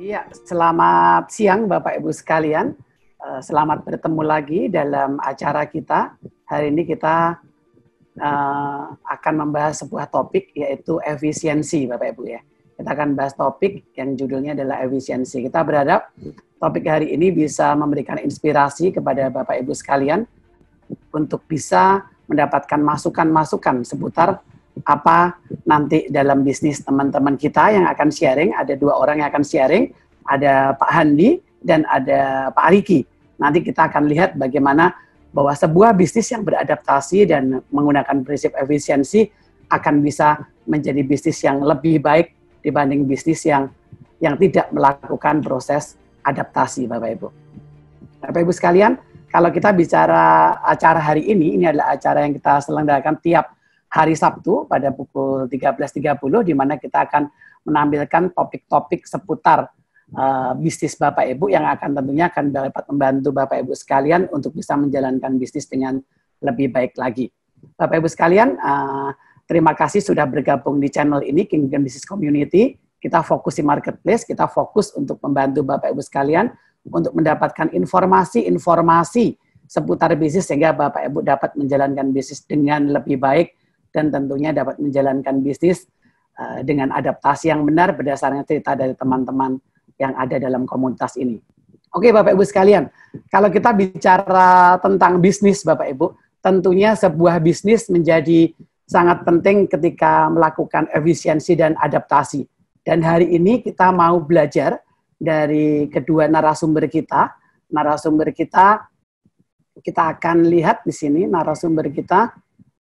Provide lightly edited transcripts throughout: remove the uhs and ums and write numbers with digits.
Iya, selamat siang Bapak Ibu sekalian. Selamat bertemu lagi dalam acara kita. Hari ini kita akan membahas sebuah topik yaitu efisiensi Bapak Ibu ya. Kita akan bahas topik yang judulnya adalah efisiensi. Kita berharap topik hari ini bisa memberikan inspirasi kepada Bapak Ibu sekalian untuk bisa mendapatkan masukan-masukan seputar apa nanti dalam bisnis teman-teman kita yang akan sharing. Ada dua orang yang akan sharing, ada Pak Handi dan ada Pak Riki. Nanti kita akan lihat bagaimana bahwa sebuah bisnis yang beradaptasi dan menggunakan prinsip efisiensi akan bisa menjadi bisnis yang lebih baik dibanding bisnis yang tidak melakukan proses adaptasi, Bapak Ibu. Bapak Ibu sekalian, kalau kita bicara acara hari ini adalah acara yang kita selenggarakan tiap hari Sabtu pada pukul 13.30, di mana kita akan menampilkan topik-topik seputar bisnis Bapak Ibu yang tentunya akan dapat membantu Bapak Ibu sekalian untuk bisa menjalankan bisnis dengan lebih baik lagi. Bapak Ibu sekalian, terima kasih sudah bergabung di channel ini, Kingdom Business Community. Kita fokus di marketplace, kita fokus untuk membantu Bapak Ibu sekalian untuk mendapatkan informasi-informasi seputar bisnis sehingga Bapak Ibu dapat menjalankan bisnis dengan lebih baik dan tentunya dapat menjalankan bisnis dengan adaptasi yang benar berdasarkan cerita dari teman-teman yang ada dalam komunitas ini. Oke Bapak Ibu sekalian, kalau kita bicara tentang bisnis Bapak Ibu, tentunya sebuah bisnis menjadi sangat penting ketika melakukan efisiensi dan adaptasi. Dan hari ini kita mau belajar dari kedua narasumber kita. Narasumber kita akan lihat di sini narasumber kita.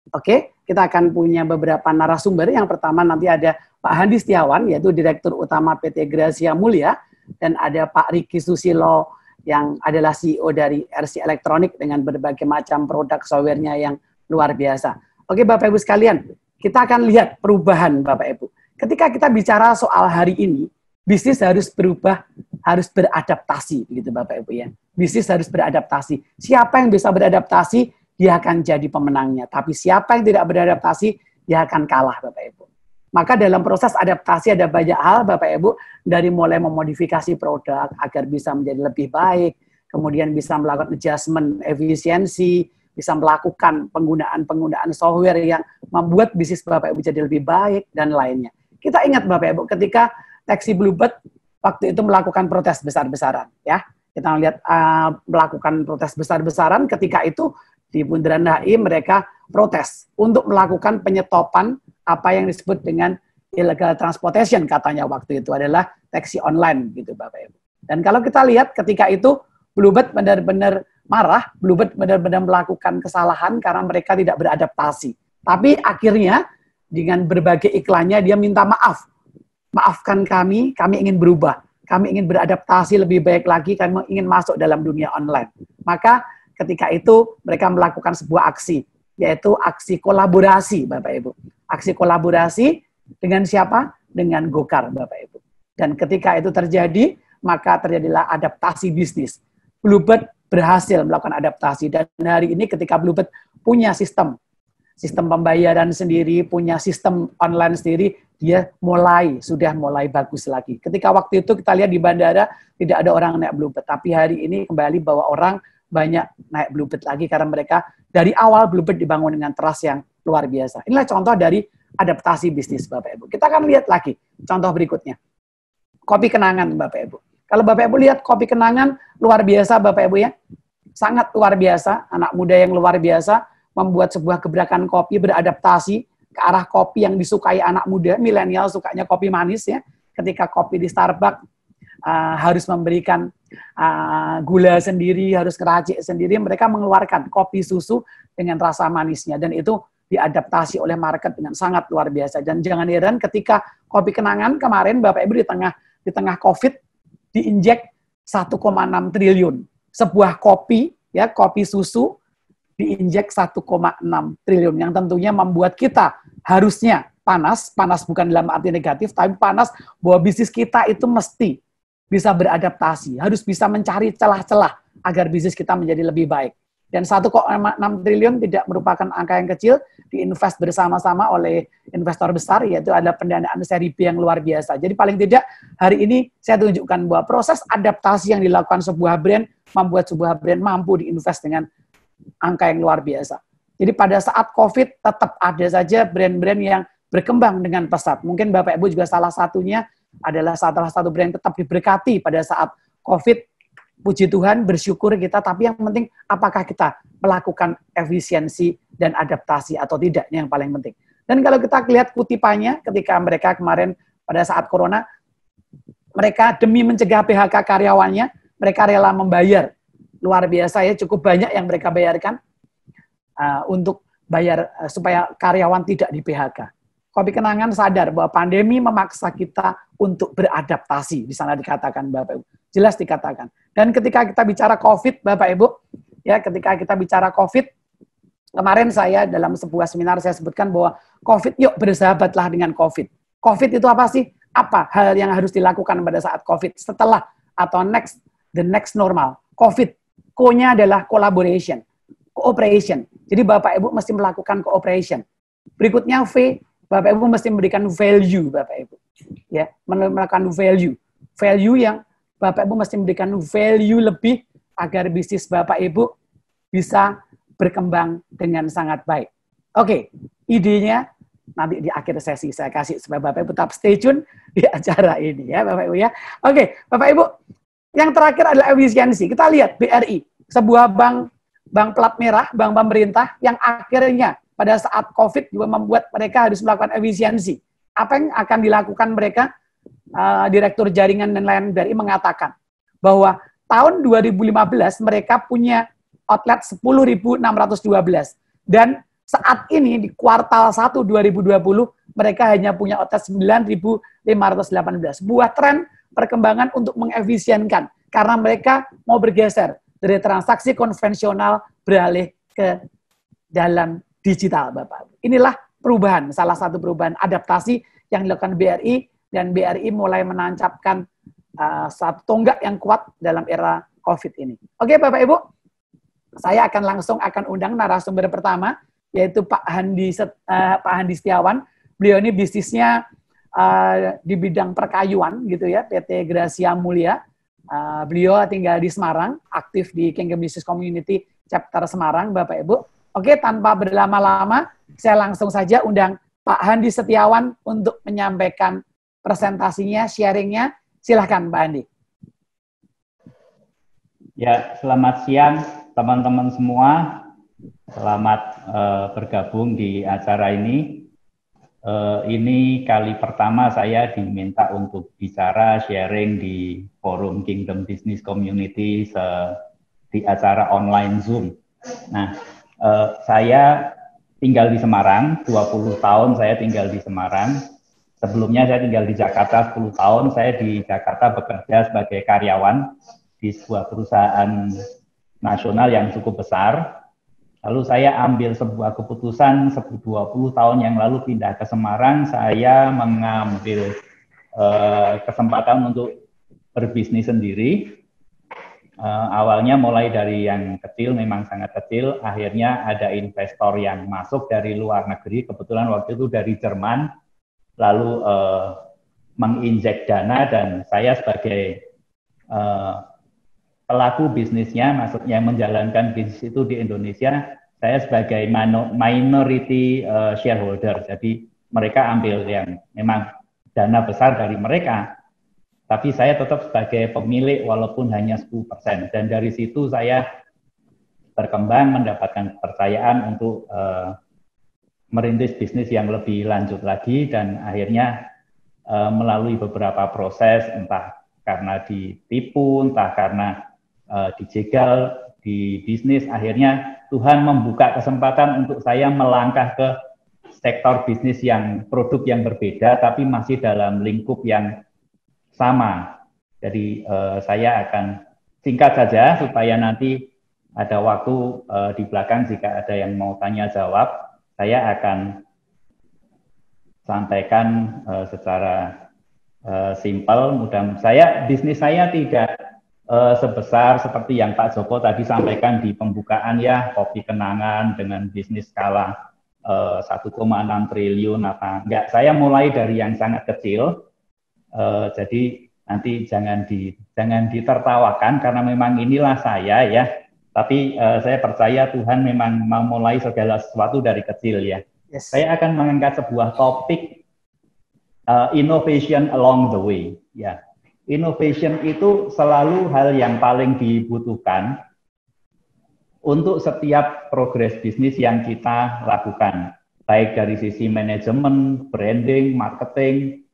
Oke, kita akan punya beberapa narasumber. Yang pertama nanti ada Pak Handi Setiawan, yaitu Direktur Utama PT Gracia Mulia, dan ada Pak Riki Susilo yang adalah CEO dari RC Elektronik dengan berbagai macam produk software-nya yang luar biasa. Oke Bapak Ibu sekalian, kita akan lihat perubahan Bapak Ibu. Ketika kita bicara soal hari ini, bisnis harus berubah, harus beradaptasi, begitu Bapak Ibu ya. Bisnis harus beradaptasi. Siapa yang bisa beradaptasi, dia akan jadi pemenangnya. Tapi siapa yang tidak beradaptasi, dia akan kalah, Bapak Ibu. Maka dalam proses adaptasi ada banyak hal, Bapak Ibu, dari mulai memodifikasi produk agar bisa menjadi lebih baik, kemudian bisa melakukan adjustment efisiensi, bisa melakukan penggunaan software yang membuat bisnis Bapak Ibu jadi lebih baik, dan lainnya. Kita ingat, Bapak Ibu, ketika Taxi Bluebird waktu itu melakukan protes besar-besaran, ya. Kita lihat melakukan protes besar-besaran ketika itu di Bundaran HI mereka protes untuk melakukan penyetopan apa yang disebut dengan illegal transportation, katanya waktu itu adalah taksi online gitu Bapak Ibu. Dan kalau kita lihat ketika itu Bluebird benar-benar marah, Bluebird benar-benar melakukan kesalahan karena mereka tidak beradaptasi. Tapi akhirnya dengan berbagai iklannya dia minta maaf. Maafkan kami ingin berubah. Kami ingin beradaptasi lebih baik lagi, kami ingin masuk dalam dunia online. Maka ketika itu mereka melakukan sebuah aksi, yaitu aksi kolaborasi Bapak Ibu. Aksi kolaborasi dengan siapa? Dengan Gokar Bapak Ibu. Dan ketika itu terjadi, maka terjadilah adaptasi bisnis. Bluebird berhasil melakukan adaptasi, dan hari ini ketika Bluebird punya sistem pembayaran sendiri, punya sistem online sendiri, dia sudah mulai bagus lagi. Ketika waktu itu kita lihat di bandara, tidak ada orang naik Bluebird, tapi hari ini kembali bahwa orang banyak naik Bluebird lagi karena mereka dari awal Bluebird dibangun dengan trust yang luar biasa. Inilah contoh dari adaptasi bisnis Bapak Ibu. Kita akan lihat lagi contoh berikutnya. Kopi Kenangan Bapak Ibu. Kalau Bapak Ibu lihat Kopi Kenangan luar biasa Bapak Ibu ya. Sangat luar biasa, anak muda yang luar biasa membuat sebuah gebrakan kopi beradaptasi ke arah kopi yang disukai anak muda, milenial sukanya kopi manis ya. Ketika kopi di Starbucks harus memberikan gula sendiri, harus keracik sendiri, mereka mengeluarkan kopi susu dengan rasa manisnya, dan itu diadaptasi oleh market dengan sangat luar biasa. Dan jangan heran ketika Kopi Kenangan kemarin Bapak Ibu di tengah COVID diinjek 1,6 triliun. Sebuah kopi ya, kopi susu diinjek 1,6 triliun yang tentunya membuat kita harusnya panas bukan dalam arti negatif, tapi panas bahwa bisnis kita itu mesti bisa beradaptasi, harus bisa mencari celah-celah agar bisnis kita menjadi lebih baik. Dan 1,6 triliun tidak merupakan angka yang kecil, diinvest bersama-sama oleh investor besar, yaitu ada pendanaan seri B yang luar biasa. Jadi paling tidak hari ini saya tunjukkan bahwa proses adaptasi yang dilakukan sebuah brand, membuat sebuah brand mampu diinvest dengan angka yang luar biasa. Jadi pada saat COVID tetap ada saja brand-brand yang berkembang dengan pesat. Mungkin Bapak Ibu juga salah satunya adalah salah satu brand tetap diberkati pada saat COVID. Puji Tuhan, bersyukur kita, tapi yang penting apakah kita melakukan efisiensi dan adaptasi atau tidak, yang paling penting. Dan kalau kita lihat kutipannya ketika mereka kemarin pada saat corona, mereka demi mencegah PHK karyawannya, mereka rela membayar. Luar biasa ya, cukup banyak yang mereka bayarkan untuk bayar supaya karyawan tidak di PHK. Kopi Kenangan sadar bahwa pandemi memaksa kita untuk beradaptasi. Di sana dikatakan Bapak Ibu. Jelas dikatakan. Dan ketika kita bicara COVID, Bapak Ibu, ya ketika kita bicara COVID, kemarin saya dalam sebuah seminar saya sebutkan bahwa COVID, yuk bersahabatlah dengan COVID. COVID itu apa sih? Apa hal yang harus dilakukan pada saat COVID setelah atau the next normal? COVID, Co-nya adalah collaboration, cooperation. Jadi Bapak Ibu mesti melakukan cooperation. Berikutnya V, Bapak Ibu mesti memberikan value, Bapak Ibu. Ya, melakukan value. Value yang Bapak Ibu mesti memberikan value lebih agar bisnis Bapak Ibu bisa berkembang dengan sangat baik. Oke, idenya nanti di akhir sesi saya kasih supaya Bapak Ibu tetap stay tune di acara ini ya Bapak Ibu ya. Oke, Bapak Ibu, yang terakhir adalah efisiensi. Kita lihat BRI, sebuah bank plat merah, bank pemerintah yang akhirnya pada saat COVID juga membuat mereka harus melakukan efisiensi. Apa yang akan dilakukan mereka? Direktur jaringan dan lain BRI mengatakan bahwa tahun 2015 mereka punya outlet 10.612 dan saat ini di kuartal 1 2020 mereka hanya punya outlet 9.518. Sebuah tren perkembangan untuk mengefisienkan karena mereka mau bergeser dari transaksi konvensional beralih ke dalam digital, Bapak. Inilah perubahan, salah satu perubahan adaptasi yang dilakukan BRI, dan BRI mulai menancapkan satu tonggak yang kuat dalam era COVID ini. Oke, Bapak Ibu, saya akan undang narasumber pertama, yaitu Pak Handi Setiawan. Beliau ini bisnisnya di bidang perkayuan, gitu ya, PT Gracia Mulia. Beliau tinggal di Semarang, aktif di Kingdom Business Community Chapter Semarang, Bapak Ibu. Oke, tanpa berlama-lama, saya langsung saja undang Pak Handi Setiawan untuk menyampaikan presentasinya, sharingnya. Silahkan, Pak Handi. Ya, selamat siang teman-teman semua. Selamat bergabung di acara ini. Ini kali pertama saya diminta untuk bicara sharing di forum Kingdom Business Community di acara online Zoom. Nah, saya tinggal di Semarang, 20 tahun saya tinggal di Semarang. Sebelumnya saya tinggal di Jakarta 10 tahun, saya di Jakarta bekerja sebagai karyawan di sebuah perusahaan nasional yang cukup besar. Lalu saya ambil sebuah keputusan 20 tahun yang lalu pindah ke Semarang, saya mengambil kesempatan untuk berbisnis sendiri. Awalnya mulai dari yang kecil, memang sangat kecil, akhirnya ada investor yang masuk dari luar negeri, kebetulan waktu itu dari Jerman, lalu menginjek dana dan saya sebagai pelaku bisnisnya, maksudnya menjalankan bisnis itu di Indonesia, saya sebagai minority shareholder, jadi mereka ambil yang memang dana besar dari mereka, tapi saya tetap sebagai pemilik walaupun hanya 10%. Dan dari situ saya berkembang, mendapatkan kepercayaan untuk merintis bisnis yang lebih lanjut lagi, dan akhirnya melalui beberapa proses, entah karena ditipu, entah karena dijegal di bisnis, akhirnya Tuhan membuka kesempatan untuk saya melangkah ke sektor bisnis yang produk yang berbeda, tapi masih dalam lingkup yang sama. Jadi saya akan singkat saja supaya nanti ada waktu di belakang jika ada yang mau tanya jawab, saya akan sampaikan secara simpel. Bisnis saya tidak sebesar seperti yang Pak Joko tadi sampaikan di pembukaan ya, kopi kenangan dengan bisnis skala 1,6 triliun apa enggak. Saya mulai dari yang sangat kecil, jadi nanti jangan ditertawakan karena memang inilah saya ya. Tapi saya percaya Tuhan memang mau mulai segala sesuatu dari kecil ya. Yes. Saya akan mengangkat sebuah topik innovation along the way. Ya, innovation itu selalu hal yang paling dibutuhkan untuk setiap progres bisnis yang kita lakukan, baik dari sisi manajemen, branding, marketing,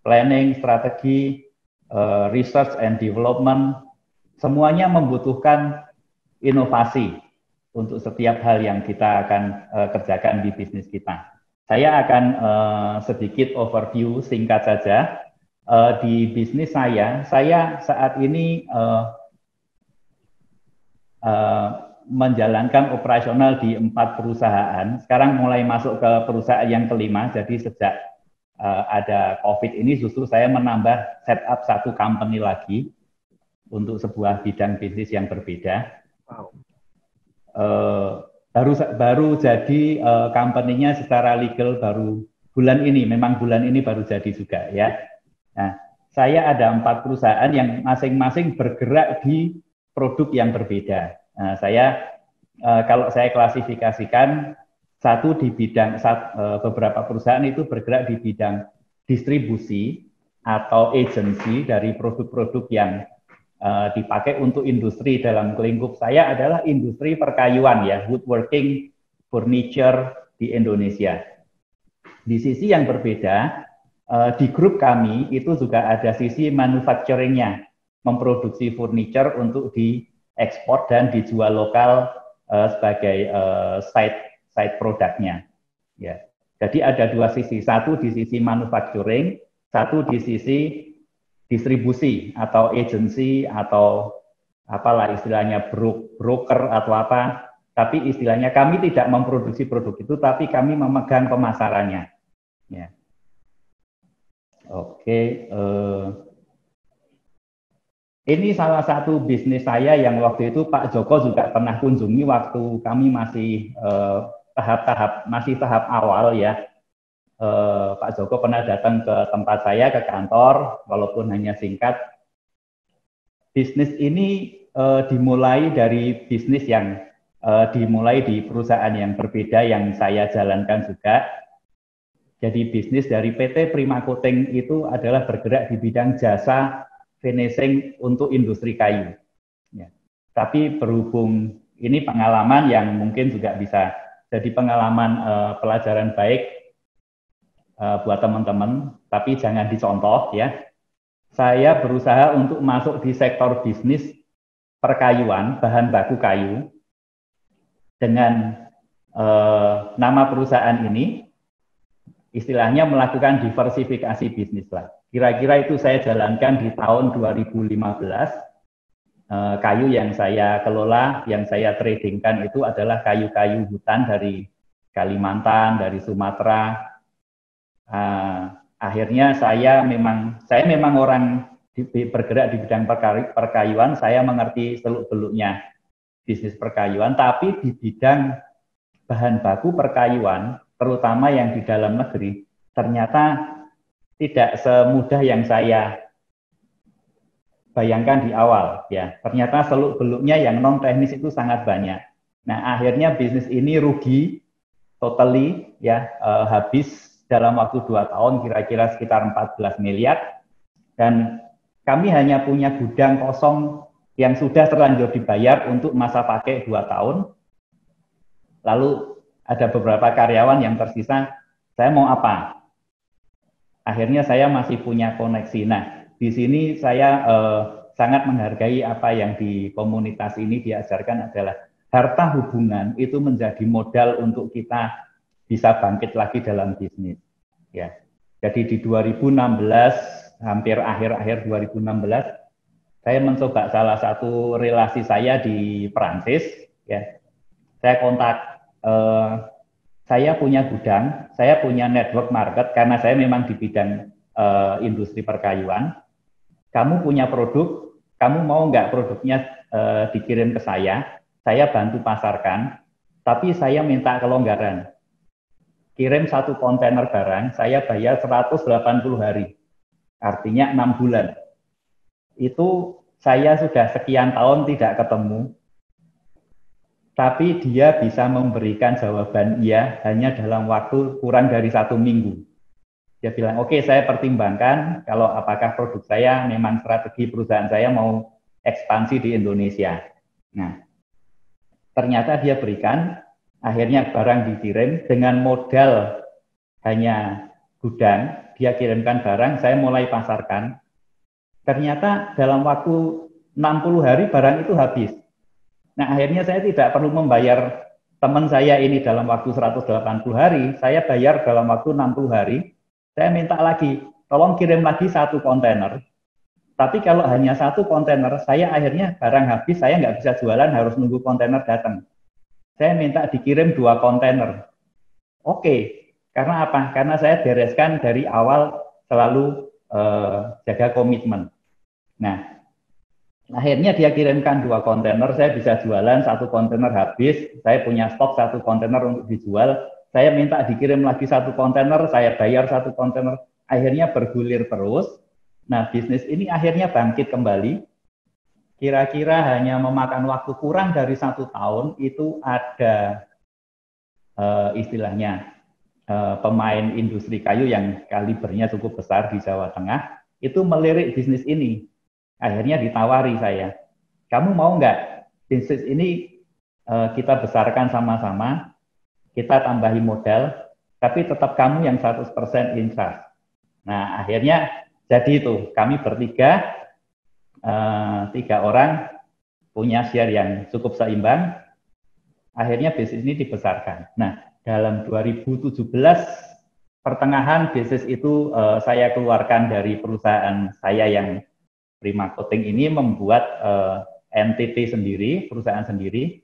planning, strategi, research and development, semuanya membutuhkan inovasi untuk setiap hal yang kita akan kerjakan di bisnis kita. Saya akan sedikit overview singkat saja. Di bisnis saya saat ini menjalankan operasional di 4 perusahaan. Sekarang mulai masuk ke perusahaan yang kelima, jadi sejak ada COVID ini justru saya menambah setup 1 company lagi untuk sebuah bidang bisnis yang berbeda. Wow. Baru jadi company-nya secara legal baru bulan ini, memang bulan ini baru jadi juga ya. Nah, saya ada 4 perusahaan yang masing-masing bergerak di produk yang berbeda. Nah, kalau saya klasifikasikan, satu di bidang beberapa perusahaan itu bergerak di bidang distribusi atau agency dari produk-produk yang dipakai untuk industri. Dalam lingkup saya adalah industri perkayuan ya, woodworking, furniture di Indonesia. Di sisi yang berbeda, di grup kami itu juga ada sisi manufacturing-nya, memproduksi furniture untuk diekspor dan dijual lokal sebagai side produknya. Ya. Jadi ada 2 sisi, satu di sisi manufacturing, satu di sisi distribusi atau agency atau apalah istilahnya broker atau apa, tapi istilahnya kami tidak memproduksi produk itu, tapi kami memegang pemasarannya. Ya. Oke, ini salah satu bisnis saya yang waktu itu Pak Joko juga pernah kunjungi waktu kami masih tahap awal ya. Pak Joko pernah datang ke tempat saya, ke kantor, walaupun hanya singkat. Bisnis ini dimulai dari bisnis yang dimulai di perusahaan yang berbeda yang saya jalankan juga. Jadi bisnis dari PT Prima Coating itu adalah bergerak di bidang jasa finishing untuk industri kayu. Ya. Tapi berhubung ini pengalaman yang mungkin juga bisa jadi pengalaman pelajaran baik buat teman-teman, tapi jangan dicontoh ya. Saya berusaha untuk masuk di sektor bisnis perkayuan, bahan baku kayu, dengan nama perusahaan ini, istilahnya melakukan diversifikasi bisnis lah. Kira-kira itu saya jalankan di tahun 2015. Kayu yang saya kelola, yang saya tradingkan itu adalah kayu-kayu hutan dari Kalimantan, dari Sumatera. Akhirnya saya memang orang bergerak di bidang perkayuan, saya mengerti seluk-beluknya bisnis perkayuan, tapi di bidang bahan baku perkayuan, terutama yang di dalam negeri, ternyata tidak semudah yang saya bayangkan di awal ya. Ternyata seluk-beluknya yang non teknis itu sangat banyak. Nah, akhirnya bisnis ini rugi totally ya, habis dalam waktu 2 tahun kira-kira sekitar 14 miliar, dan kami hanya punya gudang kosong yang sudah terlanjur dibayar untuk masa pakai 2 tahun. Lalu ada beberapa karyawan yang tersisa, saya mau apa? Akhirnya saya masih punya koneksi. Nah, di sini saya sangat menghargai apa yang di komunitas ini diajarkan adalah harta hubungan itu menjadi modal untuk kita bisa bangkit lagi dalam bisnis. Ya, jadi di 2016, hampir akhir-akhir 2016, saya mencoba salah satu relasi saya di Perancis. Ya, saya kontak, saya punya gudang, saya punya network market karena saya memang di bidang industri perkayuan. Kamu punya produk, kamu mau nggak produknya dikirim ke saya bantu pasarkan, tapi saya minta kelonggaran. Kirim 1 kontainer barang, saya bayar 180 hari, artinya 6 bulan. Itu saya sudah sekian tahun tidak ketemu, tapi dia bisa memberikan jawaban iya hanya dalam waktu kurang dari 1 minggu. Dia bilang, oke, saya pertimbangkan kalau apakah produk saya memang strategi perusahaan saya mau ekspansi di Indonesia. Nah, ternyata dia berikan, akhirnya barang dikirim dengan modal hanya gudang, dia kirimkan barang, saya mulai pasarkan. Ternyata dalam waktu 60 hari barang itu habis. Nah, akhirnya saya tidak perlu membayar teman saya ini dalam waktu 180 hari, saya bayar dalam waktu 60 hari. Saya minta lagi, tolong kirim lagi 1 kontainer. Tapi kalau hanya 1 kontainer, saya akhirnya barang habis, saya nggak bisa jualan, harus nunggu kontainer datang. Saya minta dikirim 2 kontainer. Oke, karena apa? Karena saya bereskan dari awal selalu jaga komitmen. Nah, akhirnya dia kirimkan 2 kontainer, saya bisa jualan, 1 kontainer habis, saya punya stok 1 kontainer untuk dijual. Saya minta dikirim lagi 1 kontainer, saya bayar 1 kontainer, akhirnya bergulir terus. Nah, bisnis ini akhirnya bangkit kembali. Kira-kira hanya memakan waktu kurang dari 1 tahun, itu ada istilahnya pemain industri kayu yang kalibernya cukup besar di Jawa Tengah, itu melirik bisnis ini. Akhirnya ditawari saya, kamu mau nggak bisnis ini kita besarkan sama-sama, kita tambahi modal, tapi tetap kamu yang 100% in charge. Nah, akhirnya jadi itu, kami bertiga, 3 orang punya share yang cukup seimbang, akhirnya bisnis ini dibesarkan. Nah, dalam 2017, pertengahan bisnis itu saya keluarkan dari perusahaan saya yang Prima Coating ini, membuat entity sendiri, perusahaan sendiri.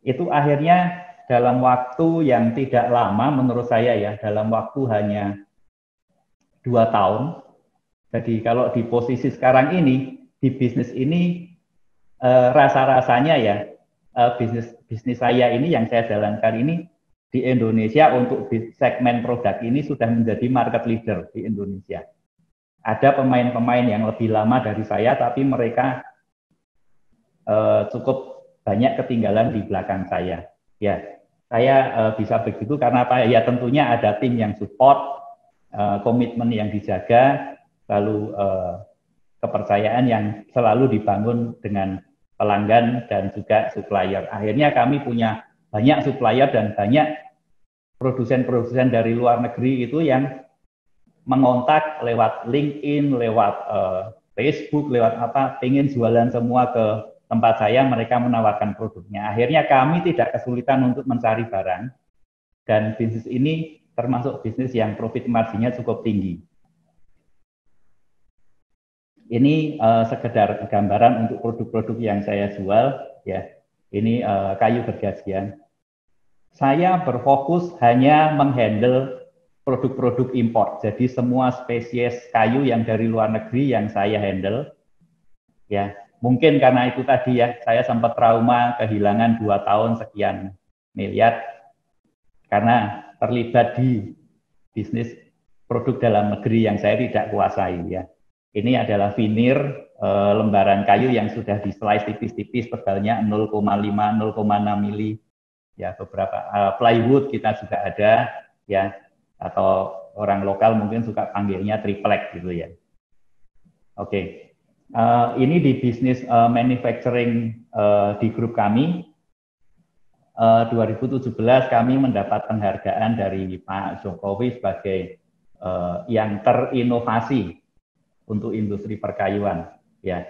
Itu akhirnya dalam waktu yang tidak lama menurut saya ya, dalam waktu hanya 2 tahun. Jadi kalau di posisi sekarang ini, di bisnis ini rasa-rasanya ya, bisnis saya ini yang saya jalankan ini di Indonesia untuk segmen produk ini sudah menjadi market leader di Indonesia. Ada pemain-pemain yang lebih lama dari saya, tapi mereka cukup banyak ketinggalan di belakang saya. Ya, saya bisa begitu karena apa? Ya tentunya ada tim yang support, komitmen yang dijaga, lalu kepercayaan yang selalu dibangun dengan pelanggan dan juga supplier. Akhirnya kami punya banyak supplier dan banyak produsen-produsen dari luar negeri itu yang mengontak lewat LinkedIn, lewat Facebook, lewat apa, pengen jualan semua ke tempat saya, mereka menawarkan produknya. Akhirnya kami tidak kesulitan untuk mencari barang, dan bisnis ini termasuk bisnis yang profit marginnya cukup tinggi. Ini sekedar gambaran untuk produk-produk yang saya jual, ya. Ini kayu gergajian. Saya berfokus hanya menghandle produk-produk impor. Jadi semua spesies kayu yang dari luar negeri yang saya handle, ya. Mungkin karena itu tadi ya, saya sempat trauma kehilangan 2 tahun sekian miliar karena terlibat di bisnis produk dalam negeri yang saya tidak kuasai ya. Ini adalah veneer lembaran kayu yang sudah di slice tipis-tipis, tebalnya 0,5, 0,6 mili. Ya, beberapa plywood kita juga ada ya, atau orang lokal mungkin suka panggilnya triplek gitu ya. Oke. Ini di bisnis manufacturing di grup kami. 2017 kami mendapat penghargaan dari Pak Jokowi sebagai yang terinovasi untuk industri perkayuan. Ya,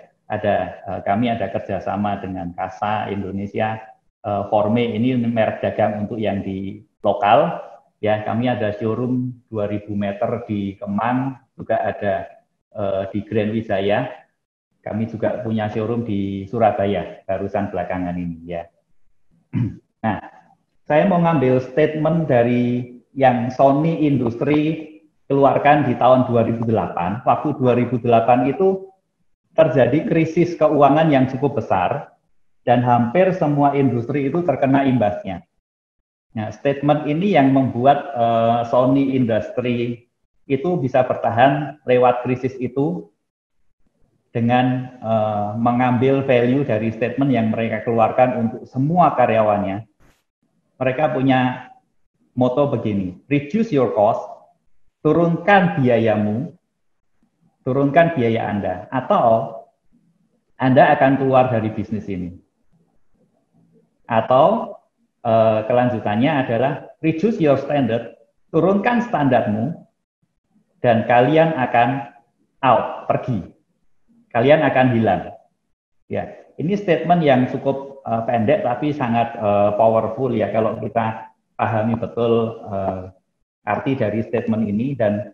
kami ada kerjasama dengan Kasa Indonesia, Forme ini merek dagang untuk yang di lokal. Ya, kami ada showroom 2000 meter di Kemang, juga ada di Grand Wijaya. Kami juga punya showroom di Surabaya, barusan belakangan ini ya. Nah, saya mau ngambil statement dari yang Sony Industri keluarkan di tahun 2008. Waktu 2008 itu terjadi krisis keuangan yang cukup besar dan hampir semua industri itu terkena imbasnya. Nah, statement ini yang membuat Sony Industry itu bisa bertahan lewat krisis itu dengan mengambil value dari statement yang mereka keluarkan untuk semua karyawannya. Mereka punya moto begini, reduce your cost, turunkan biayamu, turunkan biaya Anda, atau Anda akan keluar dari bisnis ini. Atau kelanjutannya adalah reduce your standard, turunkan standarmu, dan kalian akan out, pergi. Kalian akan hilang. Ya, ini statement yang cukup pendek tapi sangat powerful ya kalau kita pahami betul arti dari statement ini. Dan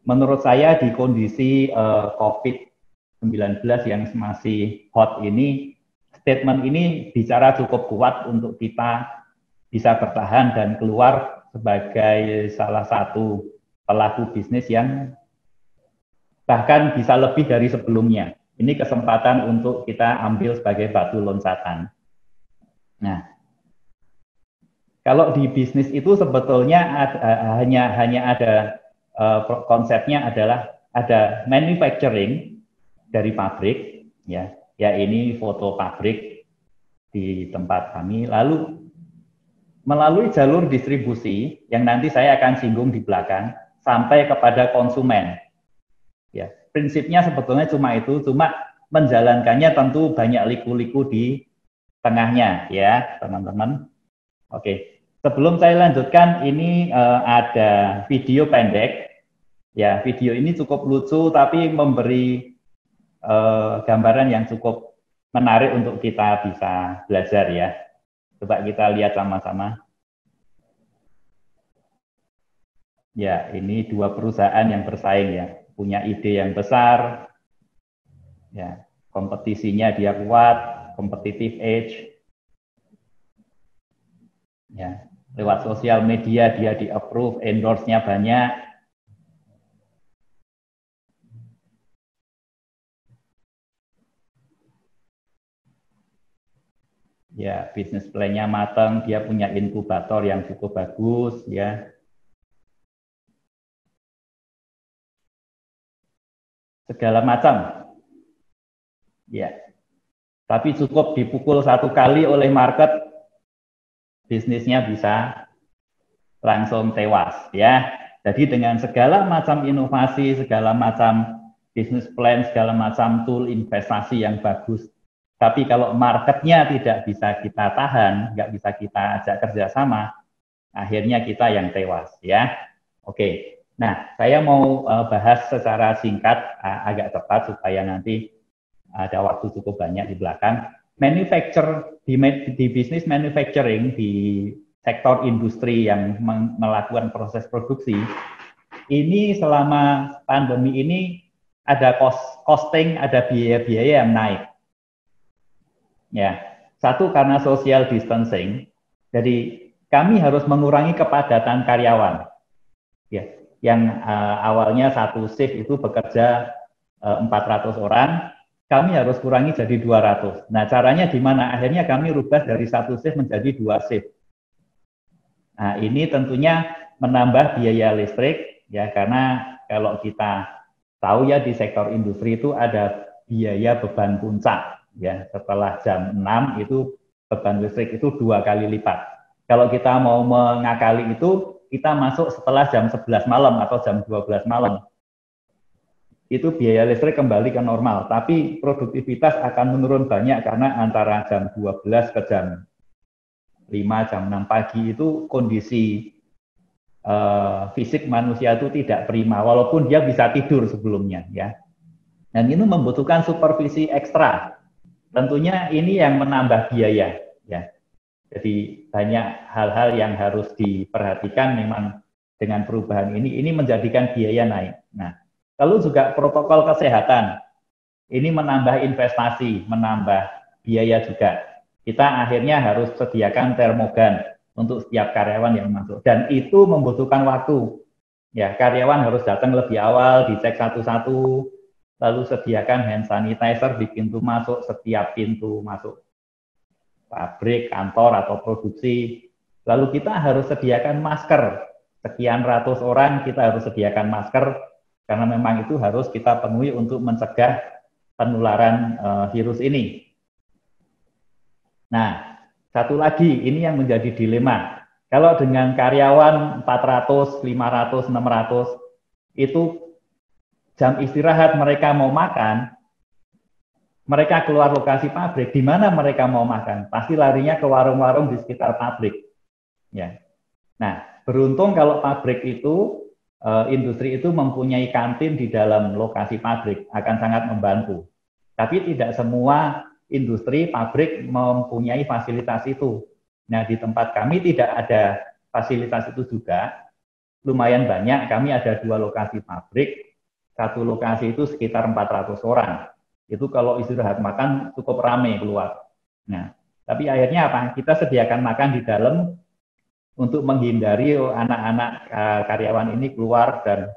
menurut saya di kondisi COVID-19 yang masih hot ini, statement ini bicara cukup kuat untuk kita bisa bertahan dan keluar sebagai salah satu pelaku bisnis yang bahkan bisa lebih dari sebelumnya. Ini kesempatan untuk kita ambil sebagai batu loncatan. Nah, kalau di bisnis itu sebetulnya hanya ada konsepnya adalah ada manufacturing dari pabrik, ya ini foto pabrik di tempat kami. Lalu melalui jalur distribusi yang nanti saya akan singgung di belakang sampai kepada konsumen. Ya, prinsipnya sebetulnya cuma itu, cuma menjalankannya tentu banyak liku-liku di tengahnya, ya teman-teman. Oke, sebelum saya lanjutkan, ini ada video pendek. Ya, video ini cukup lucu, tapi memberi gambaran yang cukup menarik untuk kita bisa belajar ya. Coba kita lihat sama-sama. Ya, ini dua perusahaan yang bersaing ya. Punya ide yang besar, ya kompetisinya dia kuat, competitive edge, ya lewat sosial media dia di approve, endorse-nya banyak, ya bisnis plan-nya matang, dia punya inkubator yang cukup bagus, ya. Segala macam, ya. Tapi cukup dipukul satu kali oleh market, bisnisnya bisa langsung tewas, ya. Jadi dengan segala macam inovasi, segala macam bisnis plan, segala macam tool investasi yang bagus, tapi kalau marketnya tidak bisa kita tahan, nggak bisa kita ajak kerjasama, akhirnya kita yang tewas, ya. Oke. Nah, saya mau bahas secara singkat, agak cepat supaya nanti ada waktu cukup banyak di belakang. Manufacture di bisnis manufacturing di sektor industri yang melakukan proses produksi, ini selama pandemi ini ada costing, ada biaya-biaya yang naik. Ya, satu karena social distancing, jadi kami harus mengurangi kepadatan karyawan. Ya, yang awalnya satu shift itu bekerja 400 orang, kami harus kurangi jadi 200. Nah, caranya di mana? Akhirnya kami rubah dari satu shift menjadi 2 shift. Nah, ini tentunya menambah biaya listrik, ya, karena kalau kita tahu ya di sektor industri itu ada biaya beban puncak, ya, setelah jam 6 itu beban listrik itu 2 kali lipat. Kalau kita mau mengakali itu, kita masuk setelah jam 11 malam atau jam 12 malam. Itu biaya listrik kembali ke normal, tapi produktivitas akan menurun banyak karena antara jam 12 ke jam 5, jam 6 pagi itu kondisi fisik manusia itu tidak prima, walaupun dia bisa tidur sebelumnya, ya. Dan ini membutuhkan supervisi ekstra. Tentunya ini yang menambah biaya, ya. Jadi banyak hal-hal yang harus diperhatikan memang dengan perubahan ini menjadikan biaya naik. Nah, lalu juga protokol kesehatan, ini menambah investasi, menambah biaya juga. Kita akhirnya harus sediakan termogan untuk setiap karyawan yang masuk. Dan itu membutuhkan waktu. Ya, karyawan harus datang lebih awal, dicek satu-satu. lalu sediakan hand sanitizer di pintu masuk setiap pintu masuk pabrik, kantor, atau produksi. Lalu kita harus sediakan masker. Sekian ratus orang kita harus sediakan masker, karena memang itu harus kita penuhi untuk mencegah penularan virus ini. Nah, satu lagi, ini yang menjadi dilema. Kalau dengan karyawan 400, 500, 600, itu jam istirahat mereka mau makan, mereka keluar lokasi pabrik, di mana mereka mau makan? Pasti larinya ke warung-warung di sekitar pabrik. Ya. Nah, beruntung kalau pabrik itu, industri itu mempunyai kantin di dalam lokasi pabrik, akan sangat membantu. Tapi tidak semua industri pabrik mempunyai fasilitas itu. Nah, di tempat kami tidak ada fasilitas itu juga. Lumayan banyak, kami ada 2 lokasi pabrik, satu lokasi itu sekitar 400 orang. Itu kalau istirahat makan cukup ramai keluar. Nah, tapi akhirnya apa? Kita sediakan makan di dalam untuk menghindari anak-anak karyawan ini keluar dan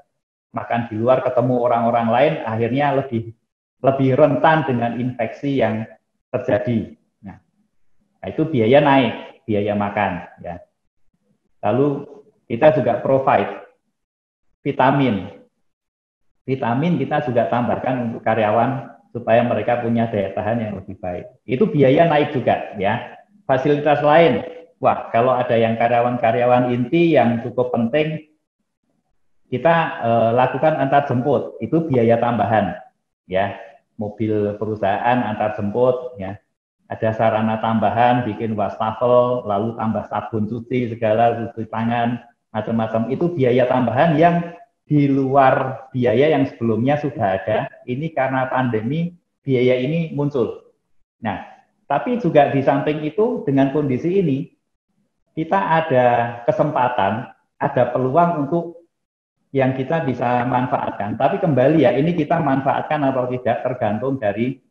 makan di luar, ketemu orang-orang lain, akhirnya lebih rentan dengan infeksi yang terjadi. Nah, itu biaya naik, biaya makan. Ya. Lalu kita juga provide vitamin. Vitamin kita juga tambahkan untuk karyawan supaya mereka punya daya tahan yang lebih baik. Itu biaya naik juga, ya. Fasilitas lain, wah, kalau ada yang karyawan-karyawan inti yang cukup penting, kita lakukan antar jemput, itu biaya tambahan, ya. Mobil perusahaan antar jemput, ya. Ada sarana tambahan, bikin wastafel, lalu tambah sabun cuci segala, cuci tangan, macam-macam. Itu biaya tambahan yang di luar biaya yang sebelumnya sudah ada. Ini karena pandemi, biaya ini muncul. Nah, tapi juga di samping itu, dengan kondisi ini, kita ada kesempatan, ada peluang untuk yang kita bisa manfaatkan. Tapi kembali ya, ini kita manfaatkan atau tidak tergantung dari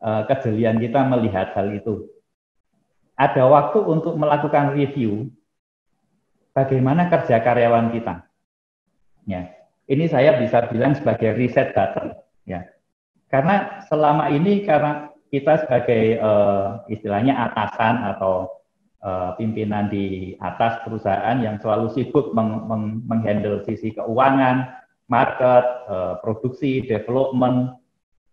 kejelian kita melihat hal itu. Ada waktu untuk melakukan review bagaimana kerja karyawan kita. Ya, ini saya bisa bilang sebagai reset button. Ya, karena selama ini karena kita sebagai istilahnya atasan atau pimpinan di atas perusahaan yang selalu sibuk menghandle sisi keuangan, market, produksi, development,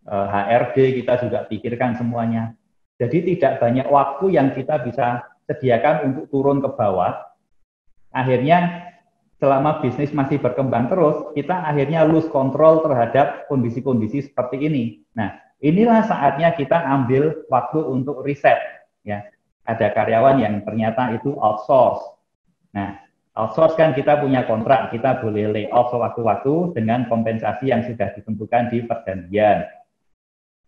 HRD kita juga pikirkan semuanya. Jadi tidak banyak waktu yang kita bisa sediakan untuk turun ke bawah. Akhirnya selama bisnis masih berkembang terus, kita akhirnya lose control terhadap kondisi-kondisi seperti ini. Nah, inilah saatnya kita ambil waktu untuk riset. Ya, ada karyawan yang ternyata itu outsource. Nah, outsource kan kita punya kontrak, kita boleh lay off sewaktu-waktu dengan kompensasi yang sudah ditentukan di perjanjian.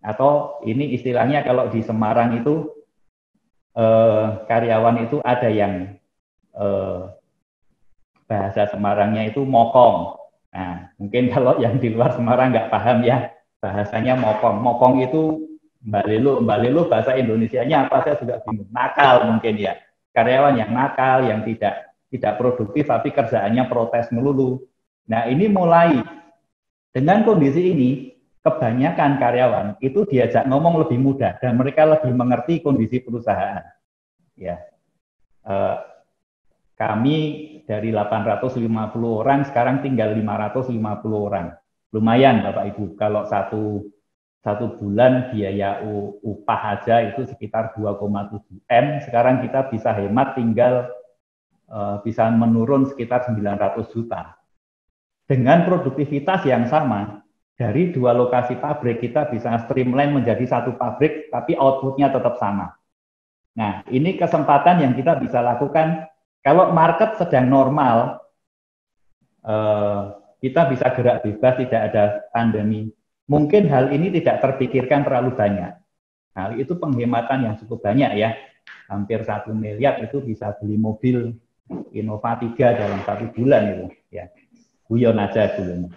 Atau ini istilahnya kalau di Semarang itu karyawan itu ada yang bahasa Semarangnya itu mokong. Nah, mungkin kalau yang di luar Semarang nggak paham ya, bahasanya mokong. Mokong itu Mbak Lelu bahasa Indonesianya apa saya juga bingung. Nakal mungkin ya. Karyawan yang nakal, yang tidak produktif tapi kerjaannya protes melulu. Nah, ini mulai dengan kondisi ini, kebanyakan karyawan itu diajak ngomong lebih mudah dan mereka lebih mengerti kondisi perusahaan. Ya. Kami dari 850 orang sekarang tinggal 550 orang. Lumayan Bapak Ibu, kalau satu bulan biaya upah aja itu sekitar 2,7 M, sekarang kita bisa hemat tinggal bisa menurun sekitar 900 juta. Dengan produktivitas yang sama, dari 2 lokasi pabrik kita bisa streamline menjadi 1 pabrik, tapi outputnya tetap sama. Nah, ini kesempatan yang kita bisa lakukan. Kalau market sedang normal, kita bisa gerak bebas, tidak ada pandemi. Mungkin hal ini tidak terpikirkan terlalu banyak. Nah, itu penghematan yang cukup banyak ya. Hampir 1 miliar itu bisa beli mobil Innova 3 dalam 1 bulan itu. Ya, guyon aja dulu.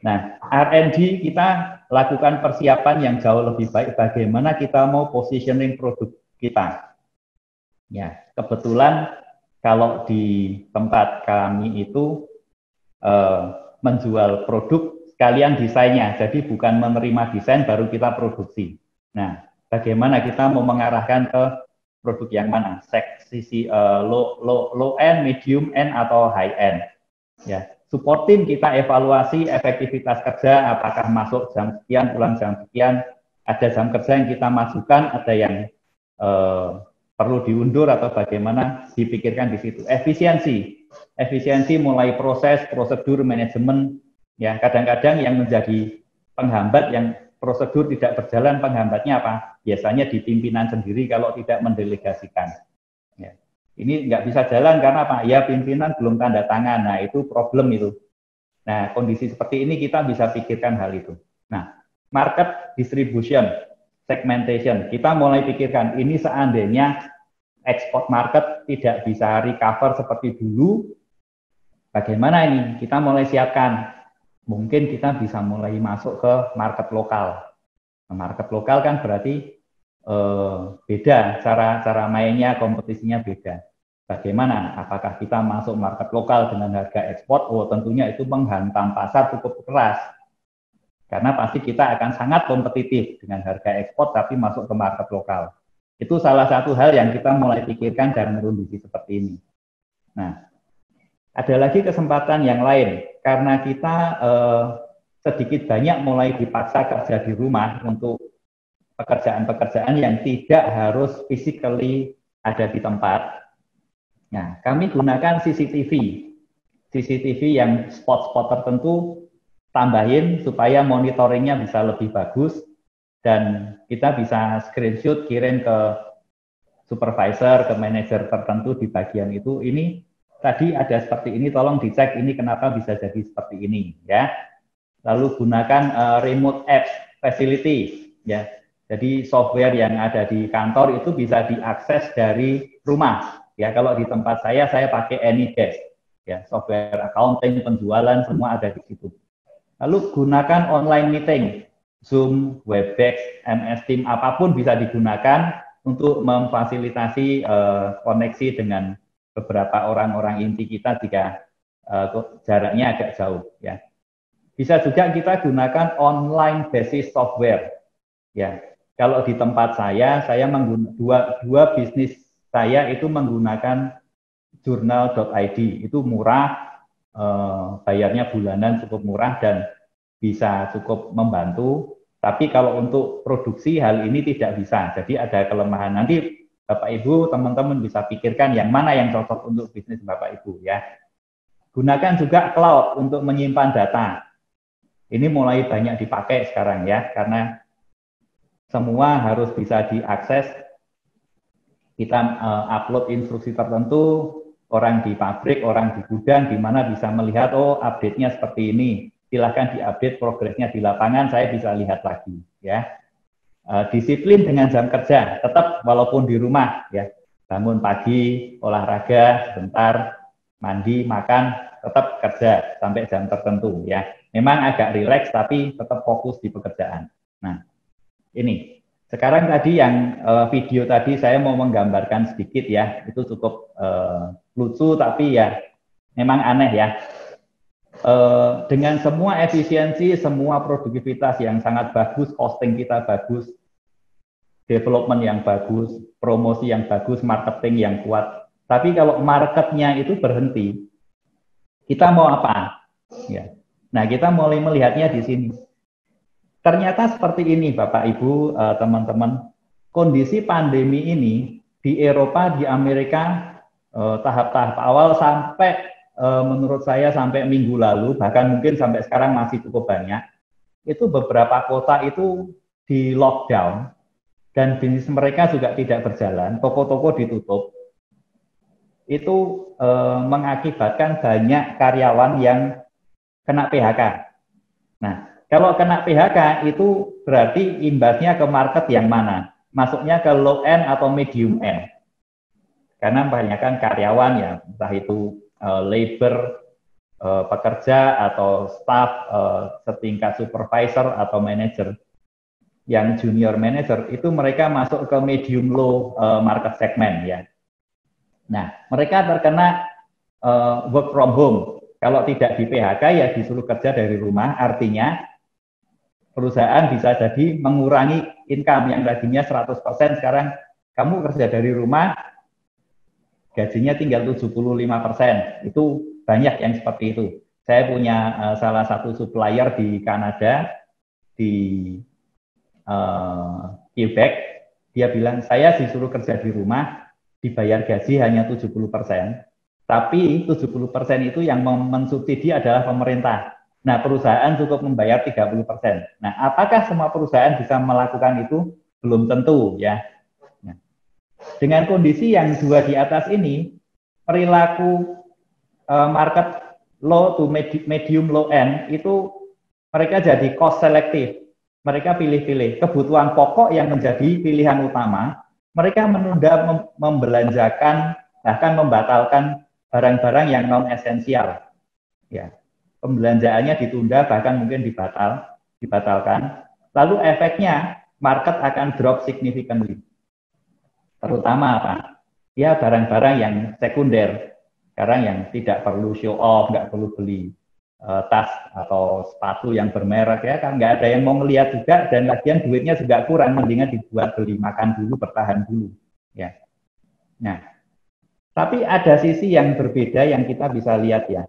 Nah, R&D kita lakukan persiapan yang jauh lebih baik. Bagaimana kita mau positioning produk kita. Ya, kebetulan kalau di tempat kami itu menjual produk sekalian desainnya. Jadi bukan menerima desain baru kita produksi. Nah, bagaimana kita mau mengarahkan ke produk yang mana? Sisi low end, medium end, atau high end. Ya, support tim kita evaluasi efektivitas kerja, apakah masuk jam sekian, pulang jam sekian, ada jam kerja yang kita masukkan, ada yang perlu diundur atau bagaimana, dipikirkan di situ. Efisiensi mulai proses, prosedur, manajemen. Ya, kadang-kadang yang menjadi penghambat, yang prosedur tidak berjalan, penghambatnya apa? Biasanya di pimpinan sendiri kalau tidak mendelegasikan. Ya. Ini nggak bisa jalan karena apa? Ya pimpinan belum tanda tangan. Nah, itu problem itu. Nah, kondisi seperti ini kita bisa pikirkan hal itu. Nah, market distribution, segmentation. Kita mulai pikirkan, ini seandainya export market tidak bisa recover seperti dulu, bagaimana ini? Kita mulai siapkan. Mungkin kita bisa mulai masuk ke market lokal. Nah, market lokal kan berarti beda, cara mainnya, kompetisinya beda. Bagaimana? Apakah kita masuk market lokal dengan harga ekspor? Oh, tentunya itu menghantam pasar cukup keras. Karena pasti kita akan sangat kompetitif dengan harga ekspor tapi masuk ke market lokal. Itu salah satu hal yang kita mulai pikirkan dalam kondisi seperti ini. Nah, ada lagi kesempatan yang lain. Karena kita sedikit banyak mulai dipaksa kerja di rumah untuk pekerjaan-pekerjaan yang tidak harus physically ada di tempat. Nah, kami gunakan CCTV yang spot-spot tertentu, tambahin supaya monitoringnya bisa lebih bagus, dan kita bisa screenshot, kirim ke supervisor, ke manajer tertentu di bagian itu, ini tadi ada seperti ini, tolong dicek ini kenapa bisa jadi seperti ini, ya. Lalu gunakan remote apps facility, ya. Jadi software yang ada di kantor itu bisa diakses dari rumah, ya. Kalau di tempat saya pakai AnyDesk, ya. Software accounting, penjualan semua ada di situ. Lalu gunakan online meeting, Zoom, Webex, MS Teams, apapun bisa digunakan untuk memfasilitasi koneksi dengan beberapa orang-orang inti kita jika jaraknya agak jauh, ya. Bisa juga kita gunakan online basis software, ya. Kalau di tempat saya menggunakan dua bisnis saya itu menggunakan journal.id, itu murah, bayarnya bulanan cukup murah dan bisa cukup membantu. Tapi kalau untuk produksi hal ini tidak bisa, jadi ada kelemahan. Nanti Bapak Ibu, teman-teman bisa pikirkan yang mana yang cocok untuk bisnis Bapak Ibu, ya. Gunakan juga cloud untuk menyimpan data. Ini mulai banyak dipakai sekarang, ya, karena semua harus bisa diakses. Kita upload instruksi tertentu, orang di pabrik, orang di gudang, di mana bisa melihat, oh update-nya seperti ini. Silahkan diupdate progresnya di lapangan, saya bisa lihat lagi, ya. Disiplin dengan jam kerja, tetap walaupun di rumah, ya, bangun pagi, olahraga sebentar, mandi, makan, tetap kerja sampai jam tertentu, ya. Memang agak rileks tapi tetap fokus di pekerjaan. Nah, ini sekarang tadi yang video tadi saya mau menggambarkan sedikit, ya, itu cukup lucu tapi ya memang aneh, ya. Dengan semua efisiensi, semua produktivitas yang sangat bagus, costing kita bagus, development yang bagus, promosi yang bagus, marketing yang kuat. Tapi kalau marketnya itu berhenti, kita mau apa? Ya. Nah, kita mulai melihatnya di sini. Ternyata seperti ini, Bapak, Ibu, teman-teman. Kondisi pandemi ini di Eropa, di Amerika, tahap-tahap awal sampai, menurut saya sampai minggu lalu, bahkan mungkin sampai sekarang masih cukup banyak, itu beberapa kota itu di lockdown, dan bisnis mereka juga tidak berjalan, toko-toko ditutup, itu mengakibatkan banyak karyawan yang kena PHK. Nah, kalau kena PHK itu berarti imbasnya ke market yang mana? Masuknya ke low end atau medium end. Karena kebanyakan karyawan, ya, entah itu labor, pekerja atau staff setingkat supervisor atau manager, yang junior manager itu mereka masuk ke medium low market segment, ya. Nah, mereka terkena work from home. Kalau tidak di PHK ya disuruh kerja dari rumah, artinya perusahaan bisa jadi mengurangi income yang tadinya 100%, sekarang kamu kerja dari rumah, gajinya tinggal 75%. Itu banyak yang seperti itu. Saya punya salah satu supplier di Kanada, di Quebec, dia bilang, saya disuruh kerja di rumah, dibayar gaji hanya 70%, tapi 70% itu yang mensubsidi adalah pemerintah. Nah, perusahaan cukup membayar 30%. Nah, apakah semua perusahaan bisa melakukan itu? Belum tentu, ya. Nah, dengan kondisi yang dua di atas ini, perilaku market low to medium low end itu mereka jadi cost selektif. Mereka pilih-pilih kebutuhan pokok yang menjadi pilihan utama. Mereka menunda membelanjakan, bahkan membatalkan barang-barang yang non esensial. Ya, pembelanjaannya ditunda, bahkan mungkin dibatalkan. Lalu efeknya market akan drop significantly. Terutama apa? Ya barang-barang yang sekunder. Sekarang yang tidak perlu show off, nggak perlu beli tas atau sepatu yang bermerek, ya kan nggak ada yang mau ngelihat juga, dan lagian duitnya juga kurang, mendingan dibuat beli, makan dulu, bertahan dulu, ya. Nah, tapi ada sisi yang berbeda yang kita bisa lihat, ya.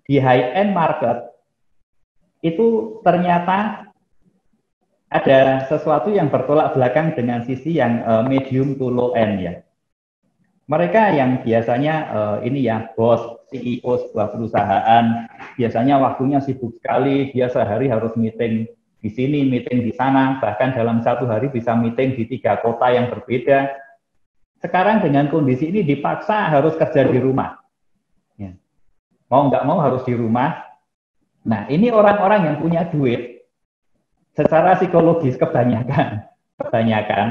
Di high end market itu ternyata ada sesuatu yang bertolak belakang dengan sisi yang medium to low end, ya. Mereka yang biasanya ini ya bos, CEO sebuah perusahaan, biasanya waktunya sibuk sekali, dia sehari harus meeting di sini, meeting di sana, bahkan dalam satu hari bisa meeting di 3 kota yang berbeda. Sekarang dengan kondisi ini dipaksa harus kerja di rumah. Ya. Mau nggak mau harus di rumah. Nah, ini orang-orang yang punya duit, secara psikologis kebanyakan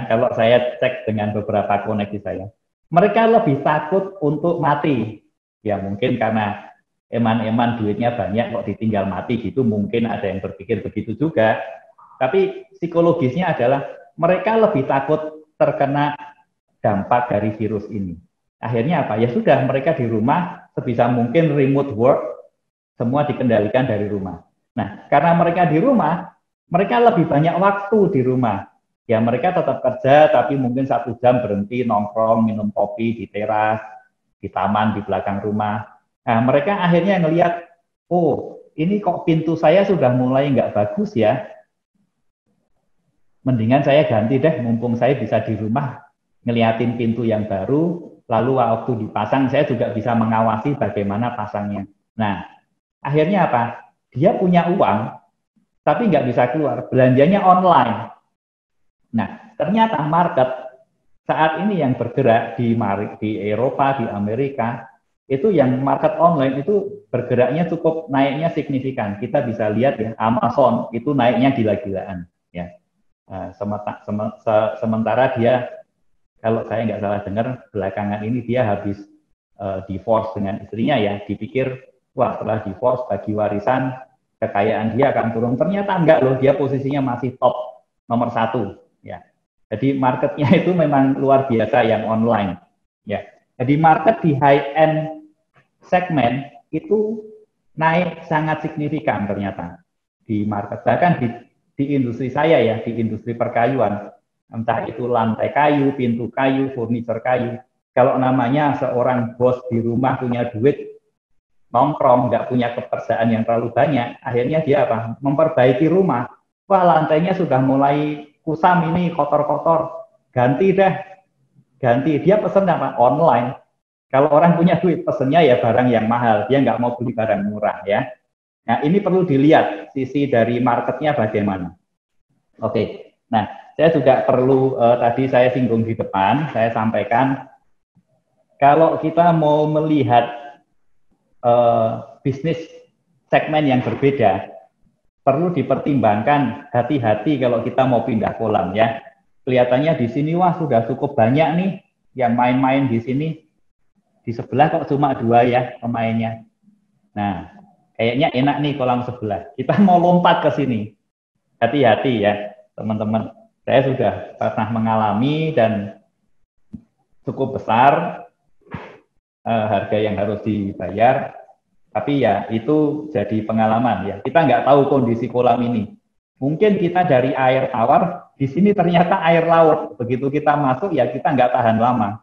kalau saya cek dengan beberapa koneksi saya, mereka lebih takut untuk mati. Ya mungkin karena eman-eman duitnya banyak kok ditinggal mati gitu, mungkin ada yang berpikir begitu juga. Tapi psikologisnya adalah mereka lebih takut terkena dampak dari virus ini. Akhirnya apa? Ya sudah, mereka di rumah, sebisa mungkin remote work, semua dikendalikan dari rumah. Nah, karena mereka di rumah, mereka lebih banyak waktu di rumah. Ya mereka tetap kerja, tapi mungkin 1 jam berhenti nongkrong, minum kopi di teras, di taman, di belakang rumah. Nah mereka akhirnya ngelihat, oh ini kok pintu saya sudah mulai nggak bagus ya, mendingan saya ganti deh, mumpung saya bisa di rumah, ngeliatin pintu yang baru, lalu waktu dipasang saya juga bisa mengawasi bagaimana pasangnya. Nah akhirnya apa? Dia punya uang, tapi nggak bisa keluar, belanjanya online. Nah, ternyata market saat ini yang bergerak di Eropa, di Amerika, itu yang market online itu bergeraknya cukup naiknya signifikan. Kita bisa lihat ya, Amazon itu naiknya gila-gilaan. Ya. Sementara dia, kalau saya nggak salah dengar, belakangan ini dia habis divorce dengan istrinya ya, dipikir, wah setelah divorce bagi warisan, kekayaan dia akan turun. Ternyata enggak loh, dia posisinya masih top nomor 1. Ya, jadi marketnya itu memang luar biasa yang online. Ya, jadi market di high end segmen itu naik sangat signifikan ternyata di market, bahkan di industri saya ya, di industri perkayuan, entah itu lantai kayu, pintu kayu, furniture kayu. Kalau namanya seorang bos di rumah punya duit, nongkrong, nggak punya pekerjaan yang terlalu banyak, akhirnya dia apa? Memperbaiki rumah. Wah, lantainya sudah mulai kusam ini, kotor-kotor, ganti deh, ganti. Dia pesan apa? Online. Kalau orang punya duit, pesennya ya barang yang mahal, dia nggak mau beli barang murah ya. Nah ini perlu dilihat sisi dari marketnya bagaimana. Oke, nah saya juga perlu tadi saya singgung di depan, saya sampaikan kalau kita mau melihat bisnis segmen yang berbeda, perlu dipertimbangkan hati-hati kalau kita mau pindah kolam ya. Kelihatannya di sini wah sudah cukup banyak nih yang main-main di sini. Di sebelah kok cuma 2 ya pemainnya. Nah, kayaknya enak nih kolam sebelah. Kita mau lompat ke sini. Hati-hati ya teman-teman. Saya sudah pernah mengalami dan cukup besar harga yang harus dibayar. Tapi ya itu jadi pengalaman ya. Kita nggak tahu kondisi kolam ini. Mungkin kita dari air tawar, di sini ternyata air laut. Begitu kita masuk ya kita nggak tahan lama.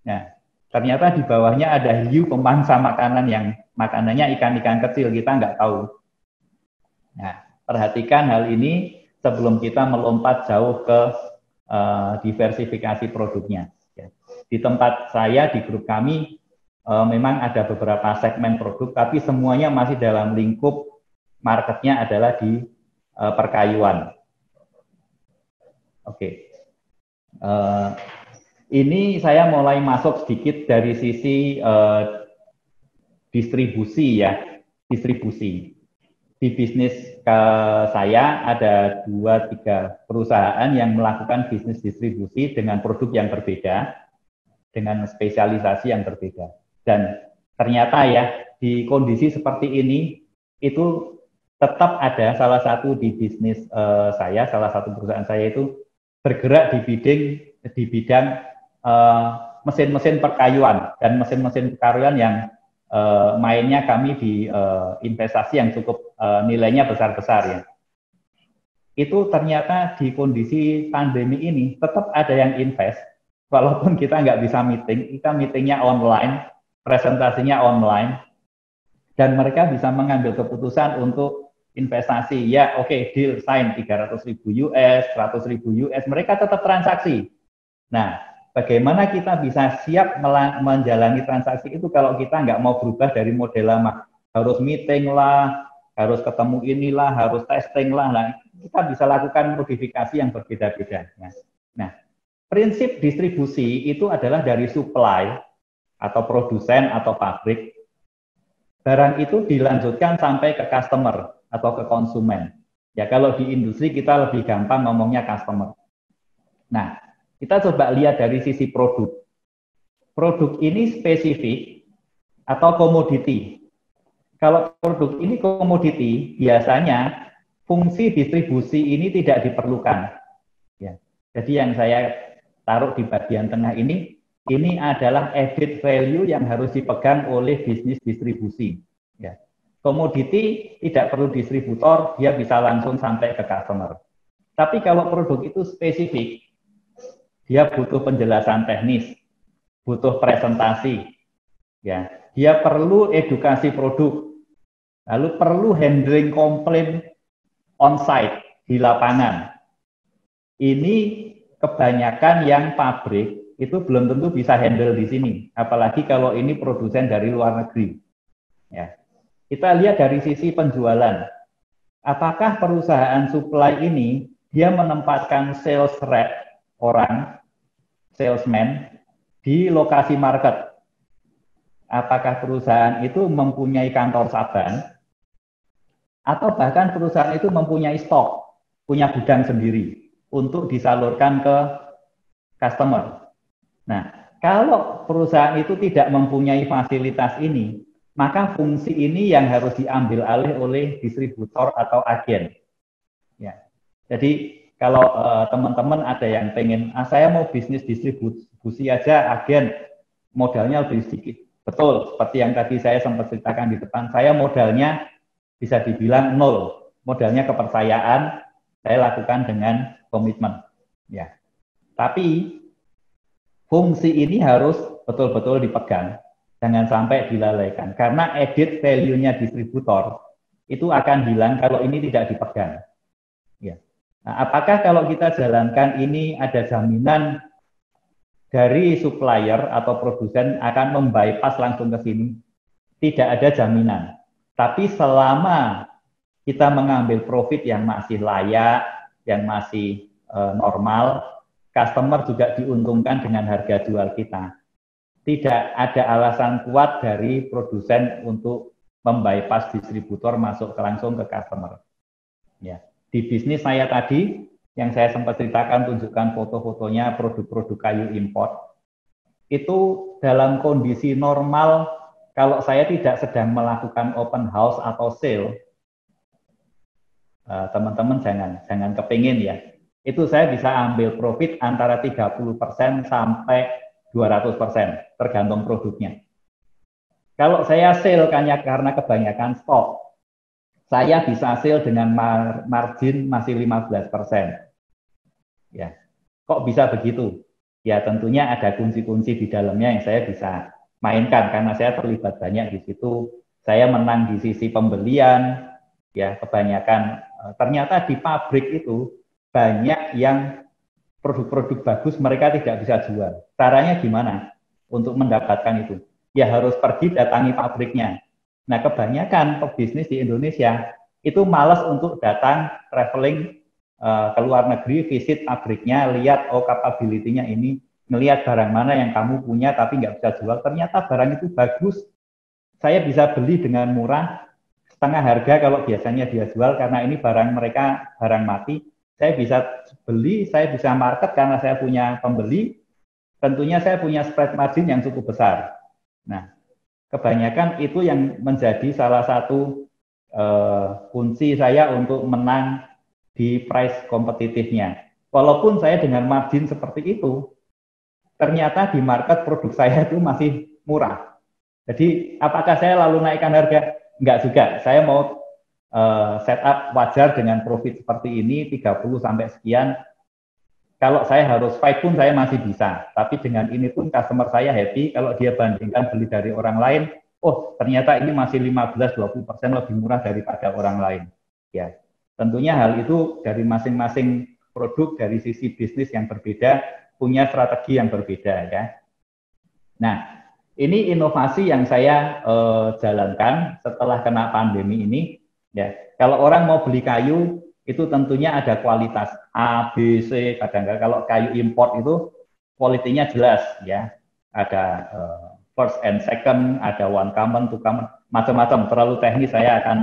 Nah, ternyata di bawahnya ada hiu pemangsa makanan yang makanannya ikan-ikan kecil, kita nggak tahu. Nah, perhatikan hal ini sebelum kita melompat jauh ke diversifikasi produknya. Di tempat saya, di grup kami, memang ada beberapa segmen produk, tapi semuanya masih dalam lingkup marketnya adalah di perkayuan. Oke. Ini saya mulai masuk sedikit dari sisi distribusi ya, distribusi. Di bisnis saya ada 2-3 perusahaan yang melakukan bisnis distribusi dengan produk yang berbeda, dengan spesialisasi yang berbeda. Dan ternyata ya, di kondisi seperti ini, itu tetap ada salah satu di bisnis saya, salah satu perusahaan saya itu bergerak di bidang mesin-mesin perkayuan dan mesin-mesin perkayuan yang mainnya kami di investasi yang cukup nilainya besar-besar ya. Itu ternyata di kondisi pandemi ini tetap ada yang invest, walaupun kita nggak bisa meeting, kita meetingnya online, presentasinya online, dan mereka bisa mengambil keputusan untuk investasi. Ya oke, deal sign 300.000 US, 100.000 US, mereka tetap transaksi. Nah, bagaimana kita bisa siap menjalani transaksi itu kalau kita nggak mau berubah dari model lama? Harus meeting lah, harus ketemu inilah, harus testing lah. Nah, kita bisa lakukan modifikasi yang berbeda-beda. Nah, prinsip distribusi itu adalah dari supply atau produsen atau pabrik. Barang itu dilanjutkan sampai ke customer atau ke konsumen. Ya, kalau di industri kita lebih gampang ngomongnya customer. Nah, kita coba lihat dari sisi produk. Produk ini spesifik atau komoditi. Kalau produk ini komoditi, biasanya fungsi distribusi ini tidak diperlukan. Ya. Jadi yang saya taruh di bagian tengah ini adalah added value yang harus dipegang oleh bisnis distribusi. Ya. Komoditi tidak perlu distributor, dia bisa langsung sampai ke customer. Tapi kalau produk itu spesifik, dia butuh penjelasan teknis, butuh presentasi, ya, dia perlu edukasi produk, lalu perlu handling komplain on-site di lapangan. Ini kebanyakan yang pabrik itu belum tentu bisa handle di sini, apalagi kalau ini produsen dari luar negeri. Ya. Kita lihat dari sisi penjualan, apakah perusahaan supply ini dia menempatkan sales rep orang, salesman di lokasi market. Apakah perusahaan itu mempunyai kantor cabang, atau bahkan perusahaan itu mempunyai stok, punya gudang sendiri untuk disalurkan ke customer. Nah, kalau perusahaan itu tidak mempunyai fasilitas ini, maka fungsi ini yang harus diambil alih oleh distributor atau agen. Ya. Jadi kalau teman-teman ada yang pengen, saya mau bisnis distribusi aja, agen modalnya lebih sedikit. Betul, seperti yang tadi saya sempat ceritakan di depan, saya modalnya bisa dibilang nol. Modalnya kepercayaan, saya lakukan dengan komitmen. Ya. Tapi fungsi ini harus betul-betul dipegang. Jangan sampai dilalaikan. Karena added value-nya distributor itu akan hilang kalau ini tidak dipegang. Ya. Nah, apakah kalau kita jalankan ini ada jaminan dari supplier atau produsen akan membypass langsung ke sini? Tidak ada jaminan. Tapi selama kita mengambil profit yang masih layak, yang masih normal, customer juga diuntungkan dengan harga jual kita. Tidak ada alasan kuat dari produsen untuk membypass distributor masuk langsung ke customer. Ya. Di bisnis saya tadi, yang saya sempat ceritakan, tunjukkan foto-fotonya produk-produk kayu import, itu dalam kondisi normal, kalau saya tidak sedang melakukan open house atau sale, teman-teman jangan kepingin ya, itu saya bisa ambil profit antara 30% sampai 200%, tergantung produknya. Kalau saya sale karena kebanyakan stok, saya bisa sale dengan margin masih 15%. Ya, kok bisa begitu? Ya tentunya ada kunci-kunci di dalamnya yang saya bisa mainkan karena saya terlibat banyak di situ. Saya menang di sisi pembelian, ya kebanyakan ternyata di pabrik itu banyak yang produk-produk bagus mereka tidak bisa jual. Caranya gimana untuk mendapatkan itu? Ya harus pergi datangi pabriknya. Nah kebanyakan pebisnis di Indonesia itu malas untuk datang traveling ke luar negeri, visit pabriknya, lihat oh capability-nya ini, ngelihat barang mana yang kamu punya tapi nggak bisa jual. Ternyata barang itu bagus, saya bisa beli dengan murah, setengah harga kalau biasanya dia jual karena ini barang mereka barang mati. Saya bisa beli, saya bisa market karena saya punya pembeli. Tentunya saya punya spread margin yang cukup besar. Nah, kebanyakan itu yang menjadi salah satu kunci saya untuk menang di price kompetitifnya. Walaupun saya dengan margin seperti itu, ternyata di market produk saya itu masih murah. Jadi apakah saya lalu naikkan harga? Enggak juga. Saya mau setup wajar dengan profit seperti ini 30 sampai sekian. Kalau saya harus fight pun saya masih bisa. Tapi dengan ini pun customer saya happy kalau dia bandingkan beli dari orang lain, oh ternyata ini masih 15-20% lebih murah daripada orang lain. Ya, tentunya hal itu dari masing-masing produk dari sisi bisnis yang berbeda punya strategi yang berbeda ya. Nah, ini inovasi yang saya jalankan setelah kena pandemi ini. Ya, kalau orang mau beli kayu itu tentunya ada kualitas A, B, C. Kadang-kadang kalau kayu import itu kualitinya jelas ya. Ada first and second, ada one common, two common, macam-macam. Terlalu teknis saya akan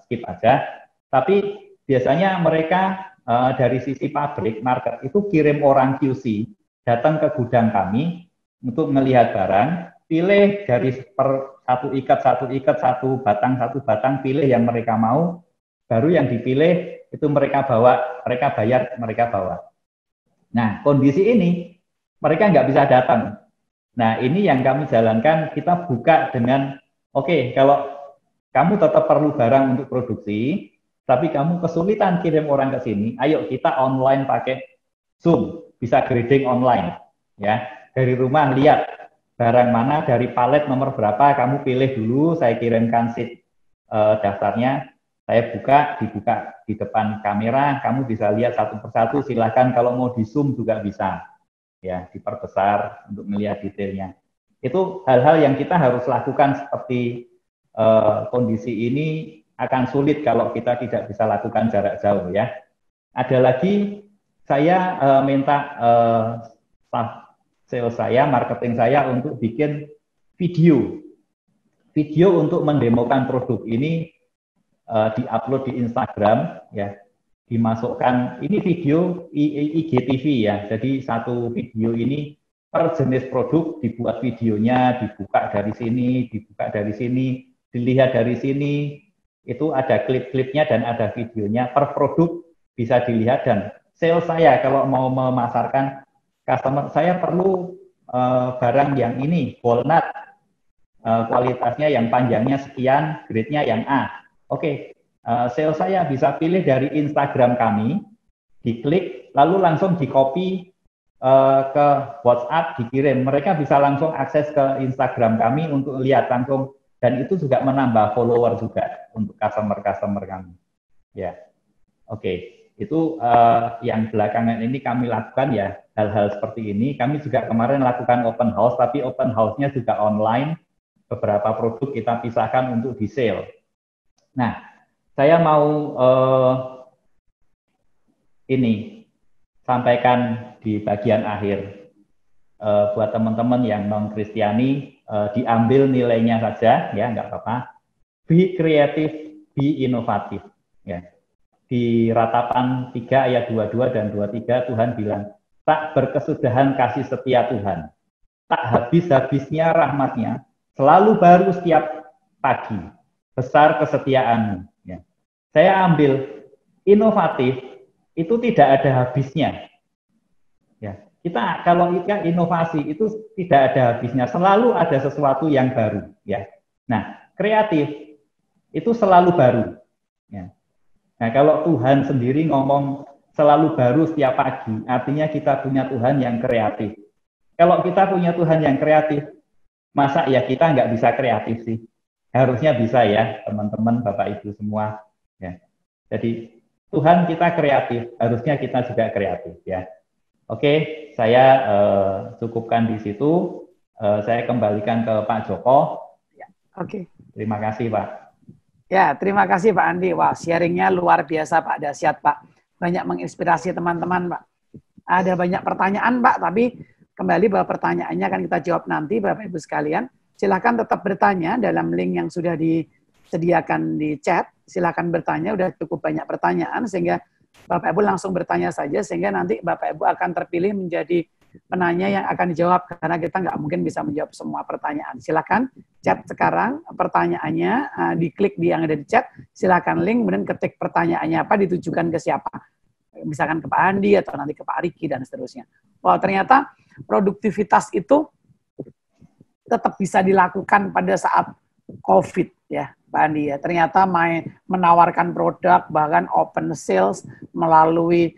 skip aja. Tapi biasanya mereka dari sisi pabrik market itu kirim orang QC datang ke gudang kami untuk melihat barang, pilih dari per satu ikat, satu batang, pilih yang mereka mau, baru yang dipilih itu mereka bawa, mereka bayar, mereka bawa. Nah, kondisi ini mereka nggak bisa datang. Nah, ini yang kami jalankan, kita buka dengan, oke, kalau kamu tetap perlu barang untuk produksi, tapi kamu kesulitan kirim orang ke sini, ayo kita online pakai Zoom, bisa grading online. Ya, dari rumah lihat barang mana, dari palet nomor berapa, kamu pilih dulu, saya kirimkan sheet daftarnya, saya dibuka di depan kamera, kamu bisa lihat satu persatu, silahkan kalau mau di zoom juga bisa, ya diperbesar untuk melihat detailnya. Itu hal-hal yang kita harus lakukan seperti kondisi ini akan sulit kalau kita tidak bisa lakukan jarak jauh ya. Ada lagi saya minta staff sales saya, marketing saya untuk bikin video untuk mendemokan produk ini. Diupload di Instagram ya, dimasukkan ini video IGTV ya, jadi satu video ini per jenis produk dibuat videonya, dibuka dari sini, dilihat dari sini, itu ada klip-klipnya dan ada videonya per produk bisa dilihat. Dan sales saya kalau mau memasarkan customer, saya perlu barang yang ini walnut, kualitasnya yang panjangnya sekian, grade-nya yang A. Oke, sales saya bisa pilih dari Instagram kami, diklik, lalu langsung di-copy ke WhatsApp, dikirim. Mereka bisa langsung akses ke Instagram kami untuk lihat langsung, dan itu juga menambah follower juga untuk customer-customer kami. Ya, oke. Itu yang belakangan ini kami lakukan ya, hal-hal seperti ini. Kami juga kemarin lakukan open house, tapi open house-nya juga online. Beberapa produk kita pisahkan untuk di-sale. Nah, saya mau ini sampaikan di bagian akhir buat teman-teman yang non-Kristiani, diambil nilainya saja, ya nggak apa-apa. Be creative, be inovatif. Ya. Di Ratapan 3 ayat 22 dan 23 Tuhan bilang, tak berkesudahan kasih setia Tuhan, tak habis-habisnya rahmatnya, selalu baru setiap pagi. Besar kesetiaanmu. Ya. Saya ambil inovatif itu tidak ada habisnya. Ya. Kita kalau inovasi itu tidak ada habisnya, selalu ada sesuatu yang baru. Ya. Nah, kreatif itu selalu baru. Ya. Nah, kalau Tuhan sendiri ngomong selalu baru setiap pagi, artinya kita punya Tuhan yang kreatif. Kalau kita punya Tuhan yang kreatif, masa ya kita nggak bisa kreatif sih? Harusnya bisa ya, teman-teman, Bapak Ibu semua. Ya. Jadi Tuhan kita kreatif, harusnya kita juga kreatif ya. Oke, saya cukupkan di situ. Saya kembalikan ke Pak Joko. Oke. Terima kasih, Pak. Ya, terima kasih Pak Andi. Wah, sharingnya luar biasa Pak, dahsyat Pak. Banyak menginspirasi teman-teman Pak. Ada banyak pertanyaan Pak, tapi kembali bahwa pertanyaannya akan kita jawab nanti Bapak Ibu sekalian. Silakan tetap bertanya dalam link yang sudah disediakan di chat. Silakan bertanya, udah cukup banyak pertanyaan sehingga Bapak Ibu langsung bertanya saja sehingga nanti Bapak Ibu akan terpilih menjadi penanya yang akan dijawab karena kita nggak mungkin bisa menjawab semua pertanyaan. Silakan chat sekarang pertanyaannya, diklik di yang ada di chat, silakan link, kemudian ketik pertanyaannya apa, ditujukan ke siapa. Misalkan ke Pak Andi atau nanti ke Pak Riki dan seterusnya. Wah, ternyata produktivitas itu tetap bisa dilakukan pada saat COVID ya, Pak Andi ya. Ternyata menawarkan produk, bahkan open sales melalui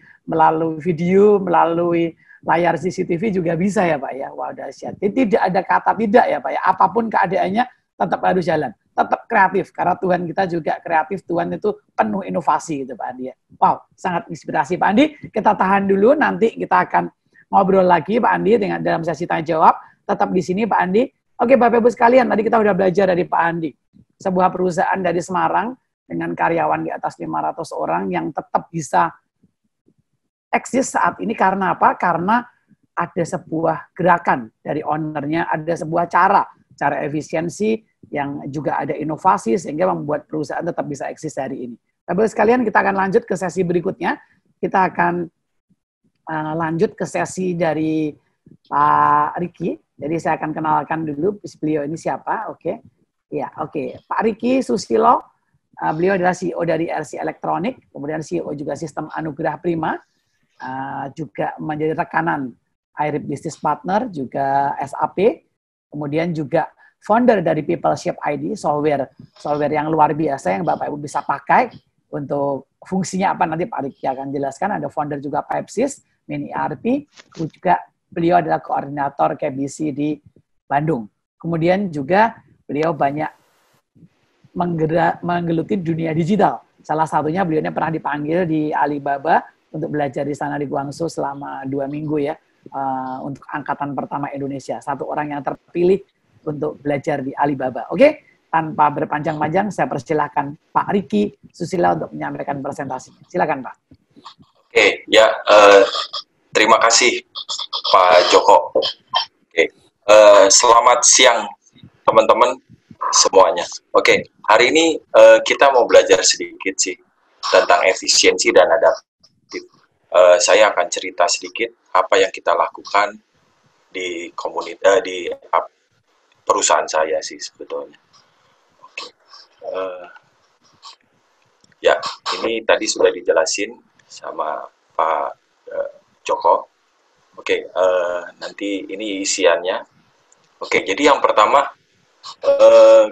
video, melalui layar CCTV juga bisa ya Pak ya. Wah, dahsyat. Tidak ada kata tidak ya Pak ya. Apapun keadaannya tetap harus jalan. Tetap kreatif. Karena Tuhan kita juga kreatif. Tuhan itu penuh inovasi gitu Pak Andi ya. Wow, sangat inspirasi Pak Andi. Kita tahan dulu. Nanti kita akan ngobrol lagi Pak Andi dengan dalam sesi tanya jawab. Tetap di sini Pak Andi. Oke Bapak Ibu sekalian, tadi kita udah belajar dari Pak Andi. Sebuah perusahaan dari Semarang dengan karyawan di atas 500 orang yang tetap bisa eksis saat ini karena apa? Karena ada sebuah gerakan dari ownernya, ada sebuah cara efisiensi yang juga ada inovasi sehingga membuat perusahaan tetap bisa eksis hari ini. Bapak sekalian, kita akan lanjut ke sesi berikutnya. Kita akan lanjut ke sesi dari Pak Riki. Jadi saya akan kenalkan dulu beliau ini siapa. Oke. Ya, oke. Pak Riki Susilo, beliau adalah CEO dari RC Elektronik, kemudian CEO juga Sistem Anugerah Prima. Juga menjadi rekanan Airip Business Partner, juga SAP, kemudian juga founder dari PeopleShip ID, software yang luar biasa yang Bapak Ibu bisa pakai untuk fungsinya apa nanti Pak Riki akan jelaskan. Ada founder juga Pepsis, Mini ERP, juga beliau adalah koordinator KBC di Bandung. Kemudian juga beliau banyak menggeluti dunia digital. Salah satunya beliau pernah dipanggil di Alibaba untuk belajar di sana di Guangzhou selama 2 minggu ya, untuk angkatan pertama Indonesia. Satu orang yang terpilih untuk belajar di Alibaba. Oke, tanpa berpanjang-panjang, saya persilahkan Pak Riki Susila untuk menyampaikan presentasinya. Silakan Pak. Oke, ya, terima kasih Pak Joko. Oke, selamat siang teman-teman semuanya. Oke, hari ini kita mau belajar sedikit sih tentang efisiensi dan adaptif. Saya akan cerita sedikit apa yang kita lakukan di komunitas di perusahaan saya sih sebetulnya. Oke. Ya, ini tadi sudah dijelasin sama Pak Joko. Oke, nanti ini isiannya. Oke, jadi yang pertama,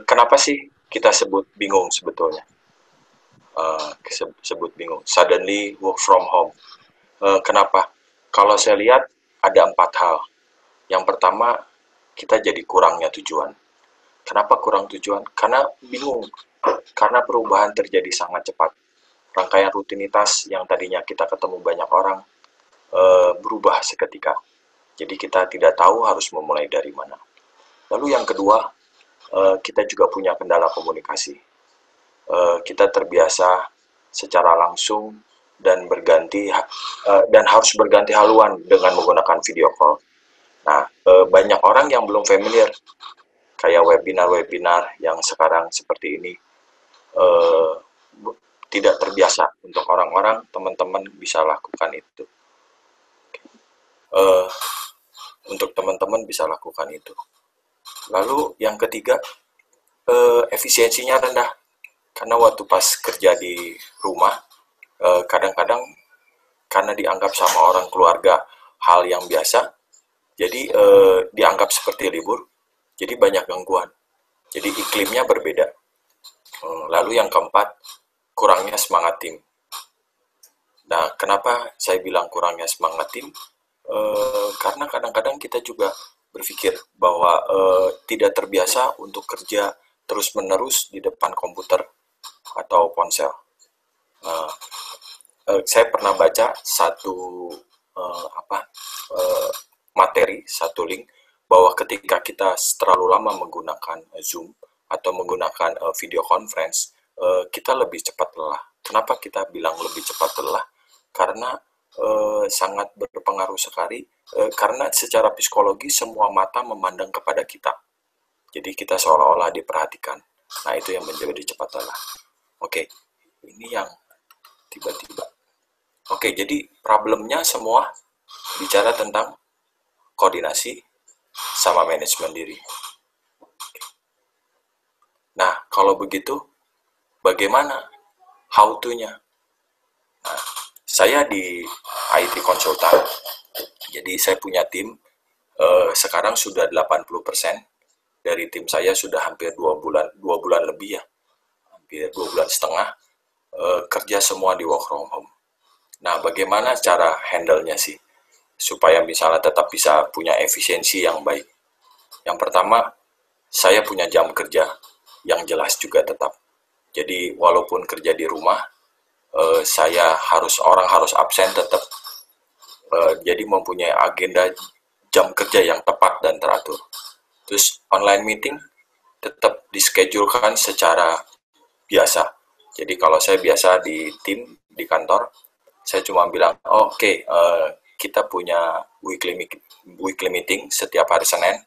kenapa sih kita sebut bingung sebetulnya? Sebut bingung. Suddenly work from home. Kenapa? Kalau saya lihat ada 4 hal. Yang pertama, kita jadi kurangnya tujuan. Kenapa kurang tujuan? Karena bingung. Karena perubahan terjadi sangat cepat. Rangkaian rutinitas yang tadinya kita ketemu banyak orang berubah seketika. Jadi kita tidak tahu harus memulai dari mana. Lalu yang kedua, kita juga punya kendala komunikasi. Kita terbiasa secara langsung dan harus berganti haluan dengan menggunakan video call. Nah, banyak orang yang belum familiar kayak webinar yang sekarang seperti ini tidak terbiasa. Untuk orang-orang, teman-teman bisa lakukan itu. Untuk teman-teman bisa lakukan itu. Lalu yang ketiga, efisiensinya rendah. Karena waktu pas kerja di rumah, kadang-kadang karena dianggap sama orang keluarga hal yang biasa, jadi dianggap seperti libur, jadi banyak gangguan. Jadi iklimnya berbeda. Lalu yang keempat, kurangnya semangat tim. Nah, kenapa saya bilang kurangnya semangat tim? Karena kadang-kadang kita juga berpikir bahwa tidak terbiasa untuk kerja terus-menerus di depan komputer atau ponsel. Saya pernah baca satu materi, satu link, bahwa ketika kita terlalu lama menggunakan Zoom atau menggunakan video conference, kita lebih cepat lelah. Kenapa kita bilang lebih cepat lelah? Karena sangat berpengaruh sekali, karena secara psikologi semua mata memandang kepada kita. Jadi kita seolah-olah diperhatikan. Nah, itu yang menjadi cepat lelah. Oke, ini yang tiba-tiba. Oke, jadi problemnya semua bicara tentang koordinasi sama manajemen diri. Nah, kalau begitu, bagaimana how to-nya? Nah, saya di IT konsultan, jadi saya punya tim, sekarang sudah 80%, dari tim saya sudah hampir 2 bulan lebih ya, hampir 2 bulan setengah, kerja semua di work from home. Nah, bagaimana cara handle-nya sih? Supaya misalnya tetap bisa punya efisiensi yang baik. Yang pertama, saya punya jam kerja yang jelas juga tetap. Jadi, walaupun kerja di rumah, orang harus absen tetap. Jadi, mempunyai agenda jam kerja yang tepat dan teratur. Terus, online meeting tetap dischedule-kan secara biasa. Jadi, kalau saya biasa di tim, di kantor, saya cuma bilang, oke, kita punya weekly meeting setiap hari Senin.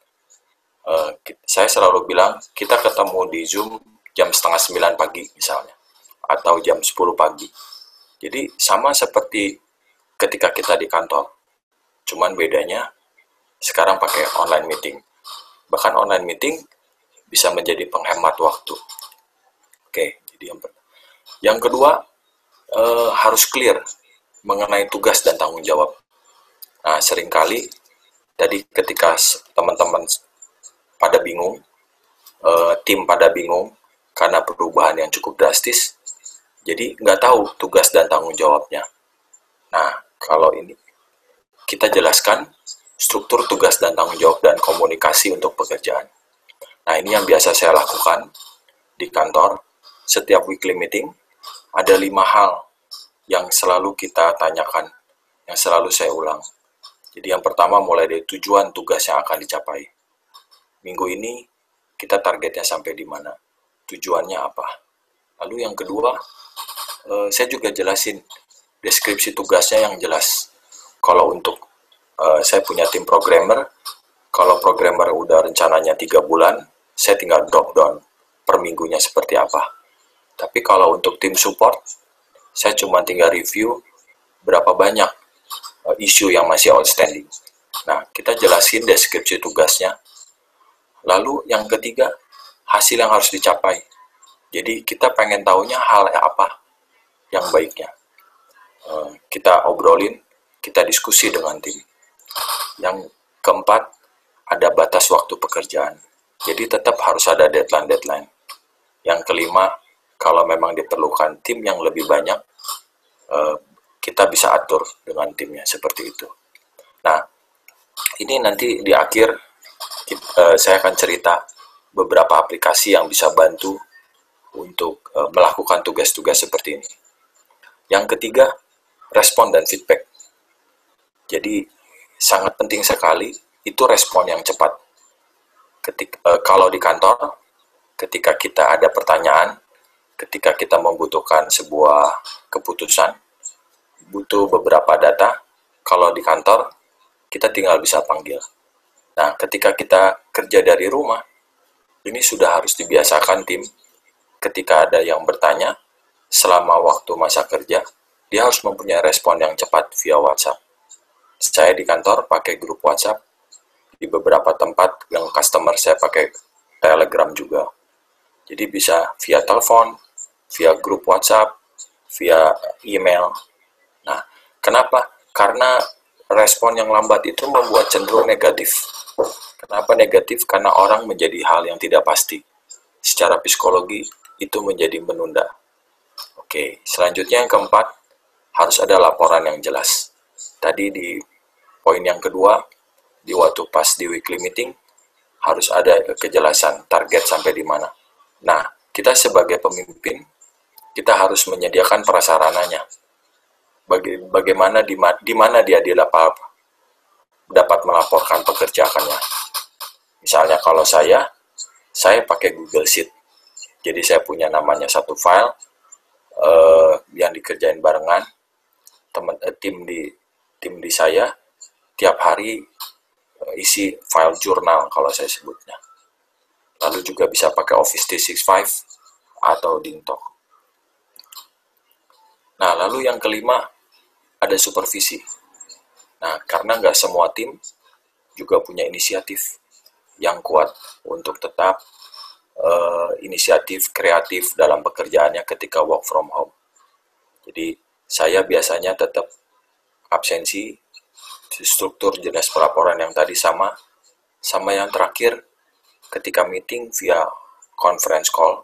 Saya selalu bilang, kita ketemu di Zoom jam 8:30 pagi misalnya, atau jam 10 pagi. Jadi sama seperti ketika kita di kantor, cuman bedanya sekarang pakai online meeting. Bahkan online meeting bisa menjadi penghemat waktu. Oke, jadi yang kedua, harus clear mengenai tugas dan tanggung jawab. Nah, seringkali tadi ketika teman-teman pada bingung, tim pada bingung karena perubahan yang cukup drastis, jadi nggak tahu tugas dan tanggung jawabnya. Nah, kalau ini kita jelaskan struktur tugas dan tanggung jawab dan komunikasi untuk pekerjaan. Nah, ini yang biasa saya lakukan di kantor. Setiap weekly meeting ada 5 hal yang selalu kita tanyakan, yang selalu saya ulang. Jadi yang pertama mulai dari tujuan tugas yang akan dicapai. Minggu ini kita targetnya sampai di mana, tujuannya apa. Lalu yang kedua, saya juga jelasin deskripsi tugasnya yang jelas. Kalau untuk saya punya tim programmer, kalau programmer udah rencananya 3 bulan, saya tinggal drop down per minggunya seperti apa. Tapi kalau untuk tim support, saya cuma tinggal review berapa banyak isu yang masih outstanding. Nah, kita jelasin deskripsi tugasnya. Lalu yang ketiga, hasil yang harus dicapai. Jadi kita pengen taunya hal apa yang baiknya. Kita obrolin, kita diskusi dengan tim. Yang keempat, ada batas waktu pekerjaan. Jadi tetap harus ada deadline-deadline. Yang kelima, kalau memang diperlukan tim yang lebih banyak, kita bisa atur dengan timnya seperti itu. Nah, ini nanti di akhir saya akan cerita beberapa aplikasi yang bisa bantu untuk melakukan tugas-tugas seperti ini. Yang ketiga, respon dan feedback. Jadi sangat penting sekali itu respon yang cepat. Kalau di kantor, ketika kita ada pertanyaan, ketika kita membutuhkan sebuah keputusan, butuh beberapa data, kalau di kantor, kita tinggal bisa panggil. Nah, ketika kita kerja dari rumah, ini sudah harus dibiasakan tim, ketika ada yang bertanya, selama waktu masa kerja, dia harus mempunyai respon yang cepat via WhatsApp. Saya di kantor pakai grup WhatsApp, di beberapa tempat yang customer saya pakai Telegram juga. Jadi bisa via telepon, via grup WhatsApp, via email. Nah, kenapa? Karena respon yang lambat itu membuat cenderung negatif. Kenapa negatif? Karena orang menjadi hal yang tidak pasti. secara psikologi itu menjadi menunda. Oke, selanjutnya yang keempat, harus ada laporan yang jelas. Tadi di poin yang kedua, di waktu pas di weekly meeting, harus ada kejelasan target sampai di mana. Nah, kita sebagai pemimpin, kita harus menyediakan prasarananya. Bagaimana di mana dia dapat melaporkan pekerjaannya. Misalnya kalau saya pakai Google Sheet. Jadi saya punya namanya satu file yang dikerjain barengan. Tim di saya tiap hari isi file jurnal kalau saya sebutnya. Lalu juga bisa pakai Office 365 atau Dingtok. Nah, lalu yang kelima, ada supervisi. Nah, karena nggak semua tim juga punya inisiatif yang kuat untuk tetap inisiatif kreatif dalam pekerjaannya ketika work from home. Jadi, saya biasanya tetap absensi, struktur jenis pelaporan yang tadi sama yang terakhir, ketika meeting via conference call,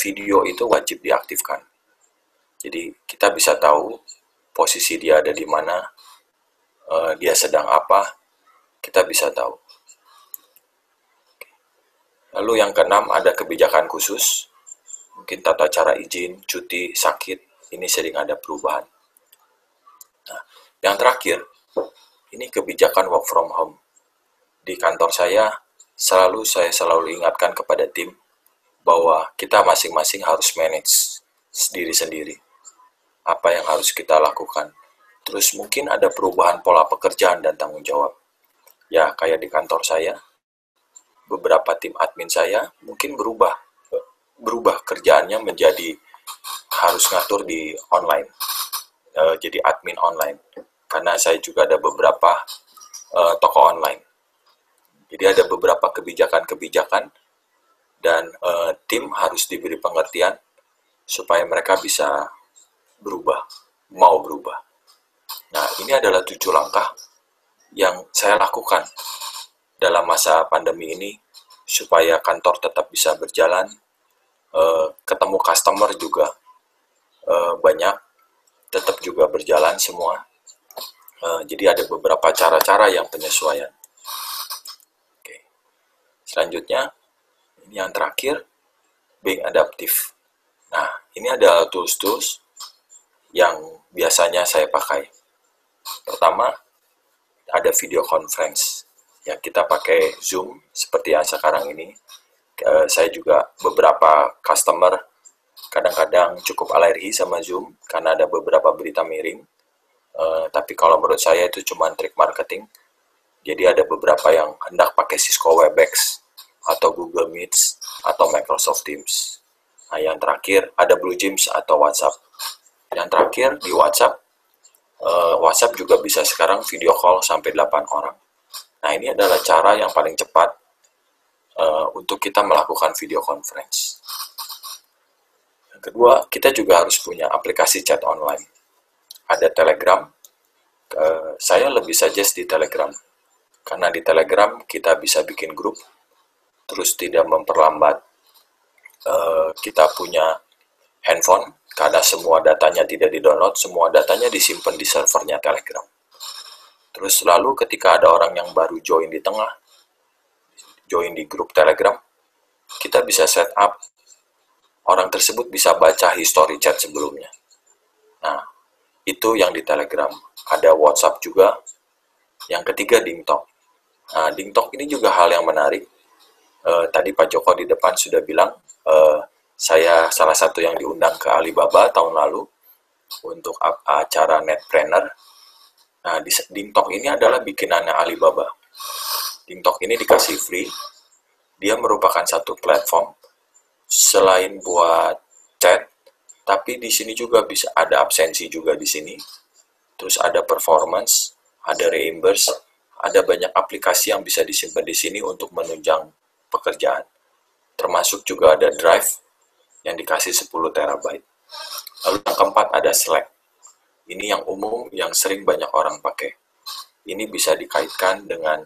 video itu wajib diaktifkan. Jadi kita bisa tahu posisi dia ada di mana, dia sedang apa, kita bisa tahu. Lalu yang keenam, ada kebijakan khusus, mungkin tata cara izin, cuti, sakit, ini sering ada perubahan. Nah, yang terakhir, ini kebijakan work from home. Di kantor saya selalu ingatkan kepada tim bahwa kita masing-masing harus manage sendiri-sendiri apa yang harus kita lakukan. Terus mungkin ada perubahan pola pekerjaan dan tanggung jawab. Ya, kayak di kantor saya, beberapa tim admin saya mungkin berubah kerjaannya menjadi harus ngatur di online, jadi admin online. Karena saya juga ada beberapa toko online. Jadi ada beberapa kebijakan-kebijakan dan tim harus diberi pengertian supaya mereka bisa mau berubah. Nah, ini adalah 7 langkah yang saya lakukan dalam masa pandemi ini supaya kantor tetap bisa berjalan, ketemu customer juga banyak, tetap juga berjalan semua. Jadi ada beberapa cara-cara yang penyesuaian. Oke. Selanjutnya, ini yang terakhir, being adaptive. Nah, ini ada tools-tools yang biasanya saya pakai. Pertama, ada video conference. Ya, kita pakai Zoom seperti yang sekarang ini. Saya juga beberapa customer kadang-kadang cukup alergi sama Zoom karena ada beberapa berita miring. Tapi kalau menurut saya itu cuma trik marketing. Jadi ada beberapa yang hendak pakai Cisco Webex atau Google Meet atau Microsoft Teams. Nah, yang terakhir ada Blue Jeans atau WhatsApp. Yang terakhir di WhatsApp juga bisa sekarang video call sampai 8 orang. Nah, ini adalah cara yang paling cepat untuk kita melakukan video conference. Yang kedua, kita juga harus punya aplikasi chat online. Ada Telegram. Saya lebih suggest di Telegram. Karena di Telegram kita bisa bikin grup, terus tidak memperlambat kita punya handphone, karena semua datanya tidak di-download, semua datanya disimpan di servernya Telegram. Terus lalu ketika ada orang yang baru join di grup Telegram, kita bisa set up, orang tersebut bisa baca history chat sebelumnya. Nah, itu yang di Telegram. Ada WhatsApp juga. Yang ketiga, Dingtok. Nah, Dingtok ini juga hal yang menarik. Tadi Pak Joko di depan sudah bilang, saya salah satu yang diundang ke Alibaba tahun lalu untuk acara Netpreneur. Nah, Dingtok ini adalah bikinannya Alibaba. Dingtok ini dikasih free. Dia merupakan satu platform selain buat chat, tapi di sini juga bisa ada absensi juga di sini. Terus ada performance, ada reimburse, ada banyak aplikasi yang bisa disimpan di sini untuk menunjang pekerjaan. Termasuk juga ada Drive yang dikasih 10 terabyte. Lalu yang keempat ada Slack. Ini yang umum, yang sering banyak orang pakai. Ini bisa dikaitkan dengan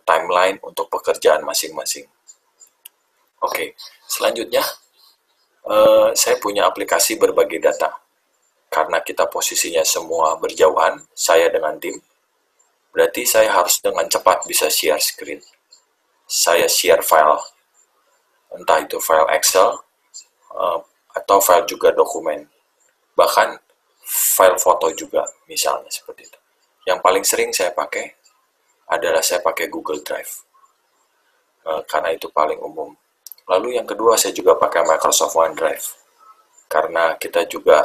timeline untuk pekerjaan masing-masing. Oke, selanjutnya saya punya aplikasi berbagi data. Karena kita posisinya semua berjauhan, saya dengan tim, berarti saya harus dengan cepat bisa share screen. Saya share file, entah itu file Excel, atau file juga dokumen. Bahkan file foto juga, misalnya seperti itu. Yang paling sering saya pakai adalah saya pakai Google Drive. Karena itu paling umum. Lalu yang kedua, saya juga pakai Microsoft OneDrive. Karena kita juga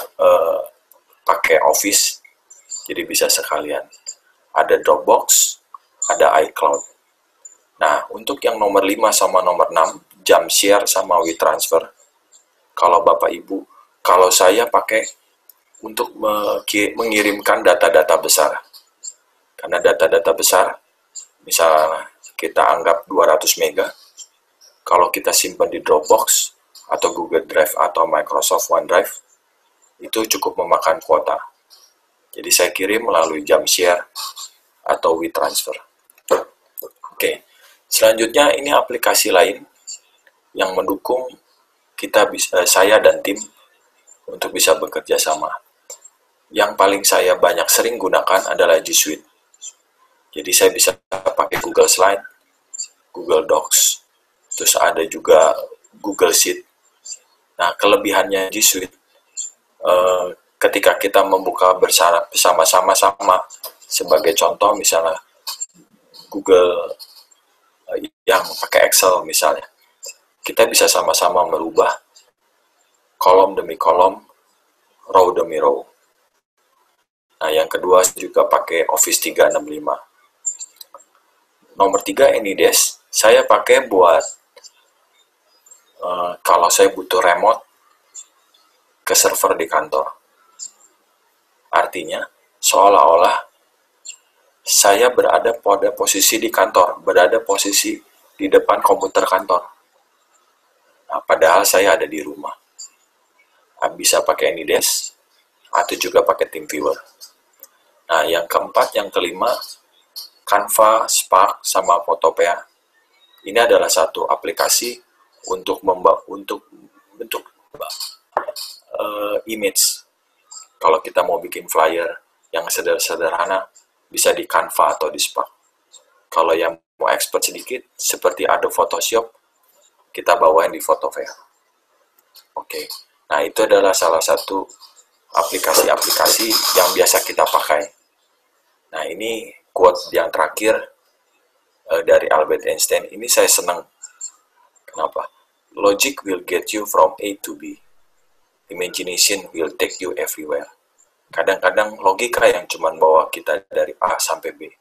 pakai Office, jadi bisa sekalian. Ada Dropbox, ada iCloud. Nah, untuk yang nomor 5 sama nomor 6, Jamshare sama WeTransfer, kalau Bapak Ibu, kalau saya pakai untuk mengirimkan data-data besar. Karena data-data besar, misalnya kita anggap 200 mega, kalau kita simpan di Dropbox, atau Google Drive, atau Microsoft OneDrive, itu cukup memakan kuota. Jadi saya kirim melalui Jamshare atau WeTransfer. Oke, selanjutnya ini aplikasi lain yang mendukung kita saya dan tim untuk bisa bekerja sama. Yang paling saya banyak sering gunakan adalah G Suite. Jadi saya bisa pakai Google Slide, Google Docs, terus ada juga Google Sheet. Nah, kelebihannya G Suite, ketika kita membuka bersama-sama, sebagai contoh misalnya Google yang pakai Excel misalnya, kita bisa sama-sama merubah kolom demi kolom, row demi row. Nah, yang kedua juga pakai Office 365. Nomor 3 AnyDesk, saya pakai buat kalau saya butuh remote ke server di kantor. Artinya, seolah-olah saya berada pada posisi di kantor, berada posisi di depan komputer kantor. Nah, padahal saya ada di rumah. Bisa pakai AnyDesk, atau juga pakai TeamViewer. Nah, yang keempat, yang kelima, Canva, Spark, sama Photopea. Ini adalah satu aplikasi untuk bentuk image. Kalau kita mau bikin flyer yang sederhana, bisa di Canva atau di Spark. Kalau yang mau expert sedikit, seperti Adobe Photoshop, kita bawain di Photopea. Oke, nah itu adalah salah satu aplikasi-aplikasi yang biasa kita pakai. Nah, ini quote yang terakhir dari Albert Einstein. Ini saya senang. Kenapa? Logic will get you from A to B. Imagination will take you everywhere. Kadang-kadang logika yang cuma bawa kita dari A sampai B.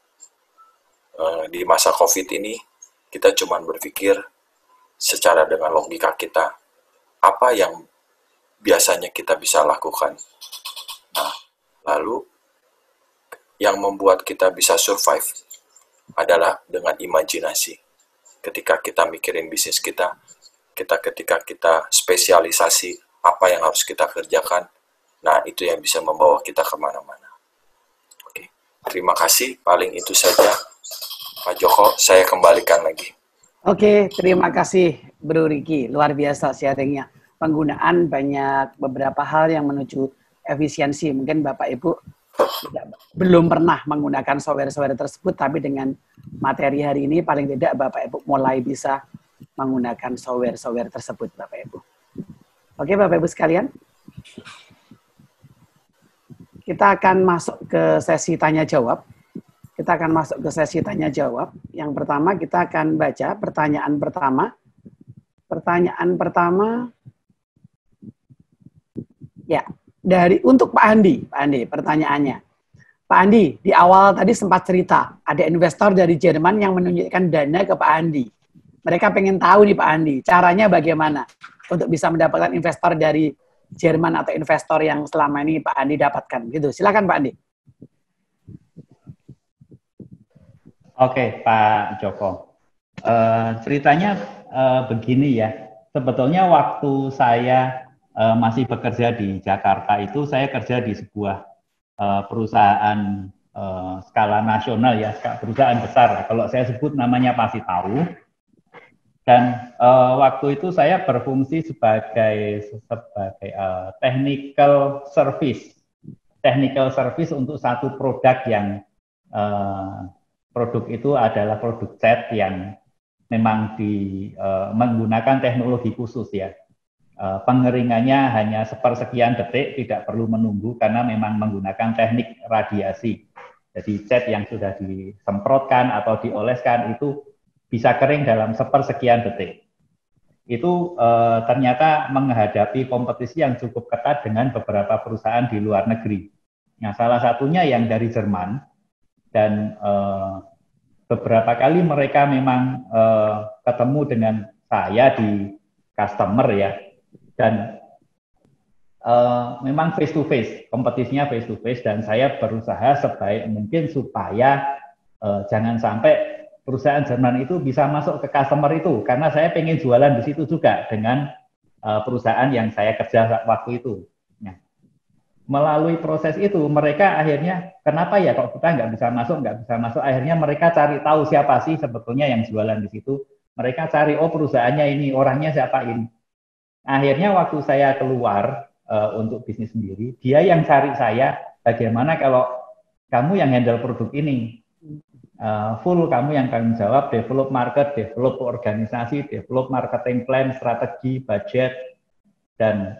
Di masa COVID ini, kita cuma berpikir secara dengan logika kita, apa yang biasanya kita bisa lakukan. Nah, lalu yang membuat kita bisa survive adalah dengan imajinasi. Ketika kita mikirin bisnis kita, ketika kita spesialisasi apa yang harus kita kerjakan, nah itu yang bisa membawa kita kemana-mana. Oke, terima kasih, paling itu saja Pak Joko, saya kembalikan lagi. Oke, terima kasih Bro Riki, luar biasa sharingnya. Penggunaan banyak beberapa hal yang menuju efisiensi. Mungkin Bapak Ibu belum pernah menggunakan software-software tersebut, tapi dengan materi hari ini paling tidak Bapak Ibu mulai bisa menggunakan software-software tersebut, Bapak Ibu. Oke, Bapak Ibu sekalian, kita akan masuk ke sesi tanya jawab. Yang pertama kita akan baca pertanyaan pertama. Ya, untuk Pak Andi. Pertanyaannya. Pak Andi, di awal tadi sempat cerita, ada investor dari Jerman yang menunjukkan dana ke Pak Andi. Mereka pengen tahu nih Pak Andi, caranya bagaimana untuk bisa mendapatkan investor dari Jerman atau investor yang selama ini Pak Andi dapatkan. Gitu. Silakan Pak Andi. Oke, Pak Joko. Ceritanya begini ya. Sebetulnya waktu saya masih bekerja di Jakarta itu, saya kerja di sebuah perusahaan skala nasional ya, perusahaan besar. Kalau saya sebut namanya pasti tahu. Dan waktu itu saya berfungsi sebagai technical service untuk satu produk yang produk itu adalah produk cat yang memang menggunakan teknologi khusus ya. Pengeringannya hanya sepersekian detik, tidak perlu menunggu karena memang menggunakan teknik radiasi. Jadi cat yang sudah disemprotkan atau dioleskan itu bisa kering dalam sepersekian detik. Itu ternyata menghadapi kompetisi yang cukup ketat dengan beberapa perusahaan di luar negeri. Nah, salah satunya yang dari Jerman, dan beberapa kali mereka memang ketemu dengan saya di customer ya, dan memang face to face, kompetisinya face to face, dan saya berusaha sebaik mungkin supaya jangan sampai perusahaan Jerman itu bisa masuk ke customer itu, karena saya pengen jualan di situ juga dengan perusahaan yang saya kerja waktu itu. Nah, melalui proses itu mereka akhirnya kenapa ya kok kita nggak bisa masuk, akhirnya mereka cari tahu siapa sih sebetulnya yang jualan di situ. Mereka cari, oh perusahaannya ini, orangnya siapa ini. Akhirnya waktu saya keluar untuk bisnis sendiri, dia yang cari saya, bagaimana kalau kamu yang handle produk ini, full kamu yang tanggung jawab, develop market, develop organisasi, develop marketing plan, strategi, budget, dan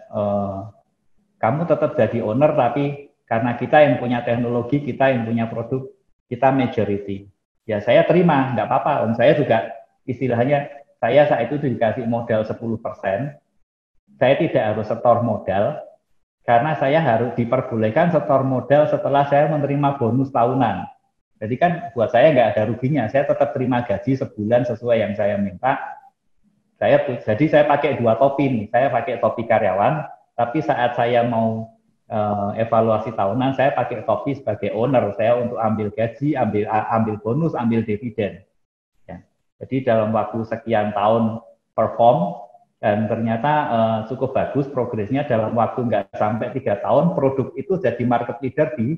kamu tetap jadi owner, tapi karena kita yang punya teknologi, kita yang punya produk, kita majority. Ya saya terima, nggak apa-apa. Saya juga istilahnya, saya saat itu dikasih modal 10%, saya tidak harus setor modal, karena saya harus diperbolehkan setor modal setelah saya menerima bonus tahunan. Jadi kan buat saya nggak ada ruginya, saya tetap terima gaji sebulan sesuai yang saya minta. Jadi saya pakai dua topi nih, saya pakai topi karyawan, tapi saat saya mau evaluasi tahunan, saya pakai topi sebagai owner, saya untuk ambil gaji, ambil bonus, ambil dividen. Ya. Jadi dalam waktu sekian tahun perform, dan ternyata cukup bagus progresnya, dalam waktu nggak sampai 3 tahun, produk itu jadi market leader di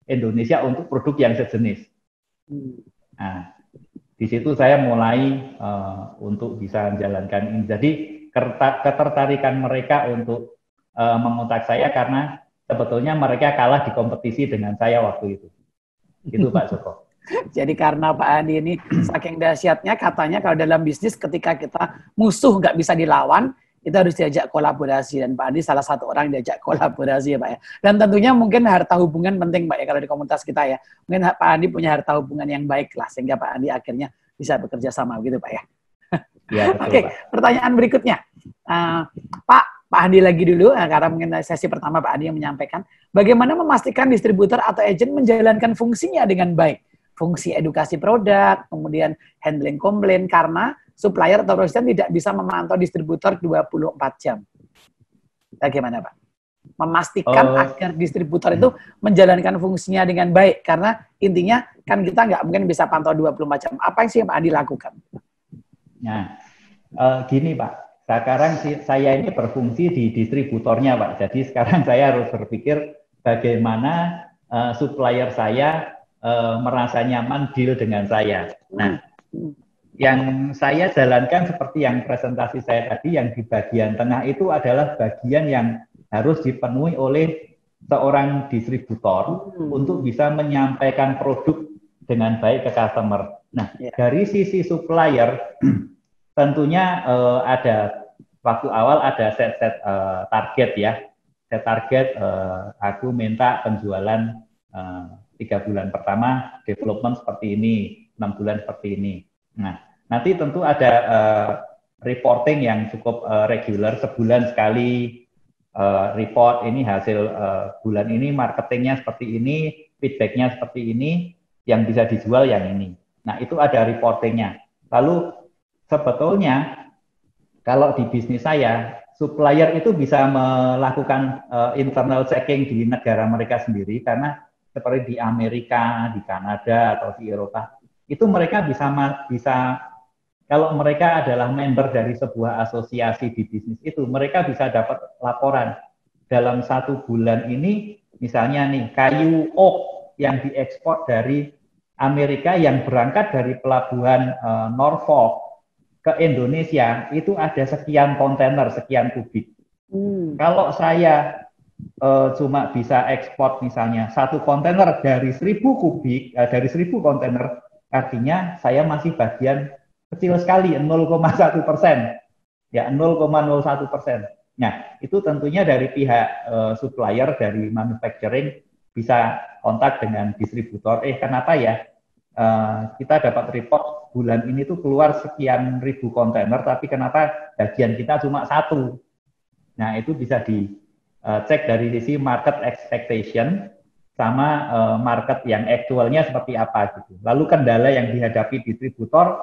Indonesia untuk produk yang sejenis. Nah, di situ saya mulai untuk bisa menjalankan ini. Jadi ketertarikan mereka untuk mengontak saya karena sebetulnya mereka kalah di kompetisi dengan saya waktu itu. Itu Pak Joko. Jadi karena Pak Andi ini saking dahsyatnya, katanya kalau dalam bisnis ketika kita musuh nggak bisa dilawan, kita harus diajak kolaborasi, dan Pak Andi salah satu orang yang diajak kolaborasi ya Pak ya. Dan tentunya mungkin harta hubungan penting Pak ya kalau di komunitas kita ya. Mungkin Pak Andi punya harta hubungan yang baik lah sehingga Pak Andi akhirnya bisa bekerja sama gitu Pak ya. Ya, betul, Oke, pertanyaan berikutnya. Pak Andi lagi dulu, karena mungkin sesi pertama Pak Andi yang menyampaikan, bagaimana memastikan distributor atau agent menjalankan fungsinya dengan baik? Fungsi edukasi produk, kemudian handling komplain, karena supplier atau produsen tidak bisa memantau distributor 24 jam. Bagaimana Pak? Memastikan agar distributor itu menjalankan fungsinya dengan baik, karena intinya kan kita nggak mungkin bisa pantau 24 jam. Apa yang sih Pak Andi lakukan? Nah, gini Pak, sekarang saya ini berfungsi di distributornya Pak, jadi sekarang saya harus berpikir bagaimana supplier saya merasa nyaman deal dengan saya. Nah, yang saya jalankan seperti yang presentasi saya tadi, yang di bagian tengah itu adalah bagian yang harus dipenuhi oleh seorang distributor untuk bisa menyampaikan produk dengan baik ke customer. Nah, dari sisi supplier, tentunya ada waktu awal ada set target ya. Set target, aku minta penjualan 3 bulan pertama development seperti ini, 6 bulan seperti ini. Nah, nanti tentu ada reporting yang cukup regular, sebulan sekali report ini hasil bulan ini, marketingnya seperti ini, feedbacknya seperti ini, yang bisa dijual yang ini. Nah, itu ada reportingnya. Lalu sebetulnya kalau di bisnis saya, supplier itu bisa melakukan internal checking di negara mereka sendiri, karena seperti di Amerika, di Kanada, atau di Eropa, itu mereka bisa kalau mereka adalah member dari sebuah asosiasi di bisnis itu, mereka bisa dapat laporan dalam 1 bulan ini, misalnya nih kayu oak yang diekspor dari Amerika yang berangkat dari pelabuhan Norfolk ke Indonesia itu ada sekian kontainer, sekian kubik. Kalau saya cuma bisa ekspor misalnya 1 kontainer dari 1.000 kubik, dari 1.000 kontainer, artinya saya masih bagian kecil sekali, 0,1%. Ya, 0,01%. Nah, itu tentunya dari pihak supplier, dari manufacturing, bisa kontak dengan distributor. Kenapa ya kita dapat report bulan ini tuh keluar sekian ribu kontainer, tapi kenapa bagian kita cuma 1? Nah, itu bisa dicek dari sisi market expectation sama market yang aktualnya seperti apa gitu. Lalu kendala yang dihadapi distributor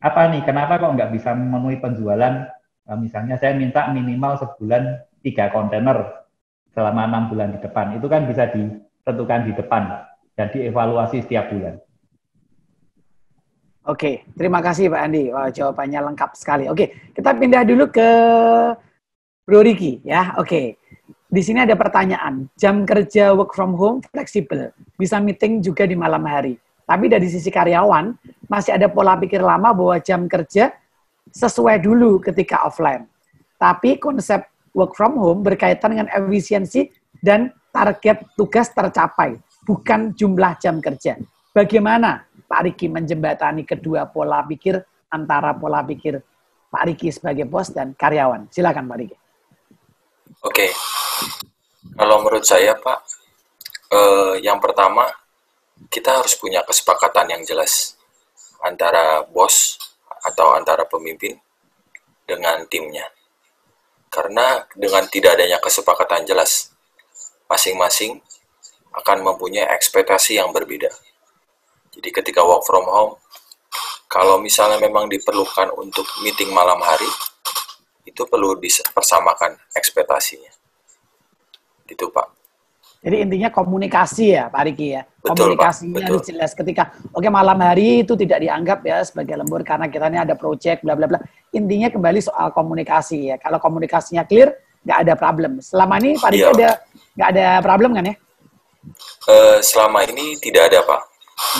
apa nih? Kenapa kok nggak bisa memenuhi penjualan? Misalnya saya minta minimal sebulan 3 kontainer selama 6 bulan di depan. Itu kan bisa ditentukan di depan dan dievaluasi setiap bulan. Oke, terima kasih Pak Andi. Wah, jawabannya lengkap sekali. Oke, kita pindah dulu ke Bro Riki ya. Oke. Di sini ada pertanyaan. Jam kerja work from home fleksibel, bisa meeting juga di malam hari. Tapi dari sisi karyawan masih ada pola pikir lama bahwa jam kerja sesuai dulu ketika offline. Tapi konsep work from home berkaitan dengan efisiensi dan target tugas tercapai, bukan jumlah jam kerja. Bagaimana Pak Riki menjembatani kedua pola pikir antara pola pikir Pak Riki sebagai bos dan karyawan? Silakan Pak Riki. Oke, kalau menurut saya Pak, yang pertama kita harus punya kesepakatan yang jelas antara bos atau antara pemimpin dengan timnya. Karena dengan tidak adanya kesepakatan jelas, masing-masing akan mempunyai ekspektasi yang berbeda. Jadi ketika work from home, kalau misalnya memang diperlukan untuk meeting malam hari, itu perlu dipersamakan ekspektasinya. Gitu Pak. Jadi intinya komunikasi ya Pak Riki ya. Betul, komunikasinya Pak. Harus jelas ketika malam hari itu tidak dianggap ya sebagai lembur karena kita ini ada project bla bla bla. Intinya kembali soal komunikasi ya. Kalau komunikasinya clear, nggak ada problem. Selama ini Pak Riki nggak ada problem kan ya? Selama ini tidak ada Pak.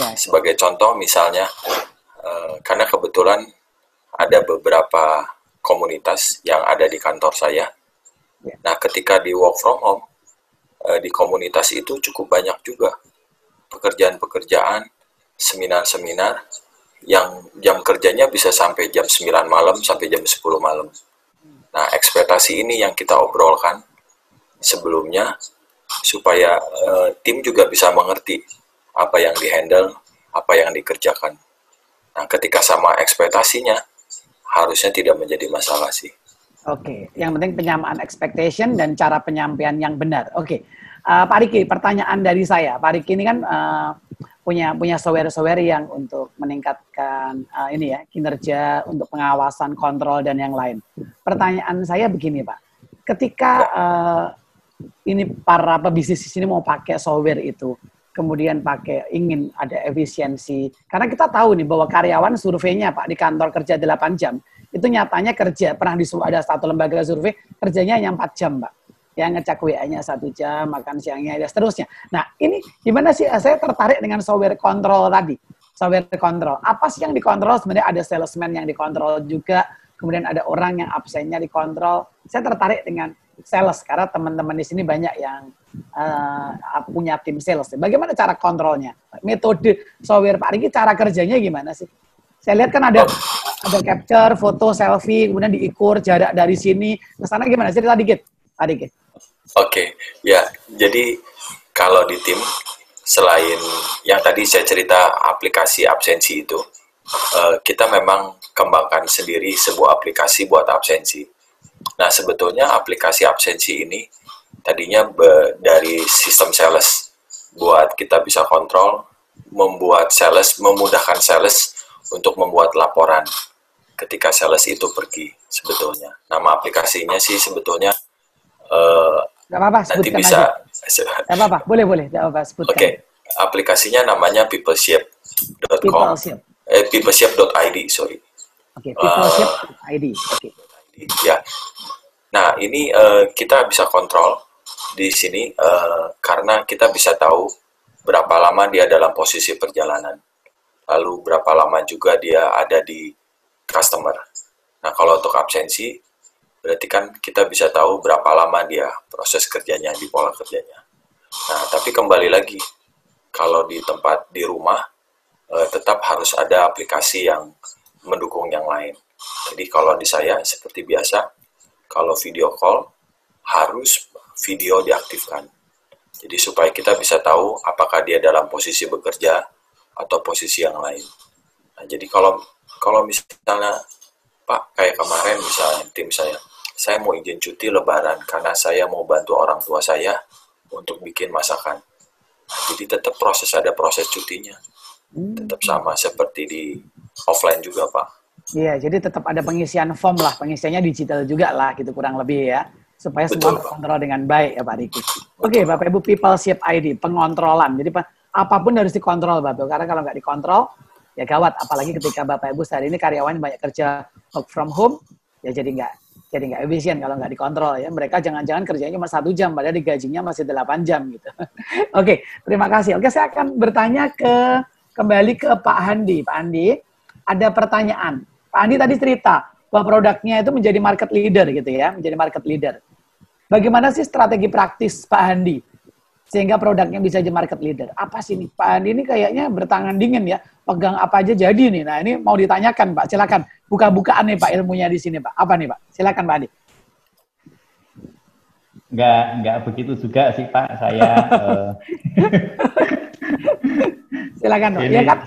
Ya. Sebagai contoh misalnya, karena kebetulan ada beberapa komunitas yang ada di kantor saya. Nah, ketika di work from home, di komunitas itu cukup banyak juga pekerjaan-pekerjaan, seminar-seminar yang jam kerjanya bisa sampai jam 9 malam sampai jam 10 malam. Nah, ekspektasi ini yang kita obrolkan sebelumnya supaya tim juga bisa mengerti apa yang dihandle, apa yang dikerjakan. Nah, ketika sama ekspektasinya, harusnya tidak menjadi masalah sih. Oke, yang penting penyamaan expectation dan cara penyampaian yang benar. Oke, Pak Riki, pertanyaan dari saya. Pak Riki ini kan punya software-software yang untuk meningkatkan ini ya kinerja untuk pengawasan, kontrol dan yang lain. Pertanyaan saya begini Pak, ketika ini para pebisnis di sini mau pakai software itu, kemudian ingin ada efisiensi, karena kita tahu nih bahwa karyawan surveinya Pak di kantor kerja 8 jam. Itu nyatanya kerja, pernah ada satu lembaga survei, kerjanya hanya 4 jam, Pak. Yang ngecek WA-nya 1 jam, makan siangnya, dan seterusnya. Nah, ini gimana sih? Saya tertarik dengan software kontrol tadi. Software kontrol. Apa sih yang dikontrol? Sebenarnya ada salesman yang dikontrol juga, kemudian ada orang yang absennya dikontrol. Saya tertarik dengan sales, karena teman-teman di sini banyak yang punya tim sales. Bagaimana cara kontrolnya? Metode software Pak Riki, cara kerjanya gimana sih? Saya lihat kan ada capture, foto, selfie, kemudian diukur jarak dari sini ke sana, gimana? Cerita dikit, Pak Riki. Oke, ya. Jadi kalau di tim, selain yang tadi saya cerita aplikasi absensi itu, kita memang kembangkan sendiri sebuah aplikasi buat absensi. Nah, sebetulnya aplikasi absensi ini tadinya dari sistem sales, buat kita bisa kontrol, memudahkan sales untuk membuat laporan ketika sales itu pergi sebetulnya. Nama aplikasinya sih sebetulnya Gak apa-apa, nanti bisa. Gak apa-apa, boleh, gak apa-apa, sebutkan. Oke, aplikasinya namanya peopleship.com. Peopleship.id, sorry. Oke, peopleship.id. Oke. Ya. Nah, ini kita bisa kontrol di sini karena kita bisa tahu berapa lama dia dalam posisi perjalanan. Lalu berapa lama juga dia ada di customer. Nah, kalau untuk absensi, berarti kan kita bisa tahu berapa lama dia proses kerjanya, di pola kerjanya. Nah, tapi kembali lagi, kalau di tempat di rumah, tetap harus ada aplikasi yang mendukung yang lain. Jadi kalau di saya, seperti biasa, kalau video call, harus video diaktifkan. Jadi supaya kita bisa tahu apakah dia dalam posisi bekerja atau posisi yang lain. Nah, jadi kalau misalnya Pak, kayak kemarin misalnya tim saya mau izin cuti Lebaran karena saya mau bantu orang tua saya untuk bikin masakan. Nah, jadi tetap ada proses cutinya, tetap sama seperti di offline juga Pak. Iya, jadi tetap ada pengisian form lah, pengisiannya digital juga lah, gitu kurang lebih ya, supaya semua terkontrol dengan baik ya Pak Riki. Oke, Bapak Ibu, Peopleship ID, pengontrolan. Jadi apapun harus dikontrol Bapak, karena kalau nggak dikontrol ya gawat. Apalagi ketika Bapak Ibu saat ini karyawan banyak kerja work from home, ya jadi nggak efisien kalau nggak dikontrol ya. Mereka jangan-jangan kerjanya cuma 1 jam, padahal digajinya masih 8 jam gitu. Oke, terima kasih. Oke, saya akan bertanya kembali ke Pak Handi. Pak Handi, ada pertanyaan. Pak Andi tadi cerita bahwa produknya itu menjadi market leader gitu ya, menjadi market leader. Bagaimana sih strategi praktis Pak Andi sehingga produknya bisa jadi market leader? Apa sih nih? Pak Andi ini kayaknya bertangan dingin ya, pegang apa aja jadi nih. Nah ini mau ditanyakan Pak, silakan buka-bukaan nih Pak ilmunya di sini Pak. Apa nih Pak? Silakan Pak Andi. Nggak begitu juga sih Pak, saya silakan Pak. Ya kan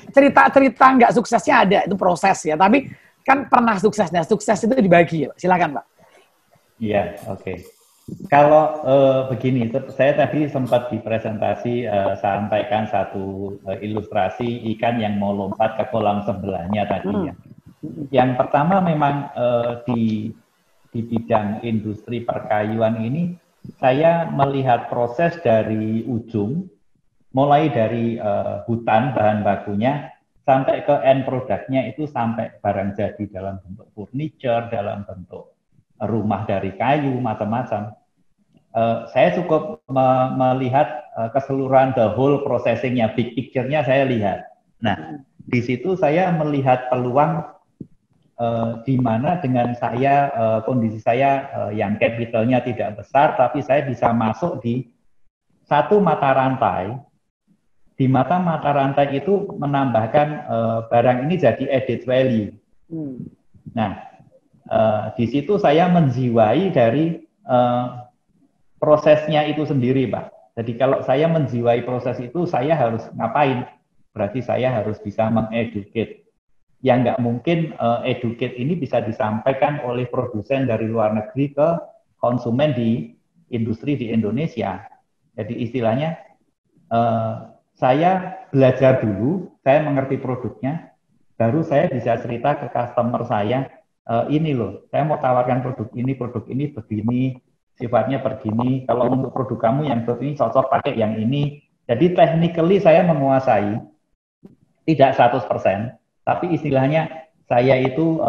cerita nggak suksesnya ada, itu proses ya, tapi kan pernah suksesnya, sukses itu dibagi ya Pak. Silakan Pak. Iya, oke. Kalau begini, saya tadi sempat di presentasi sampaikan satu ilustrasi ikan yang mau lompat ke kolam sebelahnya tadi ya. Yang pertama memang di bidang industri perkayuan ini, saya melihat proses dari ujung, mulai dari hutan bahan bakunya, sampai ke end produknya itu sampai barang jadi dalam bentuk furniture, dalam bentuk rumah dari kayu, macam-macam. Saya cukup melihat keseluruhan the whole processing-nya, big picture-nya saya lihat. Nah, di situ saya melihat peluang di mana dengan saya, kondisi saya yang capital-nya tidak besar, tapi saya bisa masuk di satu mata rantai. Di mata rantai itu menambahkan barang ini jadi added value. Nah, di situ saya menjiwai dari prosesnya itu sendiri, Pak. Jadi kalau saya menjiwai proses itu, saya harus ngapain? Berarti saya harus bisa mengeducate. Yang nggak mungkin educate ini bisa disampaikan oleh produsen dari luar negeri ke konsumen di industri di Indonesia. Jadi istilahnya, saya belajar dulu, saya mengerti produknya, baru saya bisa cerita ke customer saya, ini loh, saya mau tawarkan produk ini begini, sifatnya begini, kalau untuk produk kamu yang begini cocok pakai yang ini. Jadi technically saya menguasai, tidak 100%, tapi istilahnya saya itu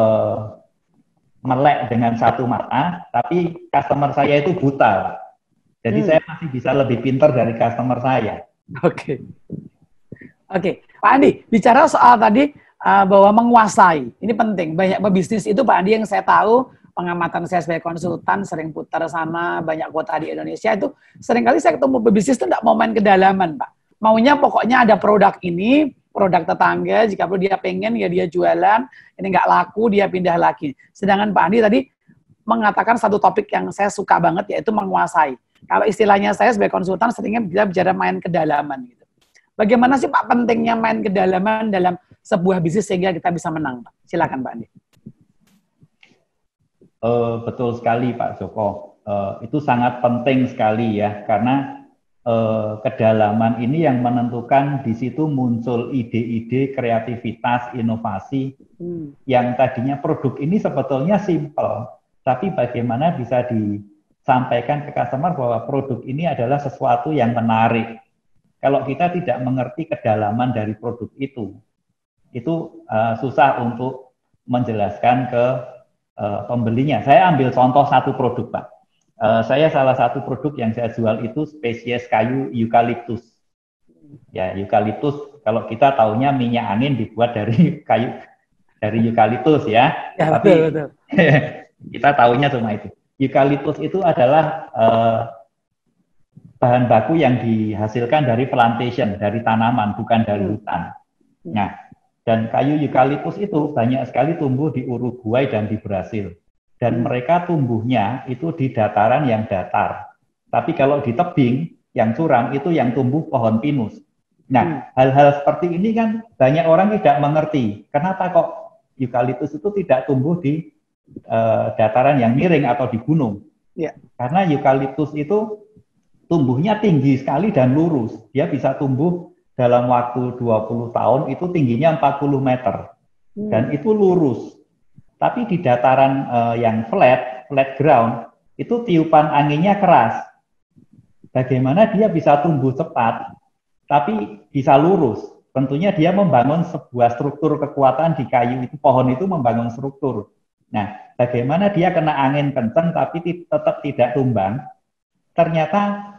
melek dengan satu mata, tapi customer saya itu buta. Jadi saya masih bisa lebih pintar dari customer saya. Oke, Pak Andi, bicara soal tadi bahwa menguasai, ini penting. Banyak pebisnis itu Pak Andi yang saya tahu, pengamatan saya sebagai konsultan, sering putar sana, banyak kota di Indonesia itu, seringkali saya ketemu pebisnis itu tidak mau main kedalaman Pak. Maunya pokoknya ada produk ini, produk tetangga, jika perlu dia pengen, ya dia jualan, ini nggak laku, dia pindah lagi. Sedangkan Pak Andi tadi mengatakan satu topik yang saya suka banget, yaitu menguasai. Kalau istilahnya saya sebagai konsultan seringnya bicara main kedalaman gitu. Bagaimana sih Pak pentingnya main kedalaman dalam sebuah bisnis sehingga kita bisa menang, Pak? Silakan Pak Andi. Betul sekali Pak Joko. Itu sangat penting sekali ya, karena kedalaman ini yang menentukan di situ muncul ide-ide, kreativitas, inovasi yang tadinya produk ini sebetulnya simple, tapi bagaimana bisa disampaikan ke customer bahwa produk ini adalah sesuatu yang menarik. Kalau kita tidak mengerti kedalaman dari produk itu susah untuk menjelaskan ke pembelinya. Saya ambil contoh satu produk, Pak. Saya salah satu produk yang saya jual itu spesies kayu eukaliptus. Ya, eukaliptus kalau kita taunya minyak angin dibuat dari kayu dari eukaliptus ya. Ya, Tapi betul. kita tahunya cuma itu. Eukaliptus itu adalah bahan baku yang dihasilkan dari plantation, dari tanaman, bukan dari hutan. Nah, dan kayu eukaliptus itu banyak sekali tumbuh di Uruguay dan di Brasil. Dan mereka tumbuhnya itu di dataran yang datar. Tapi kalau di tebing, yang curam, itu yang tumbuh pohon pinus. Nah, hal-hal seperti ini kan banyak orang tidak mengerti. Kenapa kok eukaliptus itu tidak tumbuh di dataran yang miring atau di gunung? Ya. Karena eukaliptus itu tumbuhnya tinggi sekali dan lurus. Dia bisa tumbuh dalam waktu 20 tahun itu tingginya 40 meter. Dan itu lurus. Tapi di dataran yang flat ground, itu tiupan anginnya keras. Bagaimana dia bisa tumbuh cepat, tapi bisa lurus? Tentunya dia membangun sebuah struktur kekuatan di kayu itu, pohon itu membangun struktur. Nah, bagaimana dia kena angin kencang tapi tetap tidak tumbang? Ternyata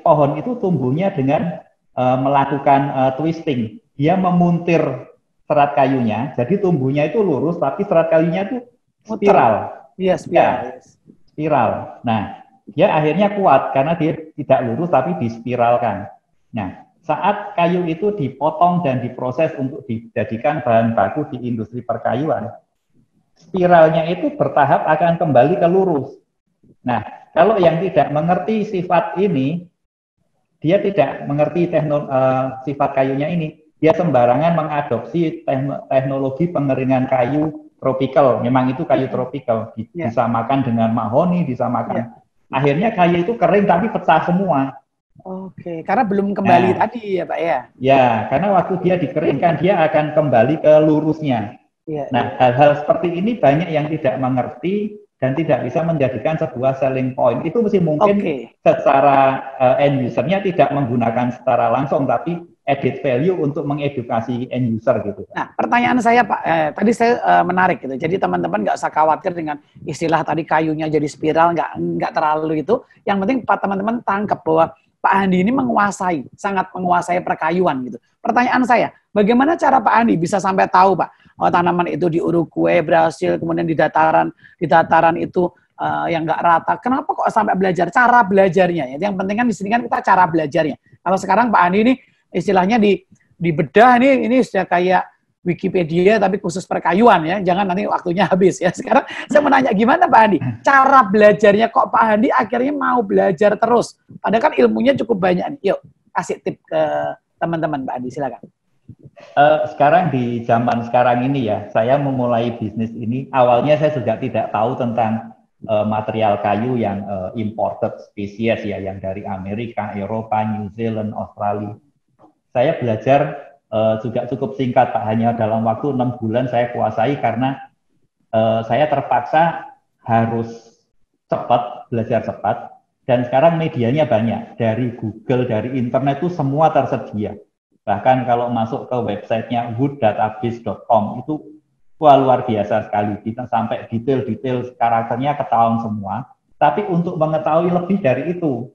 pohon itu tumbuhnya dengan melakukan twisting. Dia memuntir serat kayunya, jadi tumbuhnya itu lurus, tapi serat kayunya itu spiral. Iya, spiral. Ya, spiral. Nah, dia akhirnya kuat karena dia tidak lurus tapi dispiralkan. Nah, saat kayu itu dipotong dan diproses untuk dijadikan bahan baku di industri perkayuan, spiralnya itu bertahap akan kembali ke lurus. Nah, kalau yang tidak mengerti sifat ini, dia tidak mengerti sifat kayunya ini, dia sembarangan mengadopsi teknologi pengeringan kayu tropikal. Memang itu kayu tropikal, disamakan dengan mahoni, disamakan. Akhirnya kayu itu kering tapi pecah semua. Oke, karena belum kembali tadi ya Pak ya? Ya, karena waktu dia dikeringkan, dia akan kembali ke lurusnya. Nah, hal-hal seperti ini banyak yang tidak mengerti dan tidak bisa menjadikan sebuah selling point. Itu mesti mungkin secara end user-nya tidak menggunakan secara langsung, tapi added value untuk mengedukasi end user gitu. Nah, pertanyaan saya Pak, tadi saya menarik gitu. Jadi teman-teman nggak usah khawatir dengan istilah tadi kayunya jadi spiral, nggak terlalu itu. Yang penting teman-teman tangkap bahwa Pak Handi ini sangat menguasai perkayuan gitu. Pertanyaan saya, bagaimana cara Pak Handi bisa sampai tahu Pak, tanaman itu di Uruguay, Brasil, kemudian di dataran itu yang nggak rata. Kenapa kok sampai belajar? Cara belajarnya. Yang penting kan di sini kan kita cara belajarnya. Kalau sekarang Pak Handi ini istilahnya di bedah ini sudah kayak Wikipedia tapi khusus perkayuan ya. Jangan nanti waktunya habis ya. Sekarang saya mau nanya gimana Pak Handi? Cara belajarnya kok Pak Handi akhirnya mau belajar terus? Padahal kan ilmunya cukup banyak nih. Yuk, kasih tip ke teman-teman Pak Handi, silakan. Sekarang di zaman sekarang ini ya, saya memulai bisnis ini. Awalnya saya juga tidak tahu tentang material kayu yang imported species ya, yang dari Amerika, Eropa, New Zealand, Australia. Saya belajar juga cukup singkat Pak, hanya dalam waktu 6 bulan saya kuasai karena saya terpaksa harus belajar cepat, dan sekarang medianya banyak, dari Google, dari internet itu semua tersedia. Bahkan kalau masuk ke websitenya wooddatabase.com itu luar biasa sekali, kita sampai detail-detail karakternya ketahuan semua. Tapi untuk mengetahui lebih dari itu,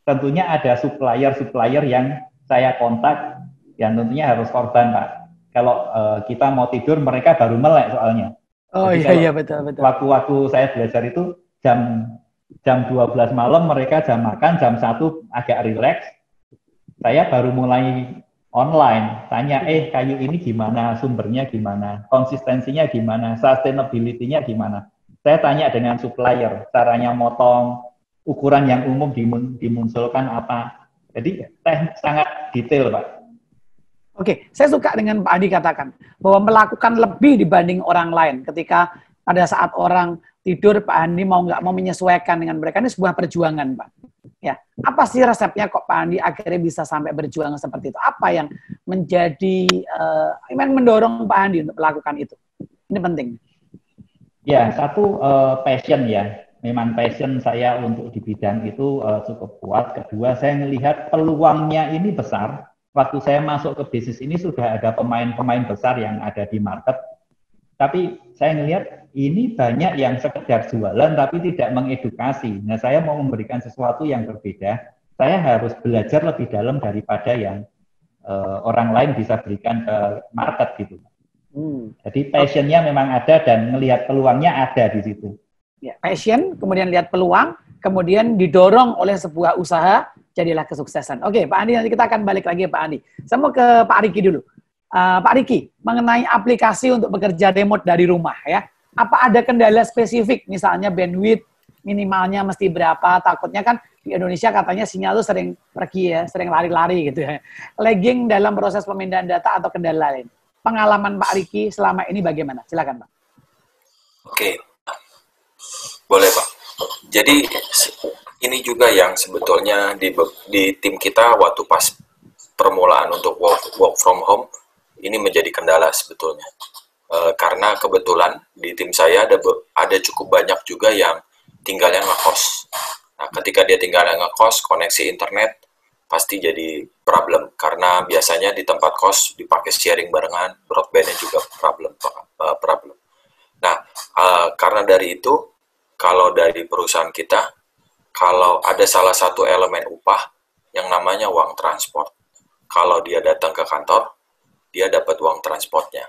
tentunya ada supplier yang saya kontak, yang tentunya harus korban Pak. Kalau kita mau tidur, mereka baru melek soalnya. Oh iya betul. Waktu saya belajar itu jam 12 malam, mereka jam makan, jam 1 agak rileks. Saya baru mulai online, tanya, kayu ini gimana, sumbernya gimana, konsistensinya gimana, sustainability-nya gimana. Saya tanya dengan supplier, caranya motong, ukuran yang umum dimunculkan apa. Jadi sangat detail Pak. Oke, saya suka dengan Pak Handi katakan bahwa melakukan lebih dibanding orang lain. Ketika pada saat orang tidur, Pak Handi mau nggak mau menyesuaikan dengan mereka, ini sebuah perjuangan Pak. Ya, apa sih resepnya kok Pak Handi akhirnya bisa sampai berjuang seperti itu? Apa yang menjadi mendorong Pak Handi untuk melakukan itu? Ini penting. Ya, satu passion ya. Memang passion saya untuk di bidang itu cukup kuat. Kedua, saya melihat peluangnya ini besar. Waktu saya masuk ke bisnis ini sudah ada pemain-pemain besar yang ada di market. Tapi saya melihat ini banyak yang sekedar jualan tapi tidak mengedukasi. Nah, saya mau memberikan sesuatu yang berbeda. Saya harus belajar lebih dalam daripada yang orang lain bisa berikan ke market gitu. Jadi passionnya memang ada dan melihat peluangnya ada di situ. Ya, passion, kemudian lihat peluang, kemudian didorong oleh sebuah usaha, jadilah kesuksesan. Oke, Pak Andi, nanti kita akan balik lagi Pak Andi. Saya mau ke Pak Riki dulu. Pak Riki, mengenai aplikasi untuk bekerja remote dari rumah ya, apa ada kendala spesifik, misalnya bandwidth minimalnya mesti berapa? Takutnya kan di Indonesia katanya sinyal itu sering pergi ya, sering lari-lari gitu ya. Lagging dalam proses pemindahan data atau kendala lain. Pengalaman Pak Riki selama ini bagaimana? Silakan Pak. Oke. Boleh Pak. Jadi ini juga yang sebetulnya di tim kita waktu pas permulaan untuk work from home ini menjadi kendala sebetulnya. Karena kebetulan di tim saya ada cukup banyak juga yang tinggalnya ngekos. Nah, ketika dia tinggalnya ngekos, koneksi internet pasti jadi problem karena biasanya di tempat kos dipakai sharing barengan, broadbandnya juga problem. Nah, karena dari itu, kalau dari perusahaan kita, kalau ada salah satu elemen upah yang namanya uang transport. Kalau dia datang ke kantor, dia dapat uang transportnya.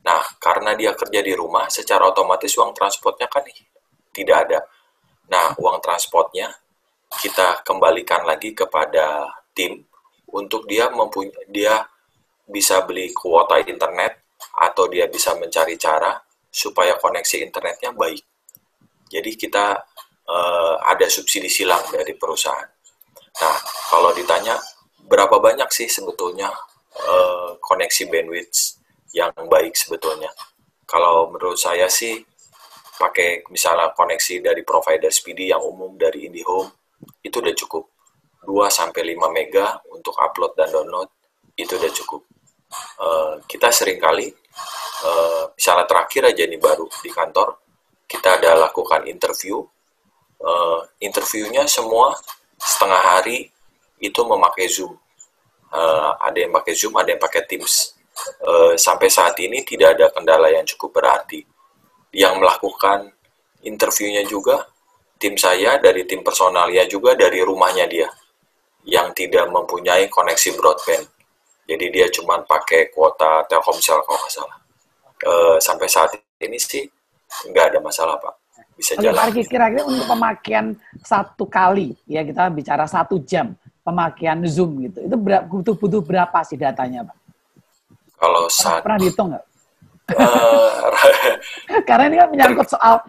Nah, karena dia kerja di rumah, secara otomatis uang transportnya kan tidak ada. Nah, uang transportnya kita kembalikan lagi kepada tim untuk dia bisa beli kuota internet atau dia bisa mencari cara supaya koneksi internetnya baik. Jadi kita ada subsidi silang dari perusahaan. Nah, kalau ditanya berapa banyak sih sebetulnya koneksi bandwidth yang baik sebetulnya? Kalau menurut saya sih pakai misalnya koneksi dari provider speedy yang umum dari IndiHome itu udah cukup. 2-5 mega untuk upload dan download itu udah cukup. Kita seringkali misalnya terakhir aja nih baru di kantor kita ada lakukan interview. Interviewnya semua setengah hari itu memakai Zoom. Ada yang pakai Zoom, ada yang pakai Teams. Sampai saat ini tidak ada kendala yang cukup berarti. Yang melakukan interviewnya juga tim saya dari tim personalia juga dari rumahnya dia yang tidak mempunyai koneksi broadband. Jadi dia cuma pakai kuota Telkomsel kalau nggak salah. Sampai saat ini sih nggak ada masalah Pak, bisa jalan. Pak Riki, kira-kira untuk pemakaian satu kali, ya kita bicara 1 jam pemakaian Zoom gitu, itu butuh berapa sih datanya Pak? Kalau pernah dihitung nggak? Karena ini kan menyangkut soal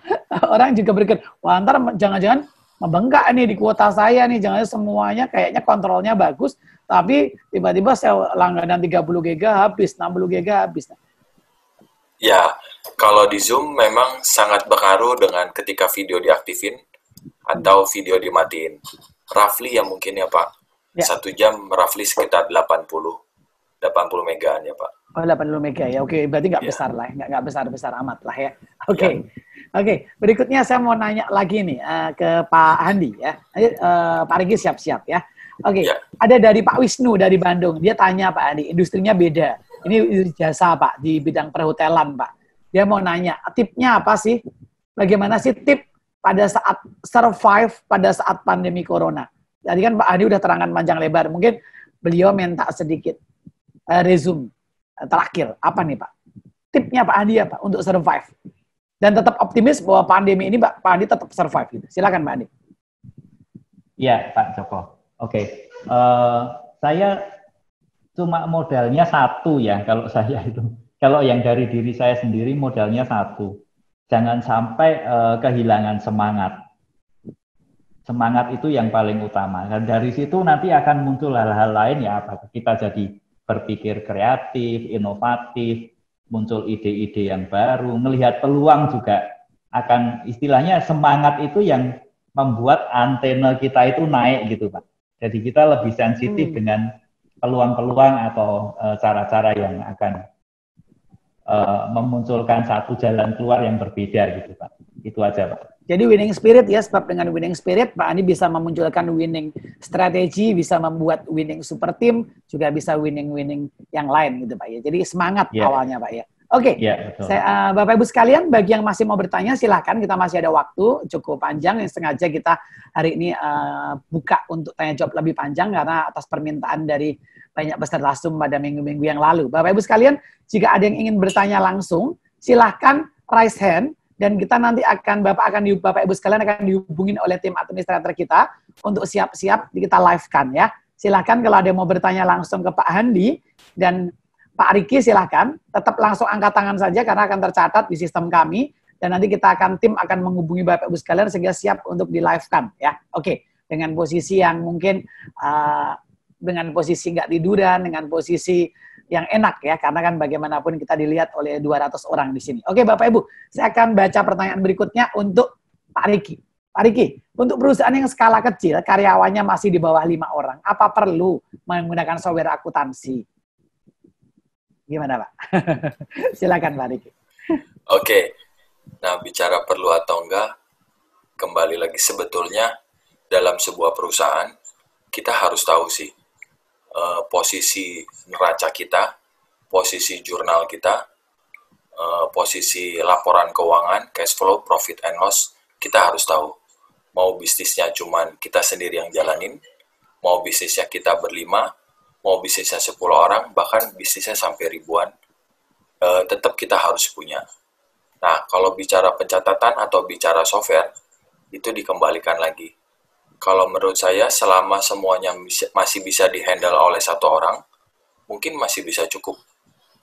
orang juga berpikir, wah ntar jangan-jangan membengkak nih di kuota saya nih, jangan semuanya kayaknya kontrolnya bagus, tapi tiba-tiba saya langganan 30 giga habis, 60 giga habis. Ya, kalau di Zoom memang sangat berpengaruh dengan ketika video diaktifin atau video dimatiin. Roughly ya mungkin ya Pak, 1 jam roughly sekitar 80 megaan ya Pak. Oh 80 mega ya, oke berarti nggak besar lah, nggak besar-besar amat lah ya. Oke. Berikutnya saya mau nanya lagi nih ke Pak Handi ya. Pak Riki siap-siap ya. Ada dari Pak Wisnu dari Bandung, dia tanya Pak Handi, industrinya beda. Ini jasa Pak, di bidang perhotelan Pak. Dia mau nanya, tipnya apa sih? Bagaimana sih tip pada saat survive pada saat pandemi corona? Jadi kan Pak Handi udah terangkan panjang lebar. Mungkin beliau minta sedikit resume terakhir. Apa nih Pak? Tipnya Pak Handi apa untuk survive? Dan tetap optimis bahwa pandemi ini Pak Handi tetap survive. Gitu. Silakan Pak Handi. Iya Pak Joko. Oke. Saya cuma modalnya 1 ya kalau saya itu. Kalau yang dari diri saya sendiri modalnya 1. Jangan sampai kehilangan semangat. Semangat itu yang paling utama. Dan dari situ nanti akan muncul hal-hal lain ya. Apakah kita jadi berpikir kreatif, inovatif, muncul ide-ide yang baru, melihat peluang juga akan istilahnya semangat itu yang membuat antena kita itu naik gitu Pak. Jadi kita lebih sensitif dengan peluang-peluang atau cara-cara yang akan memunculkan satu jalan keluar yang berbeda gitu Pak. Itu aja Pak. Jadi winning spirit ya, sebab dengan winning spirit Pak Andi bisa memunculkan winning strategi, bisa membuat winning super team, juga bisa winning yang lain gitu Pak ya. Jadi semangat awalnya Pak ya. Oke, Ya, betul. Bapak Ibu sekalian, bagi yang masih mau bertanya silahkan, kita masih ada waktu cukup panjang, yang sengaja kita hari ini buka untuk tanya jawab lebih panjang karena atas permintaan dari banyak peserta Zoom pada minggu-minggu yang lalu. Bapak Ibu sekalian, jika ada yang ingin bertanya langsung, silahkan raise hand dan kita nanti Bapak Ibu sekalian akan dihubungin oleh tim administrator kita untuk siap-siap kita live-kan ya. Silahkan kalau ada yang mau bertanya langsung ke Pak Handi dan Pak Riki silahkan, tetap langsung angkat tangan saja karena akan tercatat di sistem kami dan nanti tim akan menghubungi Bapak Ibu sekalian sehingga siap untuk di live-kan ya. Oke, dengan posisi yang mungkin dengan posisi nggak tiduran, dengan posisi yang enak ya, karena kan bagaimanapun kita dilihat oleh 200 orang di sini. Oke Bapak Ibu, saya akan baca pertanyaan berikutnya untuk Pak Riki. Pak Riki, untuk perusahaan yang skala kecil, karyawannya masih di bawah 5 orang, apa perlu menggunakan software akuntansi? Gimana Pak? Silakan Pak Riki. Oke, nah bicara perlu atau enggak, kembali lagi sebetulnya dalam sebuah perusahaan, kita harus tahu sih posisi neraca kita, posisi jurnal kita, posisi laporan keuangan, cash flow, profit and loss, kita harus tahu. Mau bisnisnya cuman kita sendiri yang jalanin, mau bisnisnya kita berlima, mau bisnisnya 10 orang, bahkan bisnisnya sampai ribuan, tetap kita harus punya. Nah, kalau bicara pencatatan atau bicara software, itu dikembalikan lagi. Kalau menurut saya, selama semuanya masih bisa dihandle oleh satu orang, mungkin masih bisa cukup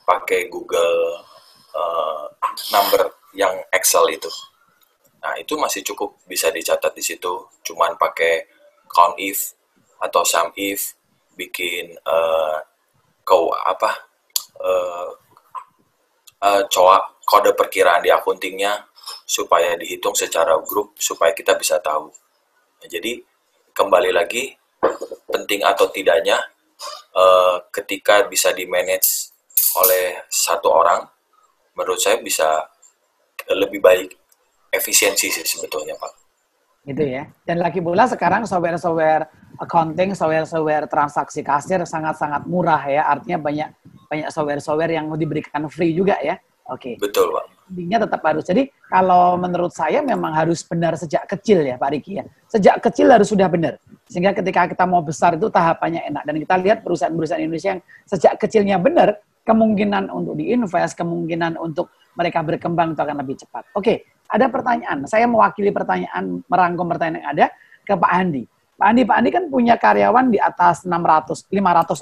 pakai Google number yang Excel itu. Nah, itu masih cukup bisa dicatat di situ, cuman pakai count if atau sum if, bikin kode perkiraan di akuntingnya supaya dihitung secara grup supaya kita bisa tahu. Nah, jadi kembali lagi penting atau tidaknya ketika bisa di manage oleh satu orang, menurut saya bisa lebih baik efisiensi sih sebetulnya Pak. Gitu ya. Dan lagi pula sekarang software accounting, software transaksi kasir sangat-sangat murah ya. Artinya banyak software yang diberikan free juga ya. Oke. Betul Pak. Intinya tetap harus. Jadi kalau menurut saya memang harus benar sejak kecil ya Pak Riki ya. Sejak kecil harus sudah benar. Sehingga ketika kita mau besar itu tahapannya enak. Dan kita lihat perusahaan-perusahaan Indonesia yang sejak kecilnya benar, kemungkinan untuk diinvest, kemungkinan untuk mereka berkembang itu akan lebih cepat. Oke. Ada pertanyaan, saya mewakili pertanyaan, merangkum pertanyaan yang ada ke Pak Handi. Pak Handi kan punya karyawan di atas 500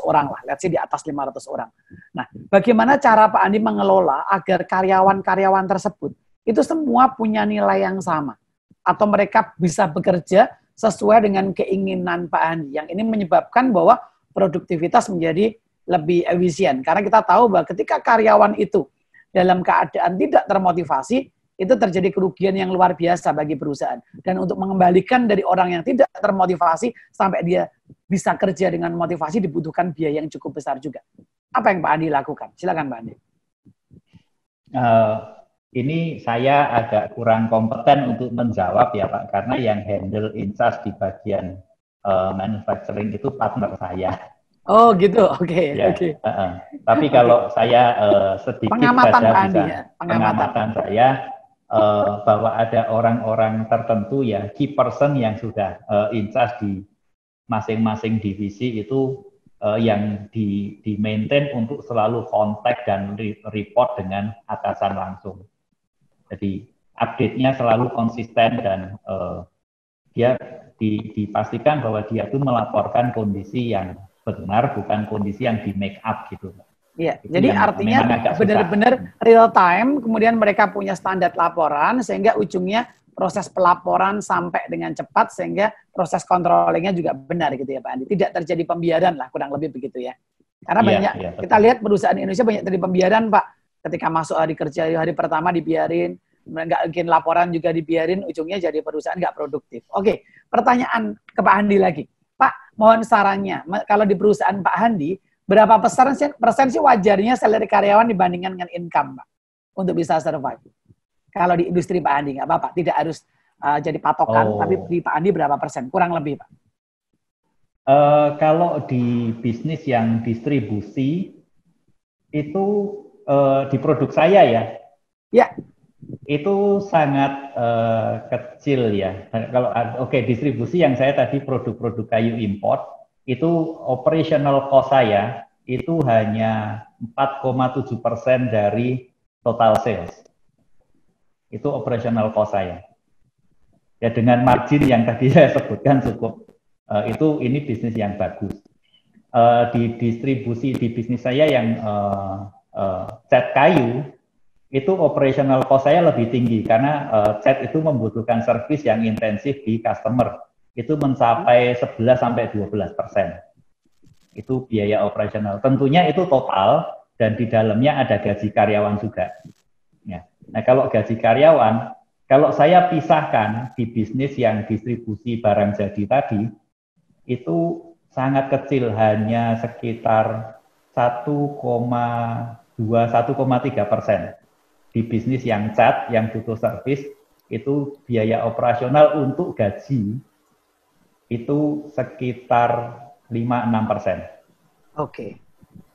orang lah, let's say di atas 500 orang. Nah, bagaimana cara Pak Handi mengelola agar karyawan-karyawan tersebut itu semua punya nilai yang sama? Atau mereka bisa bekerja sesuai dengan keinginan Pak Handi, yang ini menyebabkan bahwa produktivitas menjadi lebih efisien. Karena kita tahu bahwa ketika karyawan itu dalam keadaan tidak termotivasi, itu terjadi kerugian yang luar biasa bagi perusahaan. Dan untuk mengembalikan dari orang yang tidak termotivasi sampai dia bisa kerja dengan motivasi dibutuhkan biaya yang cukup besar juga. Apa yang Pak Andi lakukan? Silakan Pak Andi. Ini saya agak kurang kompeten untuk menjawab ya Pak, karena yang handle in-charge di bagian manufacturing itu partner saya. Oh gitu, oke. Ya, tapi kalau saya sedikit pengamatan saja Pak Andi, ya? pengamatan saya, bahwa ada orang-orang tertentu ya, key person yang sudah in charge di masing-masing divisi itu yang di maintain untuk selalu kontak dan report dengan atasan langsung. Jadi update-nya selalu konsisten dan dia dipastikan bahwa dia itu melaporkan kondisi yang benar, bukan kondisi yang di make up gitu. Iya, jadi artinya benar-benar real time, kemudian mereka punya standar laporan, sehingga ujungnya proses pelaporan sampai dengan cepat, sehingga proses controllingnya juga benar gitu ya Pak Andi. Tidak terjadi pembiaran lah, kurang lebih begitu ya. Karena banyak, kita lihat perusahaan Indonesia banyak terjadi pembiaran Pak. Ketika masuk hari kerja, hari pertama dibiarin, nggak bikin laporan juga dibiarin, ujungnya jadi perusahaan nggak produktif. Oke, pertanyaan ke Pak Handi lagi. Pak, mohon sarannya, kalau di perusahaan Pak Handi, berapa persen sih wajarnya salary karyawan dibandingkan dengan income, Pak, untuk bisa survive? Kalau di industri Pak Andi, nggak apa-apa, tidak harus jadi patokan, tapi di Pak Andi berapa persen? Kurang lebih, Pak. Kalau di bisnis yang distribusi, itu di produk saya ya. Ya. Itu sangat kecil ya. Kalau oke, distribusi yang saya tadi produk-produk kayu import itu operational cost saya itu hanya 4,7% dari total sales. Itu operational cost saya. Ya dengan margin yang tadi saya sebutkan cukup ini bisnis yang bagus. Di distribusi di bisnis saya yang cat kayu itu operational cost saya lebih tinggi karena cat itu membutuhkan servis yang intensif di customer. Itu mencapai 11-12%. Itu biaya operasional. Tentunya itu total dan di dalamnya ada gaji karyawan juga. Ya. Nah, kalau gaji karyawan, kalau saya pisahkan di bisnis yang distribusi barang jadi tadi, itu sangat kecil, hanya sekitar 1,2-1,3%. Di bisnis yang cat, yang butuh servis, itu biaya operasional untuk gaji itu sekitar 5-6%. Oke.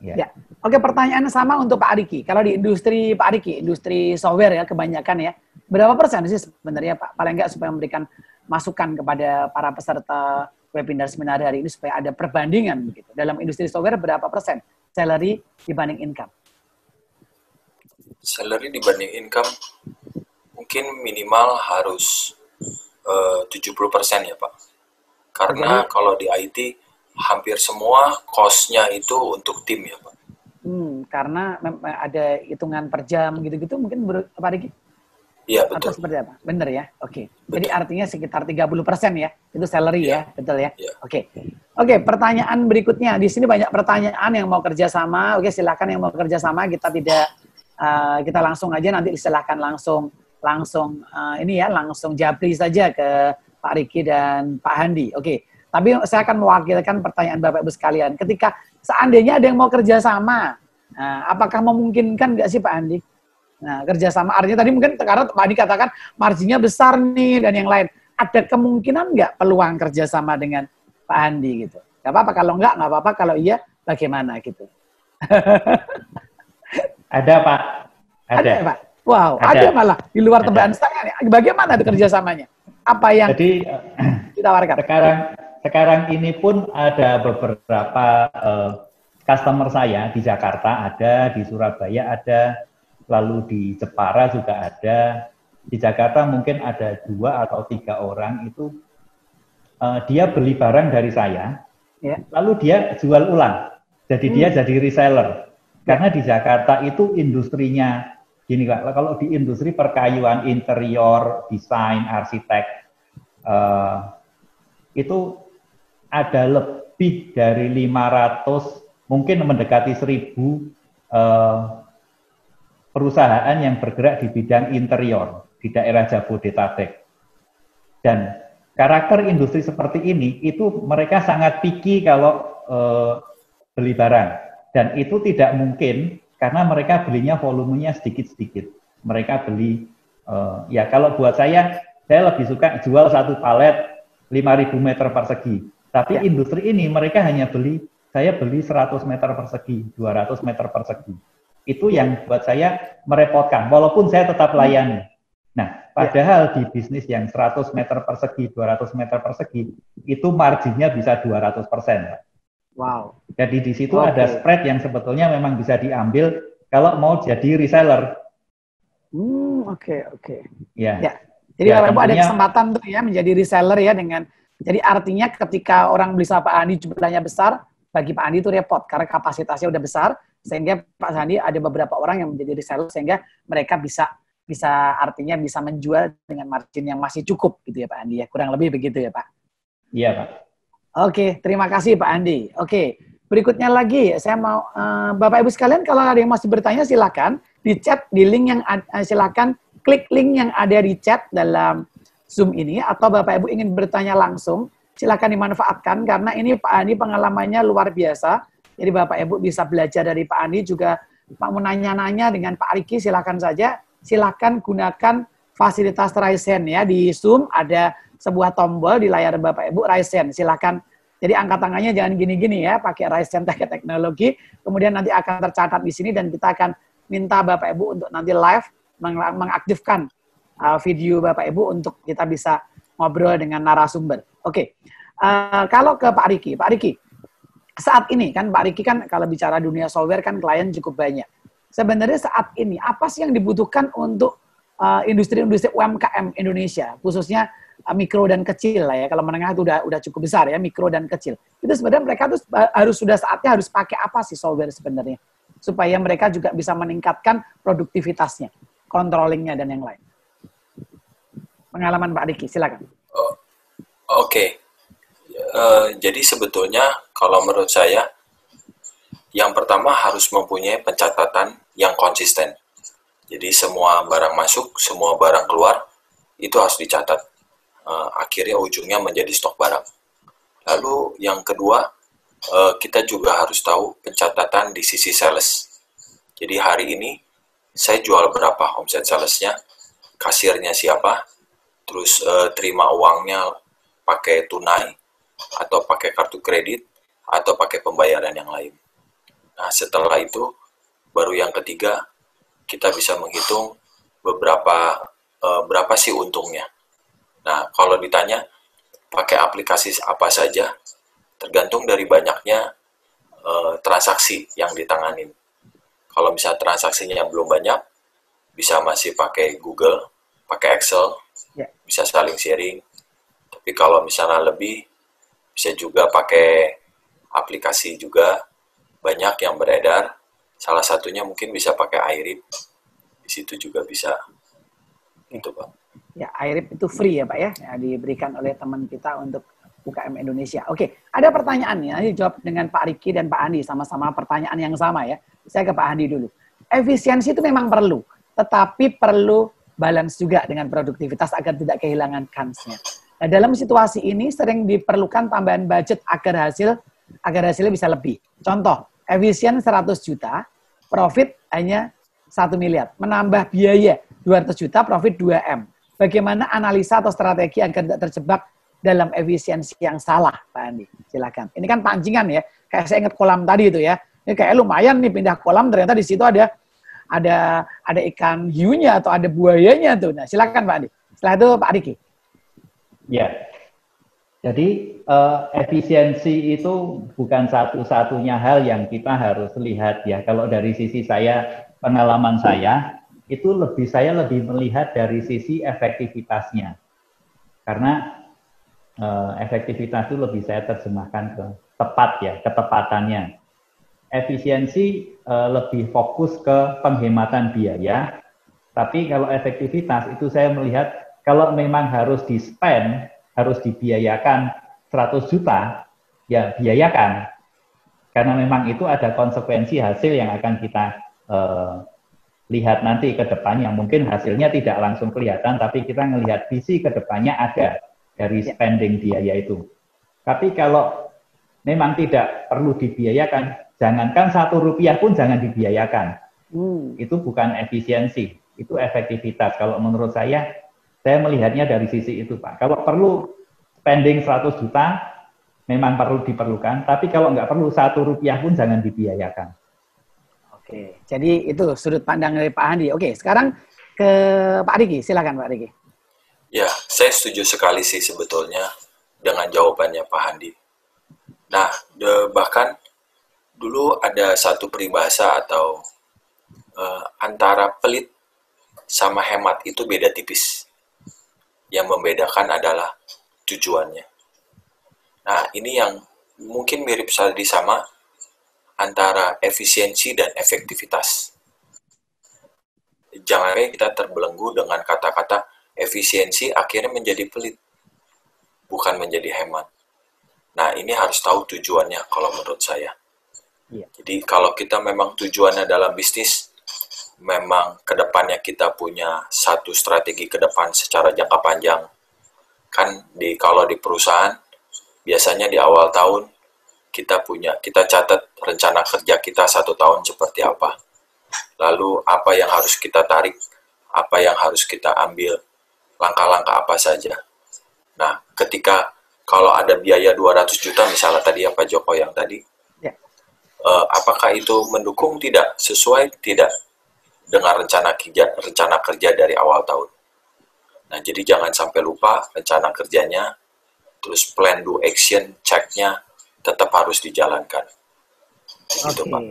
Ya. Oke, pertanyaan sama untuk Pak Ariki. Kalau di industri Pak Ariki, industri software ya kebanyakan ya, berapa persen sih sebenarnya Pak? Paling nggak supaya memberikan masukan kepada para peserta webinar seminar hari ini supaya ada perbandingan begitu. Dalam industri software berapa persen salary dibanding income? Salary dibanding income mungkin minimal harus 70% ya Pak. Karena kalau di IT hampir semua cost-nya itu untuk tim ya Pak. Karena ada hitungan per jam gitu-gitu mungkin Pak Riki? Iya betul. Atau seperti apa? Benar ya? Oke. Jadi artinya sekitar 30% ya? Itu salary ya? Betul ya? Oke. Oke, pertanyaan berikutnya. Di sini banyak pertanyaan yang mau kerjasama. Oke, silakan yang mau kerjasama. Kita langsung aja nanti silakan langsung japri saja ke Pak Riki dan Pak Handi. Oke. Tapi saya akan mewakilkan pertanyaan Bapak Ibu sekalian. Ketika seandainya ada yang mau kerjasama, apakah memungkinkan nggak sih Pak Handi? Nah, kerjasama artinya tadi mungkin karena Pak Handi katakan marginnya besar nih dan yang lain. Ada kemungkinan nggak peluang kerjasama dengan Pak Handi gitu? Nggak apa-apa, kalau nggak apa-apa, kalau iya bagaimana gitu? Ada Pak. Ada ya Pak? Wow, ada malah di luar tebakan saya. Bagaimana itu kerjasamanya? Apa yang ditawarkan? Sekarang ini pun ada beberapa customer saya di Jakarta ada, di Surabaya ada, lalu di Jepara juga ada. Di Jakarta mungkin ada 2 atau 3 orang itu dia beli barang dari saya, lalu dia jual ulang. Jadi dia jadi reseller. Karena di Jakarta itu industrinya, gini Kak, kalau di industri perkayuan, interior, desain, arsitek, itu ada lebih dari 500, mungkin mendekati 1000 perusahaan yang bergerak di bidang interior di daerah Jabodetabek. Dan karakter industri seperti ini, itu mereka sangat picky kalau beli barang. Dan itu tidak mungkin karena mereka belinya volumenya sedikit-sedikit. Mereka beli, ya kalau buat saya lebih suka jual satu palet 5.000 meter persegi. Tapi industri ini mereka hanya saya beli 100 meter persegi, 200 meter persegi. Itu yang buat saya merepotkan, walaupun saya tetap layani. Nah, padahal di bisnis yang 100 meter persegi, 200 meter persegi, itu marginnya bisa 200%. Wow. Jadi di situ ada spread yang sebetulnya memang bisa diambil kalau mau jadi reseller. Oke. Ya. Jadi Bapak Ibu ada kesempatan tuh ya menjadi reseller ya dengan. Jadi artinya ketika orang beli sama Pak Andi jumlahnya besar, bagi Pak Andi itu repot karena kapasitasnya udah besar, sehingga Pak Andi ada beberapa orang yang menjadi reseller sehingga mereka bisa artinya bisa menjual dengan margin yang masih cukup gitu ya Pak Andi ya. Kurang lebih begitu ya Pak. Iya Pak. Oke, terima kasih Pak Andi. Oke, berikutnya lagi saya mau Bapak Ibu sekalian kalau ada yang masih bertanya silakan di chat di link yang silakan klik link yang ada di chat dalam Zoom ini, atau Bapak Ibu ingin bertanya langsung, silakan dimanfaatkan karena ini Pak Andi pengalamannya luar biasa. Jadi Bapak Ibu bisa belajar dari Pak Andi juga. Pak mau nanya-nanya dengan Pak Riki silakan saja. Silakan gunakan fasilitas Raise Hand ya, di Zoom ada sebuah tombol di layar Bapak Ibu Raise Hand. Silakan. Jadi angkat tangannya jangan gini-gini ya, pakai Raise Hand pakai teknologi. Kemudian nanti akan tercatat di sini dan kita akan minta Bapak Ibu untuk nanti live mengaktifkan video Bapak Ibu untuk kita bisa ngobrol dengan narasumber. Oke. Kalau ke Pak Riki, saat ini kan Pak Riki kan kalau bicara dunia software kan klien cukup banyak. Sebenarnya saat ini apa sih yang dibutuhkan untuk industri-industri UMKM Indonesia, khususnya mikro dan kecil lah ya. Kalau menengah itu udah cukup besar ya, mikro dan kecil. Itu sebenarnya mereka tuh saatnya harus pakai apa sih software sebenarnya supaya mereka juga bisa meningkatkan produktivitasnya, controllingnya dan yang lain. Pengalaman Pak Riki, silakan. Oke. Jadi sebetulnya kalau menurut saya yang pertama harus mempunyai pencatatan yang konsisten. Jadi semua barang masuk, semua barang keluar, itu harus dicatat. Akhirnya ujungnya menjadi stok barang. Lalu yang kedua, kita juga harus tahu pencatatan di sisi sales. Jadi hari ini saya jual berapa omset salesnya, kasirnya siapa, terus terima uangnya pakai tunai, atau pakai kartu kredit, atau pakai pembayaran yang lain. Nah setelah itu, baru yang ketiga, kita bisa menghitung berapa sih untungnya. Nah, kalau ditanya pakai aplikasi apa saja, tergantung dari banyaknya transaksi yang ditanganin. Kalau misalnya transaksinya belum banyak, bisa masih pakai Google, pakai Excel, bisa saling sharing. Tapi kalau misalnya lebih, bisa juga pakai aplikasi juga, banyak yang beredar. Salah satunya mungkin bisa pakai iRip, di situ juga bisa. Itu, Pak. Ya, iRip itu free ya Pak ya, diberikan oleh teman kita untuk UKM Indonesia. Oke, ada pertanyaannya, dijawab dengan Pak Riki dan Pak Andi, sama-sama pertanyaan yang sama ya. Saya ke Pak Andi dulu. Efisiensi itu memang perlu, tetapi perlu balance juga dengan produktivitas agar tidak kehilangan kansnya. Nah, dalam situasi ini sering diperlukan tambahan budget agar hasilnya bisa lebih. Contoh, efisien 100 juta, profit hanya 1 miliar. Menambah biaya 200 juta, profit 2M. Bagaimana analisa atau strategi agar tidak terjebak dalam efisiensi yang salah, Pak Andi? Silakan. Ini kan pancingan ya. Kayak saya ingat kolam tadi itu ya. Ini kayak lumayan nih pindah kolam, ternyata di situ ada ikan hiunya atau ada buayanya tuh. Nah, silakan Pak Andi. Setelah itu Pak Riki. Ya. Jadi efisiensi itu bukan satu-satunya hal yang kita harus lihat ya. Kalau dari sisi saya, pengalaman saya, saya lebih melihat dari sisi efektivitasnya. Karena efektivitas itu lebih saya terjemahkan ke ketepatannya. Efisiensi lebih fokus ke penghematan biaya, tapi kalau efektivitas itu saya melihat kalau memang harus di-spend, harus dibiayakan 100 juta, ya biayakan. Karena memang itu ada konsekuensi hasil yang akan kita lihat nanti ke depannya. Mungkin hasilnya tidak langsung kelihatan, tapi kita melihat visi ke depannya ada dari spending biaya itu. Tapi kalau memang tidak perlu dibiayakan, jangankan 1 rupiah pun jangan dibiayakan. Itu bukan efisiensi, itu efektivitas. Kalau menurut saya melihatnya dari sisi itu, Pak. Kalau perlu spending 100 juta, memang diperlukan. Tapi kalau nggak perlu 1 rupiah pun jangan dibiayakan. Oke, jadi itu sudut pandang dari Pak Andi. Oke, sekarang ke Pak Riki. Silakan Pak Riki. Ya, saya setuju sekali sih sebetulnya dengan jawabannya Pak Andi. Nah, bahkan dulu ada satu peribahasa atau antara pelit sama hemat itu beda tipis. Yang membedakan adalah tujuannya. Nah, ini yang mungkin mirip sekali sama antara efisiensi dan efektivitas. Jangan kita terbelenggu dengan kata-kata efisiensi akhirnya menjadi pelit, bukan menjadi hemat. Nah, ini harus tahu tujuannya kalau menurut saya. Jadi kalau kita memang tujuannya dalam bisnis, memang kedepannya kita punya satu strategi ke depan secara jangka panjang. Kan kalau di perusahaan, biasanya di awal tahun, kita catat rencana kerja kita 1 tahun seperti apa. Lalu apa yang harus kita tarik, apa yang harus kita ambil, langkah-langkah apa saja. Nah, kalau ada biaya 200 juta, misalnya tadi Pak Joko yang tadi, apakah itu mendukung tidak, sesuai tidak? dengan rencana kerja dari awal tahun. Nah, jadi jangan sampai lupa rencana kerjanya, terus plan do action, check-nya tetap harus dijalankan. Gitu, Pak.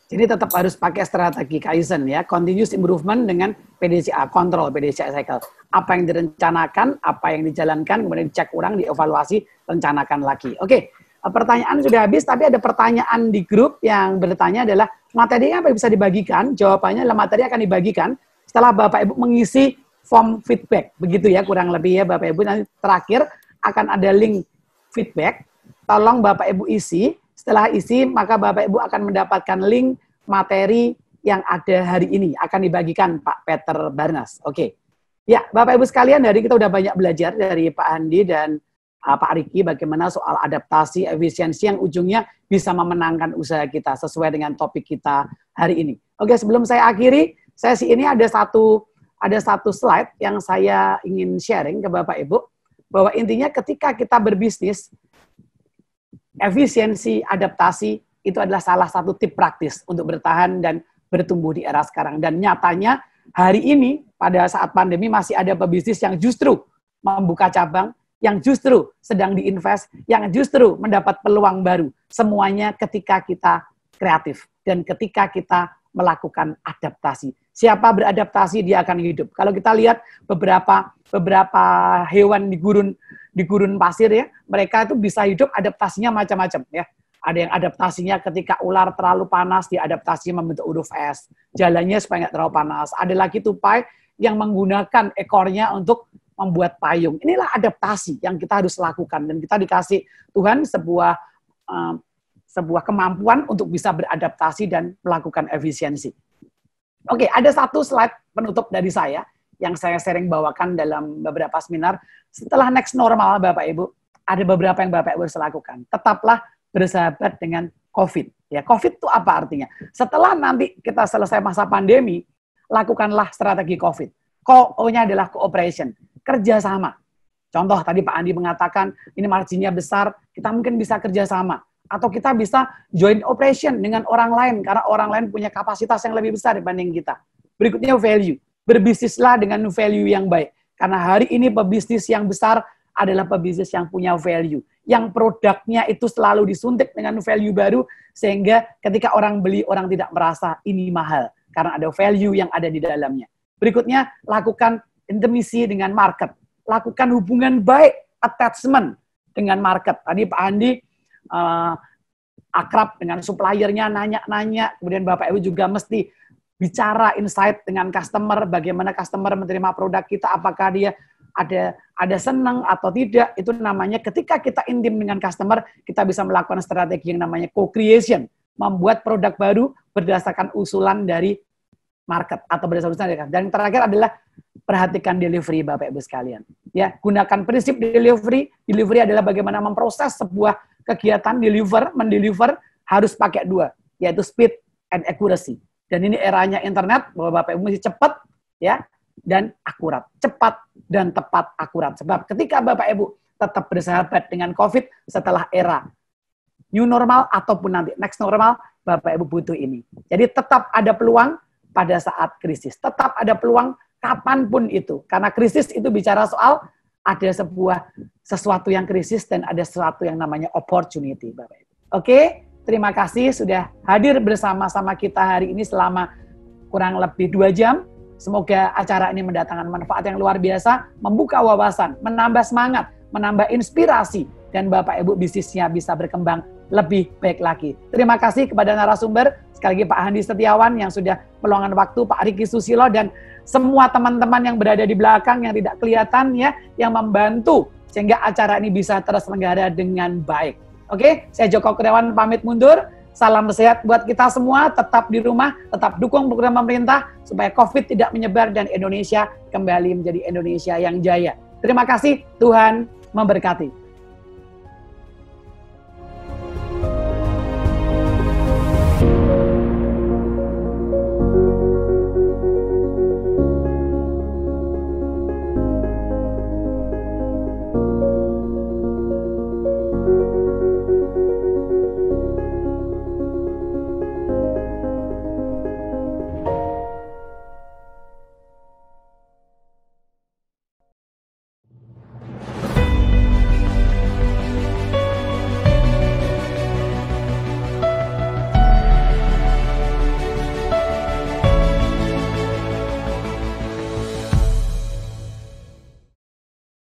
Jadi tetap harus pakai strategi Kaizen ya, continuous improvement dengan PDCA, control PDCA cycle. Apa yang direncanakan, apa yang dijalankan, kemudian dicek ulang, dievaluasi, rencanakan lagi. Oke, pertanyaan sudah habis, tapi ada pertanyaan di grup yang bertanya adalah materinya apa yang bisa dibagikan? Jawabannya adalah materi akan dibagikan setelah Bapak Ibu mengisi form feedback. Begitu ya, kurang lebih ya Bapak Ibu. Nanti terakhir akan ada link feedback. Tolong Bapak Ibu isi. Setelah isi, maka Bapak Ibu akan mendapatkan link materi yang ada hari ini. Akan dibagikan Pak Peter Barnas. Oke. Ya, Bapak Ibu sekalian, dari kita udah banyak belajar dari Pak Andi dan Pak Riki bagaimana soal adaptasi, efisiensi yang ujungnya bisa memenangkan usaha kita sesuai dengan topik kita hari ini. Oke, sebelum saya akhiri, sesi ini ada satu slide yang saya ingin sharing ke Bapak Ibu, bahwa intinya ketika kita berbisnis, efisiensi, adaptasi, itu adalah salah satu tip praktis untuk bertahan dan bertumbuh di era sekarang. Dan nyatanya hari ini, pada saat pandemi masih ada pebisnis yang justru membuka cabang, yang justru sedang diinvest, yang justru mendapat peluang baru. Semuanya ketika kita kreatif dan ketika kita melakukan adaptasi. Siapa beradaptasi, dia akan hidup. Kalau kita lihat beberapa hewan di gurun pasir ya, mereka itu bisa hidup, adaptasinya macam-macam ya. Ada yang adaptasinya ketika ular terlalu panas, dia adaptasinya membentuk huruf S. Jalannya supaya nggak terlalu panas. Ada lagi tupai yang menggunakan ekornya untuk membuat payung. Inilah adaptasi yang kita harus lakukan. Dan kita dikasih Tuhan sebuah kemampuan untuk bisa beradaptasi dan melakukan efisiensi. Oke, ada satu slide penutup dari saya yang saya sering bawakan dalam beberapa seminar. Setelah next normal, Bapak Ibu, ada beberapa yang Bapak Ibu harus lakukan. Tetaplah bersahabat dengan COVID. Ya, COVID itu apa artinya? Setelah nanti kita selesai masa pandemi, lakukanlah strategi COVID. Co-nya adalah cooperation, kerjasama. Contoh tadi Pak Andi mengatakan ini marginnya besar, kita mungkin bisa kerjasama. Atau kita bisa joint operation dengan orang lain, karena orang lain punya kapasitas yang lebih besar dibanding kita. Berikutnya value. Berbisnislah dengan value yang baik. Karena hari ini pebisnis yang besar adalah pebisnis yang punya value. Yang produknya itu selalu disuntik dengan value baru, sehingga ketika orang beli, orang tidak merasa ini mahal. Karena ada value yang ada di dalamnya. Berikutnya, lakukan intimacy dengan market. Lakukan hubungan baik, attachment dengan market. Tadi Pak Andi akrab dengan suppliernya, nanya-nanya. Kemudian Bapak Ibu juga mesti bicara insight dengan customer, bagaimana customer menerima produk kita, apakah dia ada senang atau tidak. Itu namanya ketika kita intim dengan customer, kita bisa melakukan strategi yang namanya co-creation, membuat produk baru berdasarkan usulan dari market atau berdasarkan usulan dari. Dan yang terakhir adalah perhatikan delivery, Bapak Ibu sekalian. Ya, gunakan prinsip delivery. Delivery adalah bagaimana memproses sebuah kegiatan, mendeliver harus pakai dua, yaitu speed and accuracy. Dan ini eranya internet, bahwa Bapak Ibu mesti cepat ya dan akurat. Cepat dan tepat akurat. Sebab ketika Bapak Ibu tetap bersahabat dengan COVID setelah era new normal ataupun nanti next normal, Bapak Ibu butuh ini. Jadi tetap ada peluang pada saat krisis. Tetap ada peluang kapanpun itu. Karena krisis itu bicara soal ada sesuatu yang krisis dan ada sesuatu yang namanya opportunity, Bapak Ibu. Oke, terima kasih sudah hadir bersama-sama kita hari ini selama kurang lebih 2 jam. Semoga acara ini mendatangkan manfaat yang luar biasa, membuka wawasan, menambah semangat, menambah inspirasi, dan Bapak Ibu bisnisnya bisa berkembang lebih baik lagi. Terima kasih kepada narasumber, sekali lagi Pak Handi Setiawan yang sudah meluangkan waktu, Pak Riki Susilo, dan semua teman-teman yang berada di belakang yang tidak kelihatan ya, yang membantu sehingga acara ini bisa terselenggara dengan baik. Oke, saya Joko Kurniawan pamit mundur. Salam sehat buat kita semua, tetap di rumah, tetap dukung program pemerintah supaya COVID tidak menyebar dan Indonesia kembali menjadi Indonesia yang jaya. Terima kasih, Tuhan memberkati.